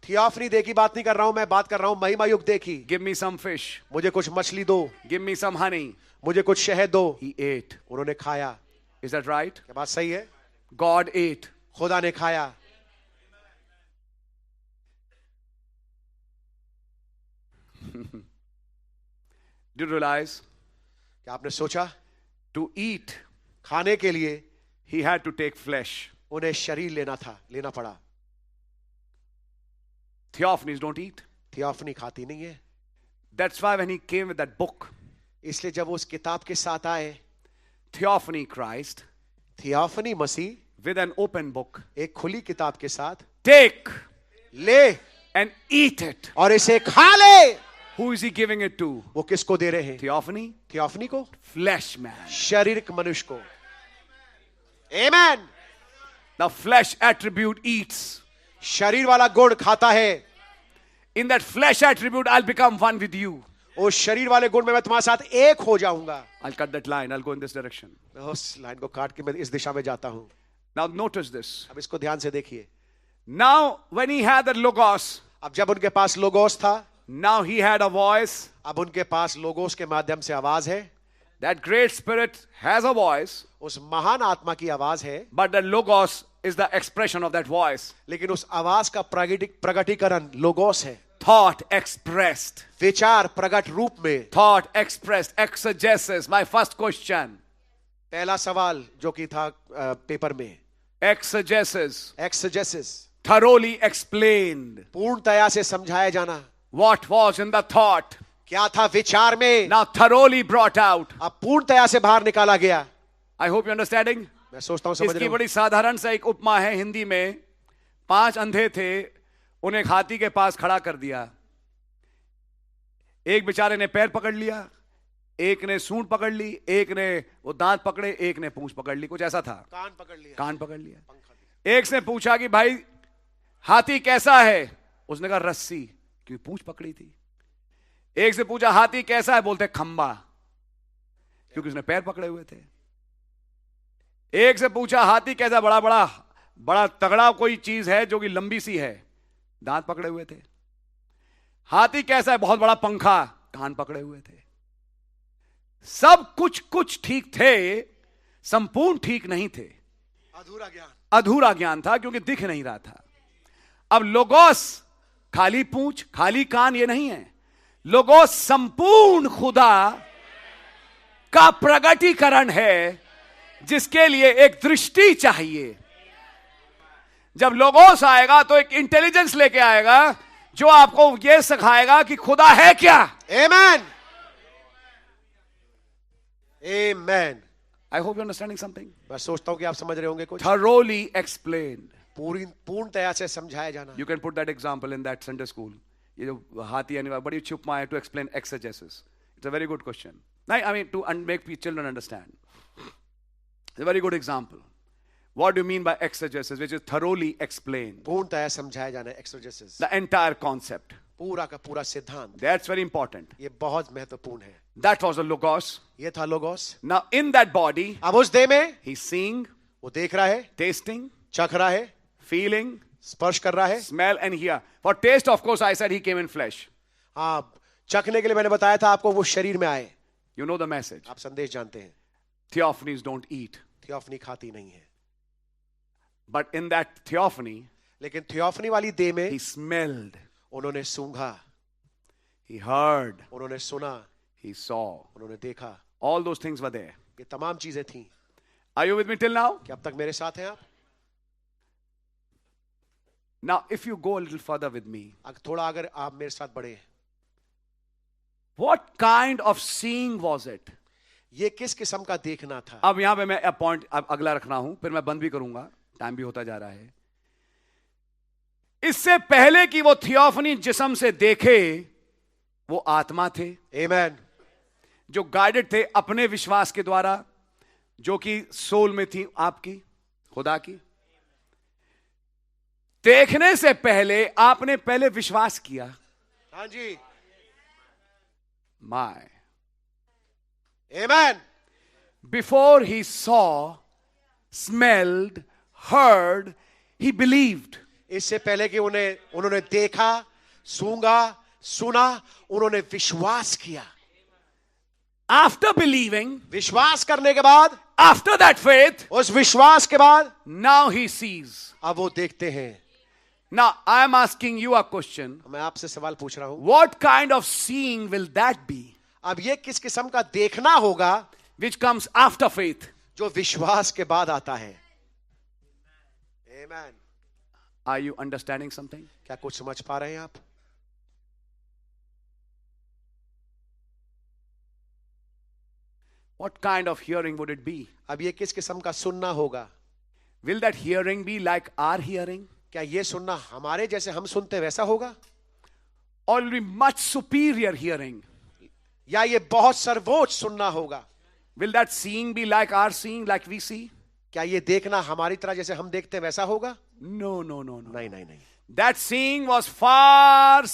थियोफनी देह की बात नहीं कर रहा हूं, मैं बात कर रहा हूं महिमा युक्त देह की। Give me some fish. मुझे कुछ मछली दो, Give me some honey. मुझे कुछ शहद दो। He ate. उन्होंने खाया। Is that right? क्या बात सही है? God ate. खुदा ने खाया। Do you realize? क्या आपने सोचा? To eat, खाने के लिए he had to take flesh. उन्हें शरीर लेना पड़ा. Theophanies don't eat. थियोफनी खाती नहीं है. That's why when he came with that book, इसलिए जब वो उस किताब के साथ आए, Theophany Christ, theophany Masih with an open book, एक खुली किताब के साथ, take ले and eat it. और इसे खा ले. Who is he giving it to? वो किसको दे रहे हैं? Theophany? थियोफनी को, Flesh man. शारीरिक मनुष्य को. Amen. The flesh attribute eats. शरीर वाला गुण खाता है. In that flesh attribute, I'll become one with you. उस शरीर वाले गुण में मैं तुम्हारे साथ एक हो जाऊंगा. I'll cut that line. I'll go in this direction. मैं उस लाइन को काट के मैं इस दिशा में जाता हूं. Now notice this. अब इसको ध्यान से देखिए. Now when he had the logos, अब जब उनके पास लोगोस था, now he had a voice. अब उनके पास लोगोस के माध्यम से आवाज है. That great spirit has a voice, उस महान आत्मा की आवाज है, but the logos is the expression of that voice. लेकिन उस आवाज का प्रगटीकरण लोगोस है. Thought expressed. विचार प्रकट रूप में. Thought expressed. Exegesis. My first question. पहला सवाल जो कि था पेपर में. Exegesis. एक्सेजेसिस. Thoroughly explained. पूर्णतया से समझाया जाना. What was in the thought? क्या था विचार में. Now thoroughly brought out. अब पूर्णतया से बाहर निकाला गया. I hope you're understanding. मैं सोचता हूं समझ इसकी रहे हो. बड़ी साधारण सा एक उपमा है हिंदी में. 5 अंधे थे, उन्हें एक हाथी के पास खड़ा कर दिया. एक बेचारे ने पैर पकड़ लिया, एक ने सूंड पकड़ ली, एक ने वो दांत पकड़े, एक ने पूंछ पकड़ ली. कुछ ऐसा था. कान पकड़ लिया. कान पकड़ लिया. एक से पूछा कि भाई हाथी कैसा है? उसने कहा रस्सी, क्योंकि पूंछ पकड़ी थी. एक से पूछा हाथी कैसा है? बोलते खंबा, क्योंकि उसने पैर पकड़े हुए थे. एक से पूछा हाथी कैसा? बड़ा तगड़ा कोई चीज है जो कि लंबी सी है, दांत पकड़े हुए थे. हाथी कैसा है? बहुत बड़ा पंखा, कान पकड़े हुए थे. सब कुछ ठीक थे, संपूर्ण ठीक नहीं थे. अधूरा ज्ञान था, क्योंकि दिख नहीं रहा था. अब लोगोस खाली पूंछ खाली कान ये नहीं है. लोगोस संपूर्ण खुदा का प्रगटीकरण है, जिसके लिए एक दृष्टि चाहिए. जब लोगोस आएगा तो एक इंटेलिजेंस लेके आएगा जो आपको यह सिखाएगा कि खुदा है क्या. Amen. Amen. I hope you're understanding something. मैं सोचता हूं कि आप समझ रहे होंगे कुछ. Thoroughly explained. पूर्णतया से समझाया जाना. You can put that example in that Sunday school. ये जो हाथी आने वाला बड़ी अच्छी उपमा है to explain exegesis. It's a very good question. I mean to make children understand. It's a very good example. What do you mean by exegesis, which is thoroughly explained? पूर्णतया समझाया जाना. एक्सेजेसिस. The entire concept. पूरा का पूरा सिद्धांत. That's very important. ये बहुत महत्वपूर्ण है. That was the logos. ये था logos. Now in that body, अब उस देह में he's seeing, वो देख रहा है, tasting, चख रहा है, feeling, स्पर्श कर रहा है. smell and hear. For taste, of course, I said he came in flesh. हाँ, चखने के लिए मैंने बताया था आपको, वो शरीर में आए. You know the message. आप संदेश जानते हैं. Theophanies don't eat. थियोफनी खाती नहीं है. But in that theophany, लेकिन थियोफनी वाली देह में he smelled, उन्होंने सूंघा, he heard, उन्होंने सुना, he saw. उन्होंने देखा. All those things were there. ये तमाम चीजें थीं. Are you with me till now? क्या अब तक मेरे साथ हैं आप? Now, if you go a little further with me, थोड़ा अगर आप मेरे साथ बढ़े, what kind of seeing was it? ये किस किस्म का देखना था? अब यहां पे मैं पॉइंट अगला रख रहा हूं, फिर मैं बंद भी करूंगा, टाइम भी होता जा रहा है. इससे पहले कि वो थियोफनी जिस्म से देखे, वो आत्मा थे. Amen. जो गाइडेड थे अपने विश्वास के द्वारा, जो कि सोल में थी आपकी, खुदा की. देखने से पहले आपने पहले विश्वास किया. हाँ जी. My. Amen. Before he saw, smelled, heard, he believed. इससे पहले कि उन्होंने देखा, सूंघा, सुना, उन्होंने विश्वास किया. After believing, विश्वास करने के बाद, after that faith, उस विश्वास के बाद, now he sees. अब वो देखते हैं. Now, I am asking you a question. मैं आपसे सवाल पूछ रहा हूं, What kind of seeing will that be अब ये किस किस्म का देखना होगा which comes after faith? जो विश्वास के बाद आता है? Amen. Are you understanding something? क्या कुछ समझ पा रहे हैं आप? What kind of hearing would it be? अब ये किस किस्म का सुनना होगा? Will that hearing be like our hearing? क्या ये सुनना हमारे जैसे हम सुनते वैसा होगा, Or will it be much superior hearing? या ये बहुत सर्वोच्च सुनना होगा? Will that seeing be like our seeing, like we see? क्या ये देखना हमारी तरह जैसे हम देखते हैं वैसा होगा? No, no, no, no. नहीं नहीं नहीं, That seeing was far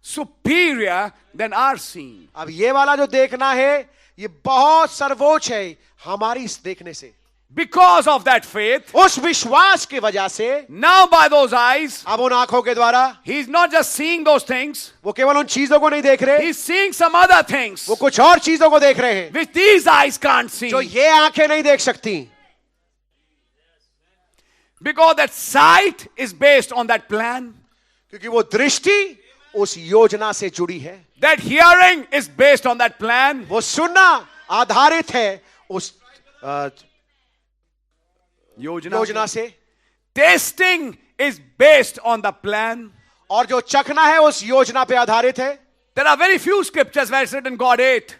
superior than our seeing. अब ये वाला जो देखना है ये बहुत सर्वोच्च है हमारी इस देखने से. Because of that faith, उस विश्वास की वजह से now by those eyes, अब उन आंखों के द्वारा he's not just seeing those things, वो केवल उन चीजों को नहीं देख रहे, he's seeing some other things वो कुछ और चीजों को देख रहे हैं which these eyes can't see. जो ये आंखें नहीं देख सकती. Because that sight is based on that plan. क्योंकि वो दृष्टि उस योजना से जुड़ी है, That hearing is based on that plan. वो सुनना आधारित है उस योजना से. Tasting is based on the plan. और जो चखना है उस योजना पे आधारित है. There are very few scriptures where it's written God ate.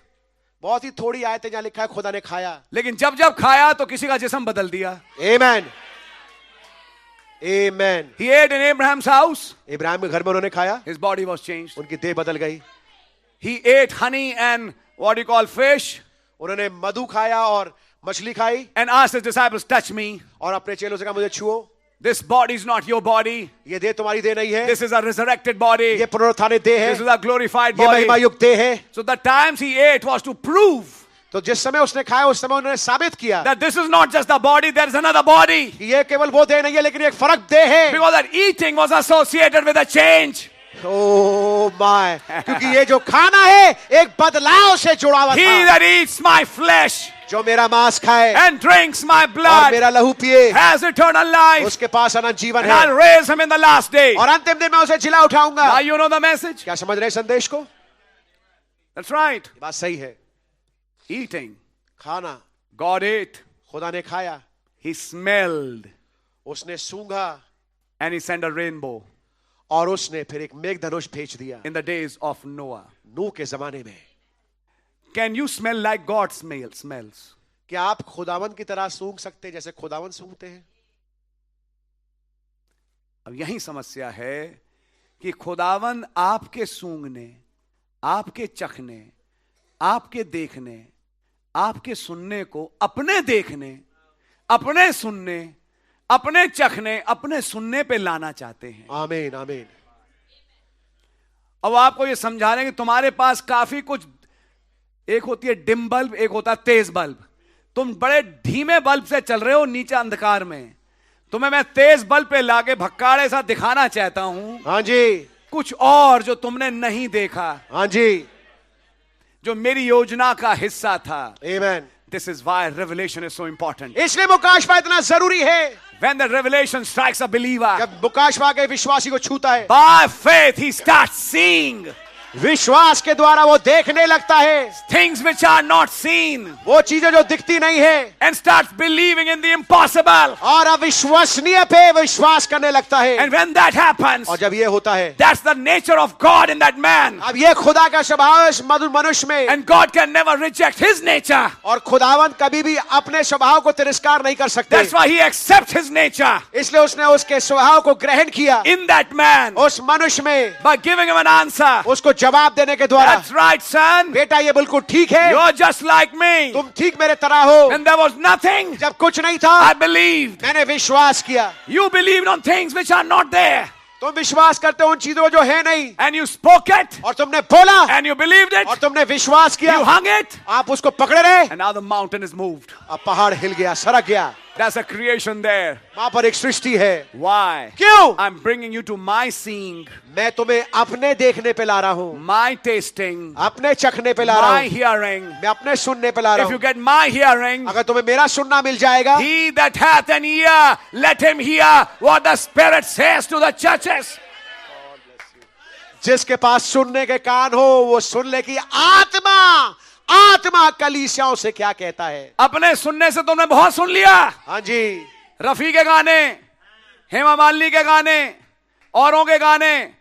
बहुत ही थोड़ी आयतें जहां लिखा है खुदा ने खाया. लेकिन जब जब खाया तो किसी का जिस्म बदल दिया. Amen. Amen. He ate in Abraham's house. Ibrahim के घर में उन्होंने खाया, His body was changed. उनकी देह बदल गई. He ate honey and what you call fish उन्होंने मधु खाया और मछली खाई and asked his disciples, touch me. और अपने चेलों से कहा मुझे छुओ. This body is not your body. ये देह तुम्हारी देह नहीं है, This is a resurrected body. ये पुनरुत्थानित देह है, This is a glorified ये body. महिमा युक्त देह है. So the times he ate was to prove तो जिस समय उसने खाया उस समय उन्होंने साबित किया that this is not just the body, there is another body. कि ये केवल वो देह नहीं है लेकिन एक फर्क देह है. Because that eating was associated with a change. Oh my, क्योंकि ये जो खाना है एक बदलाव से जुड़ा हुआ He था. that eats my flesh जो मेरा मांस खाए and drinks my और blood मेरा लहू पिए has eternal life. उसके पास अनंत जीवन And I'll है raise him in the last day. और अंतिम दिन मैं उसे जिला उठाऊंगा. Now you know the message? क्या समझ रहे हैं संदेश को? That's right. ये बात सही है. Eating. खाना, God ate. खुदा ने खाया, He smelled. उसने सूंघा And he sent a rainbow और उसने फिर एक मेघधनुष भेज दिया. in the days of Noah. नूह के जमाने में Can you smell like God smells? क्या आप खुदावन की तरह सूंघ सकते हैं जैसे खुदावन सूंघते हैं? अब यही समस्या है कि खुदावन आपके सूंघने, आपके चखने, आपके देखने, आपके सुनने को अपने देखने, अपने सुनने, अपने चखने, अपने सुनने पे लाना चाहते हैं. आमीन आमीन. अब आपको ये समझा रहे हैं कि तुम्हारे पास काफी कुछ, एक होती है डिम बल्ब, एक होता है तेज बल्ब. तुम बड़े धीमे बल्ब से चल रहे हो नीचे अंधकार में. तुम्हें मैं तेज बल्ब पे लाके भक्काड़े सा दिखाना चाहता हूं. हाँ जी. कुछ और जो तुमने नहीं देखा, हाँ जी. जो मेरी योजना का हिस्सा था. Amen. This is why revelation is so important. इसलिए मुकाशवा इतना जरूरी है. When the revelation strikes a believer, जब मुकाशवा के विश्वासी को छूता है, by faith he starts seeing विश्वास के द्वारा वो देखने लगता है things which are not seen वो चीजें जो दिखती नहीं है and starts believing in the impossible. और अविश्वसनीय पे विश्वास करने लगता है. And when that happens, और जब ये होता है, that's the nature of God in that man. अब ये खुदा का स्वभाव है इस मनुष्य में. And God can never reject his nature. और खुदावन कभी भी अपने स्वभाव को तिरस्कार नहीं कर सकते. That's why he accepts his nature इसलिए उसने उसके स्वभाव को ग्रहण किया in that man उस मनुष्य में, by giving him an answer. उसको जवाब देने के द्वारा. That's right, son. बेटा ये बिल्कुल ठीक है, You're just like me. तुम ठीक मेरे तरह हो. When there was nothing, जब कुछ नहीं था I believed. मैंने विश्वास किया. You believed on things which are not there. तुम विश्वास करते हो उन चीजों जो है नहीं, And you spoke it. और तुमने बोला And you believed it. और तुमने विश्वास किया. You hung it. आप उसको पकड़े रहे. And now the mountain is moved. अब पहाड़ हिल गया, सरक गया. There's a creation there. वहां पर एक सृष्टि है. Why? क्यों? I'm bringing you to my seeing, मैं तुम्हें अपने देखने पे ला रहा हूं, my tasting, अपने चखने पे ला रहा my हूं, hearing. मैं अपने सुनने पे ला रहा If you हूं. get my hearing, अगर तुम्हें मेरा सुनना मिल जाएगा, he that hath an ear, let him hear what the Spirit says to the churches. जिसके पास सुनने के कान हो वो सुन ले कि आत्मा कलीसियाओं से क्या कहता है. अपने सुनने से तुमने बहुत सुन लिया. हाँ जी. रफी के गाने, हेमा मालिनी के गाने, औरों के गाने,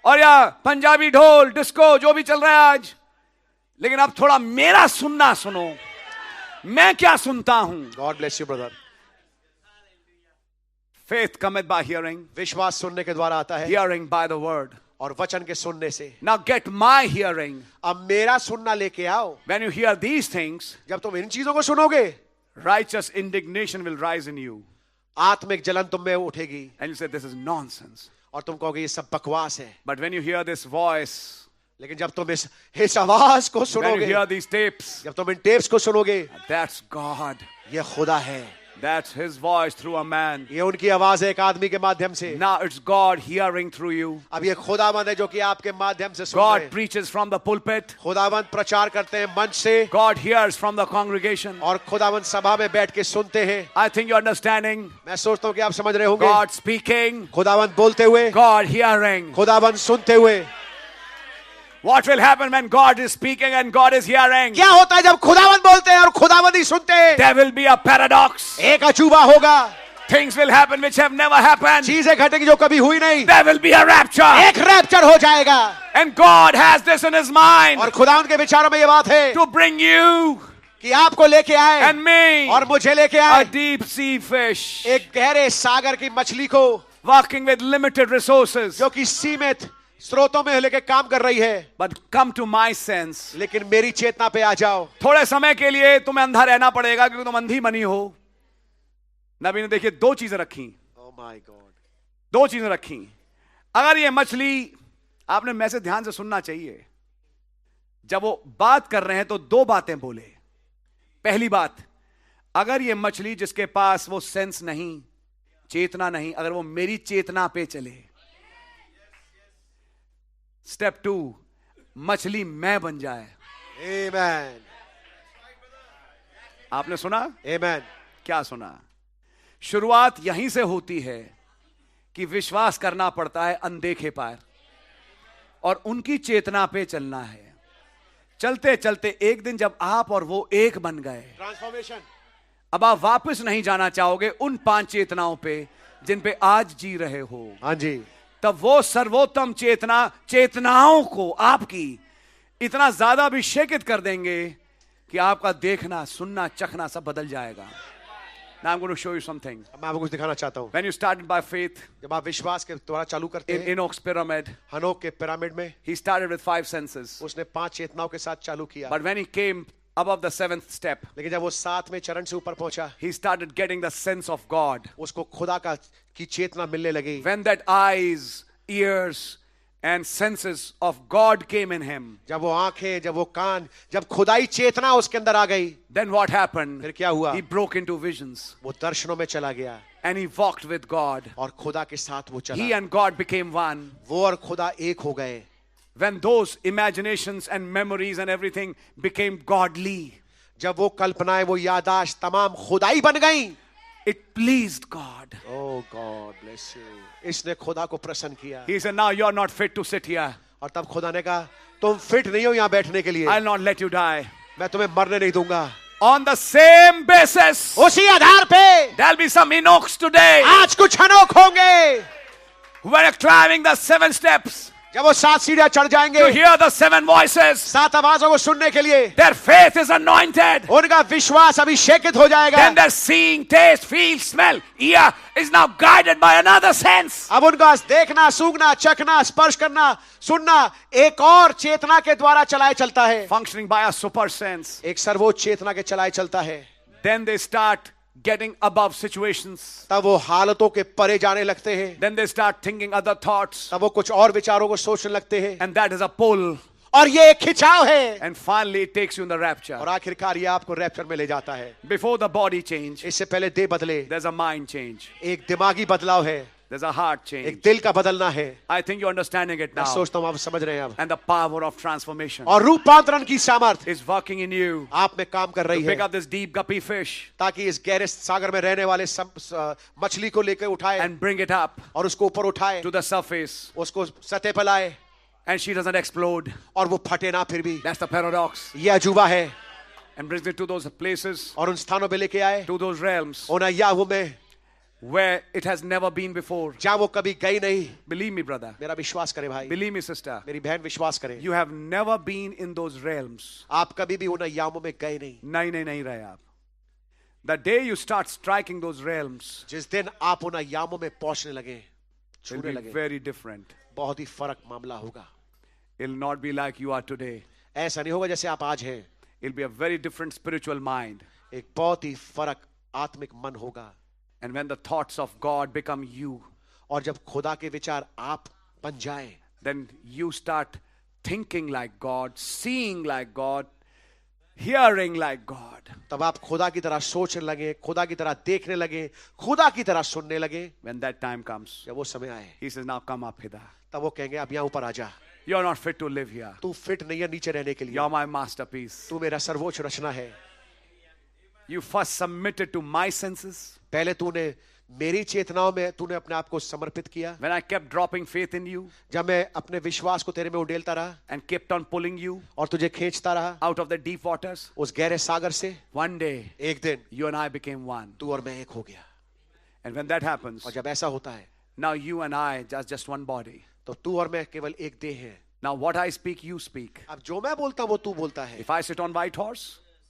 और या पंजाबी ढोल, डिस्को, जो भी चल रहा है आज. लेकिन अब थोड़ा मेरा सुनना सुनो. मैं क्या सुनता हूं? God bless you brother. Faith cometh by hearing, विश्वास सुनने के द्वारा आता है, hearing by the word. और वचन के सुनने से. Now get my hearing. अब मेरा सुनना लेके आओ. When you hear these things, जब तुम इन चीजों को सुनोगे, righteous indignation will rise in you. आत्मिक जलन तुम में उठेगी. And you say, this is nonsense. और तुम कहोगे ये सब बकवास है. But when you hear this voice, लेकिन जब तुम इस आवाज को when you सुनोगे, hear these tapes, जब तुम इन टेप्स को सुनोगे, that's God. ये खुदा है. That's his voice through a man. ये उनकी आवाज है एक आदमी के माध्यम से. Now it's God hearing through you. अब ये खुदावंद है जो कि आपके माध्यम से सुन रहे God हैं. preaches from the pulpit. खुदावंद प्रचार करते हैं मंच से, God hears from the congregation. और खुदावंद सभा में बैठ के सुनते हैं. I think you're understanding. मैं सोचता हूँ कि आप समझ रहे होंगे. God speaking, खुदावंद बोलते हुए, God hearing. खुदावंद सुनते हुए. What will happen when God is speaking and God is hearing? क्या होता है जब खुदावंद बोलते हैं और खुदावंद ही सुनते हैं? There will be a paradox. एक अजूबा होगा. Things will happen which have never happened. चीजें घटेंगी जो कभी हुई नहीं. There will be a rapture. एक रैप्चर हो जाएगा. And God has this in his mind और खुदावंद के विचारों में ये बात है to bring you कि आपको लेके आए and me और मुझे लेके a आए deep sea fish एक गहरे सागर की मछली को, working with limited resources. जो कि सीमित स्रोतों में लेके काम कर रही है. But come to my sense. लेकिन मेरी चेतना पे आ जाओ. थोड़े समय के लिए तुम्हें अंधा रहना पड़ेगा क्योंकि तुम अंधी बनी हो. नबी ने देखिए दो चीजें रखी. Oh my God. दो चीजें रखी. अगर ये मछली, आपने मैसेज ध्यान से सुनना चाहिए. जब वो बात कर रहे हैं तो दो बातें बोले. पहली बात, अगर ये मछली जिसके पास वो सेंस नहीं, चेतना नहीं, अगर वो मेरी चेतना पे चले. स्टेप 2, मछली मैं बन जाए. Amen. आपने सुना? Amen. क्या सुना? शुरुआत यहीं से होती है कि विश्वास करना पड़ता है अनदेखे पर और उनकी चेतना पे चलना है. चलते चलते एक दिन जब आप और वो एक बन गए, ट्रांसफॉर्मेशन. अब आप वापस नहीं जाना चाहोगे उन 5 चेतनाओं पे जिन पे आज जी रहे हो. हाँ जी. तब वो सर्वोत्तम चेतनाओं को आपकी इतना ज्यादा अभिषेकित कर देंगे कि आपका देखना, सुनना, चखना सब बदल जाएगा. Now I'm going to show you something. मैं आपको कुछ दिखाना चाहता हूं. When you started by faith, जब आप विश्वास के द्वारा चालू करते in हैं, Enoch's pyramid, हनोक के पिरामिड में he started with 5 senses. उसने 5 चेतनाओं के साथ चालू किया. But when he came above the 7th step, लेकिन जब वो 7वें चरण से ऊपर पहुंचा, he started getting the sense of God. उसको खुदा की चेतना मिलने लगी. When that eyes, ears and senses of God came in him, जब वो आंखें, जब वो कान, जब खुदाई चेतना उसके अंदर आ गई, then what happened? फिर क्या हुआ? He broke into visions वो दर्शनों में चला गया and he walked with God. और खुदा के साथ वो He चला. and God became one. वो और खुदा एक हो गए. When those imaginations and memories and everything became godly, जब वो कल्पनाएं, वो यादाश्त तमाम खुदाई बन गई, it pleased God. Oh God bless you. इसने खुदा को प्रसन्न किया. He said, now you are not fit to sit here. और तब खुदा ने कहा, तुम फिट नहीं हो यहाँ बैठने के लिए. I'll not let you die. मैं तुम्हें मरने नहीं दूंगा. On the same basis, उसी आधार पे there'll be some Enochs today आज कुछ अनोख होंगे who are climbing the 7 steps जब वो 7 सीढ़ियां चढ़ जाएंगे, to hear the 7 voices. 7 आवाजों को सुनने के लिए. Their faith is anointed. उनका विश्वास अभिषेकित हो जाएगा. Then their seeing, taste, feel, smell, ear is now guided by another sense. अब उनका देखना, सूंघना, चखना, स्पर्श करना, सुनना एक और चेतना के द्वारा चलाए चलता है. Functioning by a super sense. एक सर्वोच्च चेतना के चलाए चलता है. Then they start getting above situations. तब वो हालतों के परे जाने लगते हैं. Then they start thinking other thoughts. तब वो कुछ और विचारों को सोचने लगते हैं. And that is a pull. और ये एक खिंचाव है, And finally it takes you in the rapture. और आखिरकार ये आपको रैप्चर में ले जाता है। Before the body change, इससे पहले देह बदले, there's a mind change. एक दिमागी बदलाव है, There's a heart एक change. दिल का बदलना है। I think you're understanding it मैं now. सोचता हूँ आप समझ रहे हैं अब। And the power of transformation और रूपांतरण की सामर्थ is working in you. आप में काम कर To रही pick है, up this deep guppy fish ताकि इस गहरे सागर में रहने वाले मछली को लेकर उठाए and bring it up और उसको ऊपर उठाए, to the surface. उसको सतह पर लाए And she doesn't explode. और वो फटे ना फिर भी। That's the paradox. ये अजूबा है। And brings it to those places, और उन स्थानों पे लेके आए, to those realms उन अय्याहों में where it has never been before. जहाँ वो कभी गई नहीं। Believe me, brother. मेरा विश्वास करे भाई, Believe me, sister. मेरी बहन विश्वास करे, You have never been in those realms. आप कभी भी उन अय्याहों में गए नहीं। नहीं रहे आप. The day you start striking those realms, जिस दिन आप उन अय्याहों में पहुंचने लगे, it will छूने be लगे, very different. बहुत ही फर्क मामला होगा। It'll not be like you are today. ऐसा नहीं होगा जैसे आप आज हैं। It'll be a very different spiritual mind. एक बहुत ही फर्क आत्मिक मन होगा। And when the thoughts of God become you, और जब खुदा के विचार आप बन जाए, then you start thinking like God, seeing like God, hearing like God. तब आप खुदा की तरह सोचने लगे, खुदा की तरह देखने लगे, खुदा की तरह सुनने लगे। When that time comes, जब वो समय आए, He says, now come up hither. तब वो कहेंगे अब यहाँ ऊपर आ जा, You're not fit to live here. तू फिट नहीं है नीचे रहने के लिए, You're my masterpiece. तू मेरा सर्वोच्च रचना है। You first submitted to my senses. पहले तूने मेरी चेतनाओं में तूने अपने आप को समर्पित किया। When I kept dropping faith in you जब मैं अपने विश्वास को तेरे में उड़ेलता रहा and kept on pulling you और तुझे खींचता रहा out of the deep waters, उस गहरे सागर से, one day एक दिन you and I became one. तू और मैं एक हो गया। And when that happens, और जब ऐसा होता है, now you and I just one body. तो तू और मैं केवल एक देह है। Now what I speak, you speak. अब जो मैं बोलता हूं वो तू बोलता है। If I sit on white horse,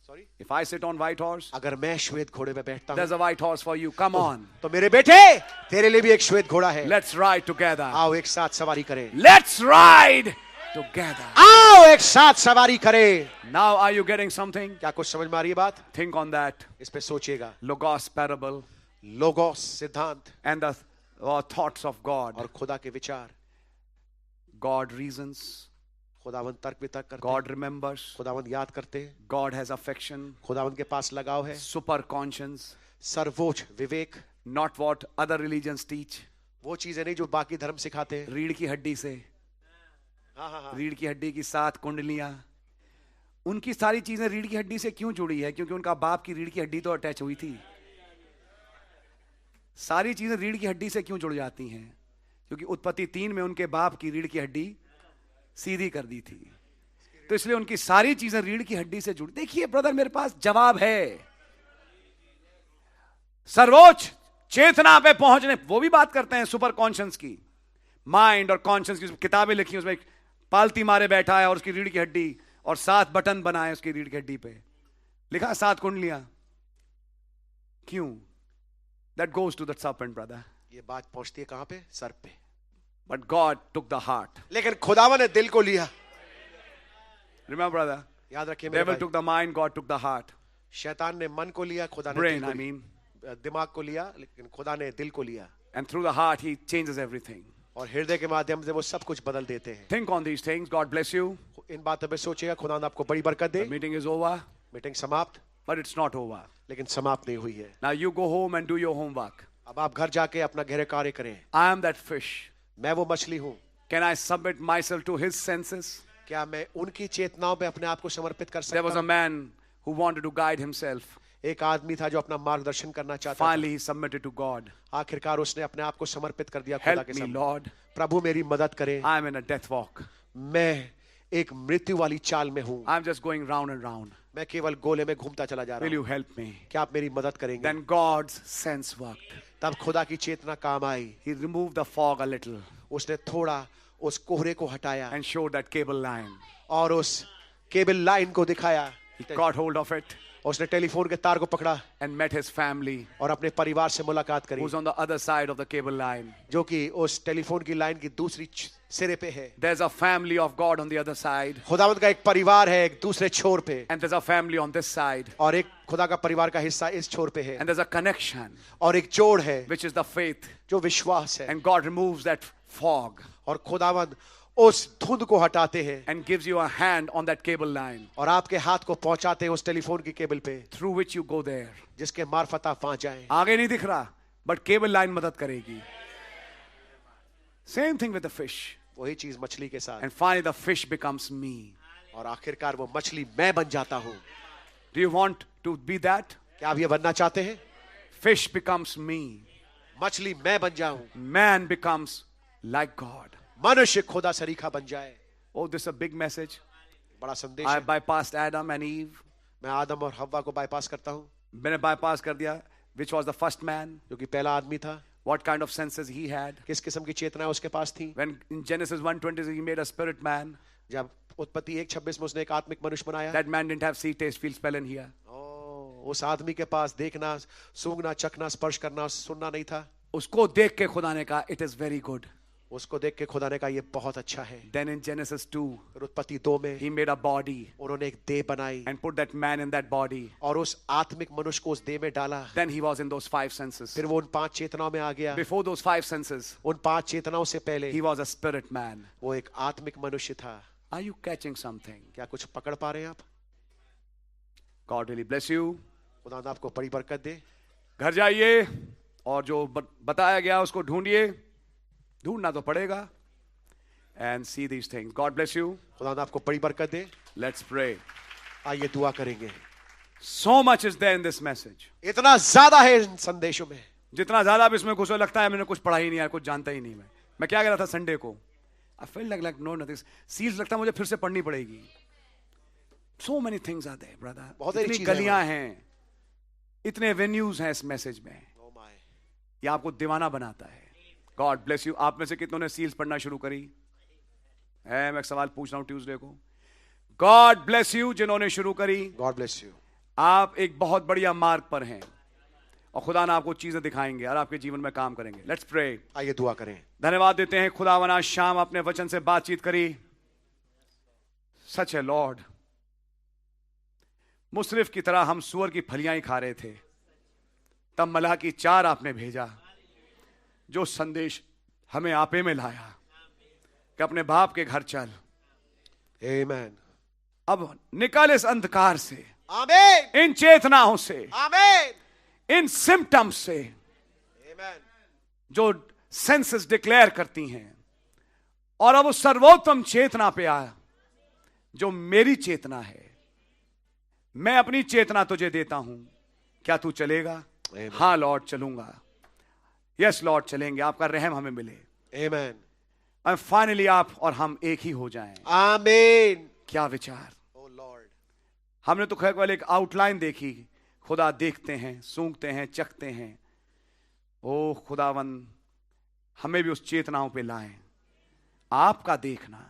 sorry, if I sit on white horse, अगर मैं श्वेत घोड़े पे बैठता there's हूं, a white horse for you. Come on. तो मेरे बेटे तेरे लिए भी एक श्वेत घोड़ा है। Let's ride together. आओ एक साथ सवारी करें। Let's ride together. आओ एक साथ सवारी करें। Now are you getting something? क्या कुछ समझ में आ रही है बात? Think on that. इस पे सोचिएगा। Logos parable लोगोस सिद्धांत and the thoughts of God. और खुदा के विचार। God reasons. खुदावंद तर्क वितर्क करते, God remembers. खुदावंद याद करते, God has affection. खुदावंद के पास लगाव है, Super conscience. सर्वोच्च विवेक, Not what other religions teach. वो चीजें नहीं जो बाकी धर्म सिखाते हैं। रीढ़ की हड्डी से, हाँ हाँ हाँ, रीढ़ की हड्डी की 7 कुंडलियां, उनकी सारी चीजें रीढ़ की हड्डी से क्यों जुड़ी है? क्योंकि उनका बाप की रीढ़ की हड्डी तो अटैच हुई थी। सारी चीजें रीढ़ की हड्डी से क्यों जुड़ जाती हैं? क्योंकि उत्पत्ति 3 में उनके बाप की रीढ़ की हड्डी सीधी कर दी थी, तो इसलिए उनकी सारी चीजें रीढ़ की हड्डी से जुड़ी। देखिए ब्रदर, मेरे पास जवाब है। सर्वोच्च चेतना पे पहुंचने, वो भी बात करते हैं सुपर कॉन्शियस की, माइंड और कॉन्शियस की किताबें लिखी, उसमें पालती मारे बैठा है और उसकी रीढ़ की हड्डी और 7 बटन बनाए उसकी रीढ़ की हड्डी पे, लिखा 7 कुंडलियां। क्यों? That goes to the serpent brother. ये बात पहुंचती है कहां पे? सर पे। But God took the heart. लेकिन खुदावन ने दिल को लिया। रिमेंबर ब्रदर, याद रखिए मेरे डेविल भाई, took the mind, God took the heart. शैतान ने मन को लिया, खुदा ने ब्रेन दिल आई को मीन, लिया, दिमाग को लिया, लेकिन खुदा ने दिल को लिया। And through the heart he changes everything. और हृदय के माध्यम से वो सब कुछ बदल देते हैं। Think on these things. God bless you. इन बातों पे सोचिएगा, खुदा आपको बड़ी बरकत दे। मीटिंग इज ओवर, मीटिंग समाप्त, बट इट्स नॉट ओवर। लेकिन समाप्त नहीं हुई है। Now you go home and do your homework. अब आप घर जाके अपना गहरे कार्य करें। I am that fish. मैं वो मछली हूं। Can I submit myself to his senses? क्या मैं उनकी चेतनाओं पे अपने आप को समर्पित कर There was सकता a हूं? man who wanted to guide himself. एक आदमी था जो अपना मार्गदर्शन करना चाहता था। Finally, he submitted to God. आखिरकार उसने अपने आप को समर्पित कर दिया खुदा Help के me, सामने। Lord. प्रभु मेरी मदद करें, I am in a death walk. मैं एक मृत्यु वाली चाल में हूं। I'm just going round and round. मैं केवल गोले में घूमता चला जा Will रहा you हूं। help me? क्या आप मेरी मदद करेंगे? Then God's sense worked. तब खुदा की चेतना काम आई। He removed the fog a little उसने थोड़ा उस कोहरे को हटाया and showed that cable line. और उस केबल लाइन को दिखाया। He caught hold of it उसने टेलीफोन के तार को पकड़ा and met his family और अपने परिवार से मुलाकात करी, who's on the other side of the cable line. जो कि उस टेलीफोन की लाइन की दूसरी सिरे पे है। There's a family of God on the other side, खुदावंद का एक परिवार है एक दूसरे छोर पे, and there's a family on this side, और एक खुदा का परिवार का हिस्सा इस छोर पे है, and there's a connection, और एक जोड़ है which is the faith. जो विश्वास है। And God removes that fog. और खुदावंद उस धुंध को हटाते हैं and gives you a hand on that cable line और आपके हाथ को पहुंचाते हैं उस टेलीफोन की केबल पे, through which you go there. जिसके मार्फत आप वहां जाएं। आगे नहीं दिख रहा, but cable line मदद करेगी. Same thing with the fish. वही चीज मछली के साथ। And finally the fish becomes me. और आखिरकार वो मछली मैं बन जाता हूं। Do you want to be that? क्या आप ये बनना चाहते हैं? Fish becomes me. मछली मैं बन जाऊं, Man becomes like God. मनुष्य खुदा सरीखा बन जाए। Oh, this is a big message. बड़ा संदेश I है। bypassed Adam and Eve. मैं आदम और हव्वा को बाईपास करता हूं, मैंने bypass कर दिया. Which was the first man? जो कि पहला आदमी था। What kind of senses he had? किस किस्म की चेतना उसके पास थी? When in Genesis 1:20 he made a spirit man. जब उत्पत्ति 1:26 में उसने एक आत्मिक मनुष्य बनाया, That man didn't have see, taste, feel, smell and hear. उस आदमी के पास देखना, सूंघना, चखना, स्पर्श करना, सुनना नहीं था। उसको देख के खुदा ने कहा, it is very good. उसको देख के खुदा ने कहा ये बहुत अच्छा है। Then in Genesis 2, फिर उत्पत्ति 2 में he made a body उन्होंने एक देह बनाई and put that man in that body. और उस आत्मिक मनुष्य को उस देह में डाला। Then he was in those 5 senses. फिर वो उन 5 चेतनाओं में आ गया। Before those 5 senses, उन 5 चेतनाओं से पहले he was a spirit man. वो एक आत्मिक मनुष्य था। Are you catching something? क्या कुछ पकड़ पा रहे हैं आप? God really bless you. खुदा ने आपको बड़ी बरकत दे। घर जाइए और जो बताया गया उसको ढूंढिए, ढूंढना तो पड़ेगा, and see these things. God bless you. खुदा ने आपको बड़ी बरकत दे। Let's pray. आइए दुआ करेंगे। So much is there in this message. इतना ज्यादा है इन संदेशों में, जितना ज्यादा भी इसमें घुसो लगता है मैंने कुछ पढ़ा ही नहीं यार, कुछ जानता ही नहीं। मैं क्या कह रहा था संडे को, I felt like no nothing. सील्स लगता है मुझे फिर से पढ़नी पड़ेगी। So many things are there, brother. बहुत सारी इतनी चीजें गलियां हैं, इतने वेन्यूज हैं इस मैसेज में। Oh my. ये आपको दीवाना बनाता है। God bless you. आप में से कितनों ने सील्स पढ़ना शुरू करी है? मैं एक सवाल पूछ रहा हूं ट्यूसडे को। गॉड ब्लेस यू जिन्होंने शुरू करी। God bless you. आप एक बहुत बढ़िया मार्ग पर हैं और खुदा ने आपको चीजें दिखाएंगे और आपके जीवन में काम करेंगे। Let's pray. आइए दुआ करें। धन्यवाद देते हैं खुदावन, आज शाम अपने वचन से बातचीत करी। सच है लॉर्ड, मुसरिफ की तरह हम सुअर की फलियां ही खा रहे थे, तब मलाकी 4 आपने भेजा, जो संदेश हमें आपे में लाया कि अपने बाप के घर चल। Amen. अब निकल इस अंधकार से, Amen. इन चेतनाओं से, Amen. इन सिम्टम्स से Amen. जो सेंसेस डिक्लेयर करती हैं, और अब उस सर्वोत्तम चेतना पे आया जो मेरी चेतना है। मैं अपनी चेतना तुझे देता हूं, क्या तू चलेगा? हाँ लॉर्ड चलूंगा। यस लॉर्ड चलेंगे, आपका रहम हमें मिले। Amen. और फाइनली आप और हम एक ही हो जाएं। Amen. क्या विचार। Oh Lord. हमने तो केवल एक आउटलाइन देखी। खुदा देखते हैं, सूंघते हैं, चखते हैं। ओ खुदावन, हमें भी उस चेतनाओं पे लाएं। आपका देखना,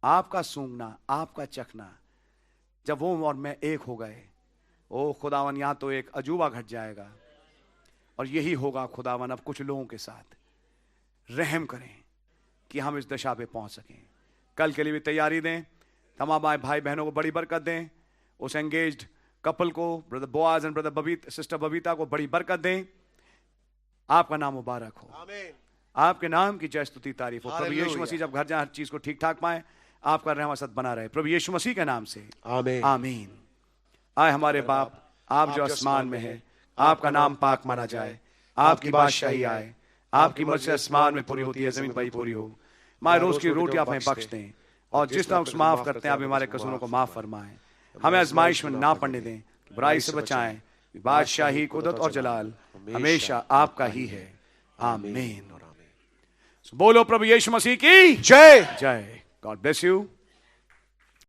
आपका सूंघना, आपका चखना, जब वो और मैं एक हो गए, ओ खुदावन, यहां तो एक अजूबा घट जाएगा। और यही होगा खुदावन अब कुछ लोगों के साथ। रहम करें कि हम इस दशा पे पहुंच सकें। कल के लिए भी तैयारी दें। तमाम भाई बहनों को बड़ी बरकत दें। उस एंगेज्ड कपल को, brother Boaz and brother sister Babita को बड़ी बरकत दें। आपका नाम मुबारक हो। Amen. आपके नाम की जय स्तुति तारीफ हो। प्रभु यीशु Hallelujah. मसीह जब घर जाए हर चीज को ठीक ठाक पाए, आपका रहम असद बना रहे। प्रभु यीशु मसीह के नाम से Amen. आमीन। आए हमारे बाप, आप जो आसमान में है, आपका नाम पाक माना जाए, आपकी बादशाही आए, आपकी मर्जी आसमान में पूरी होती है, जमीन पर ही पूरी हो। हमारे रोज की रोटी आप हमें बख्श दें, और जिस तरह हम माफ करते हैं आप हमारे कसूरों को माफ फरमाएं। हमें आजमाइश में ना पड़ने दें, बुराई से बचाएं। बादशाही, कुदरत और जलाल हमेशा आपका ही है। आमीन। बोलो प्रभु यीशु मसीह की जय। जय। God bless you.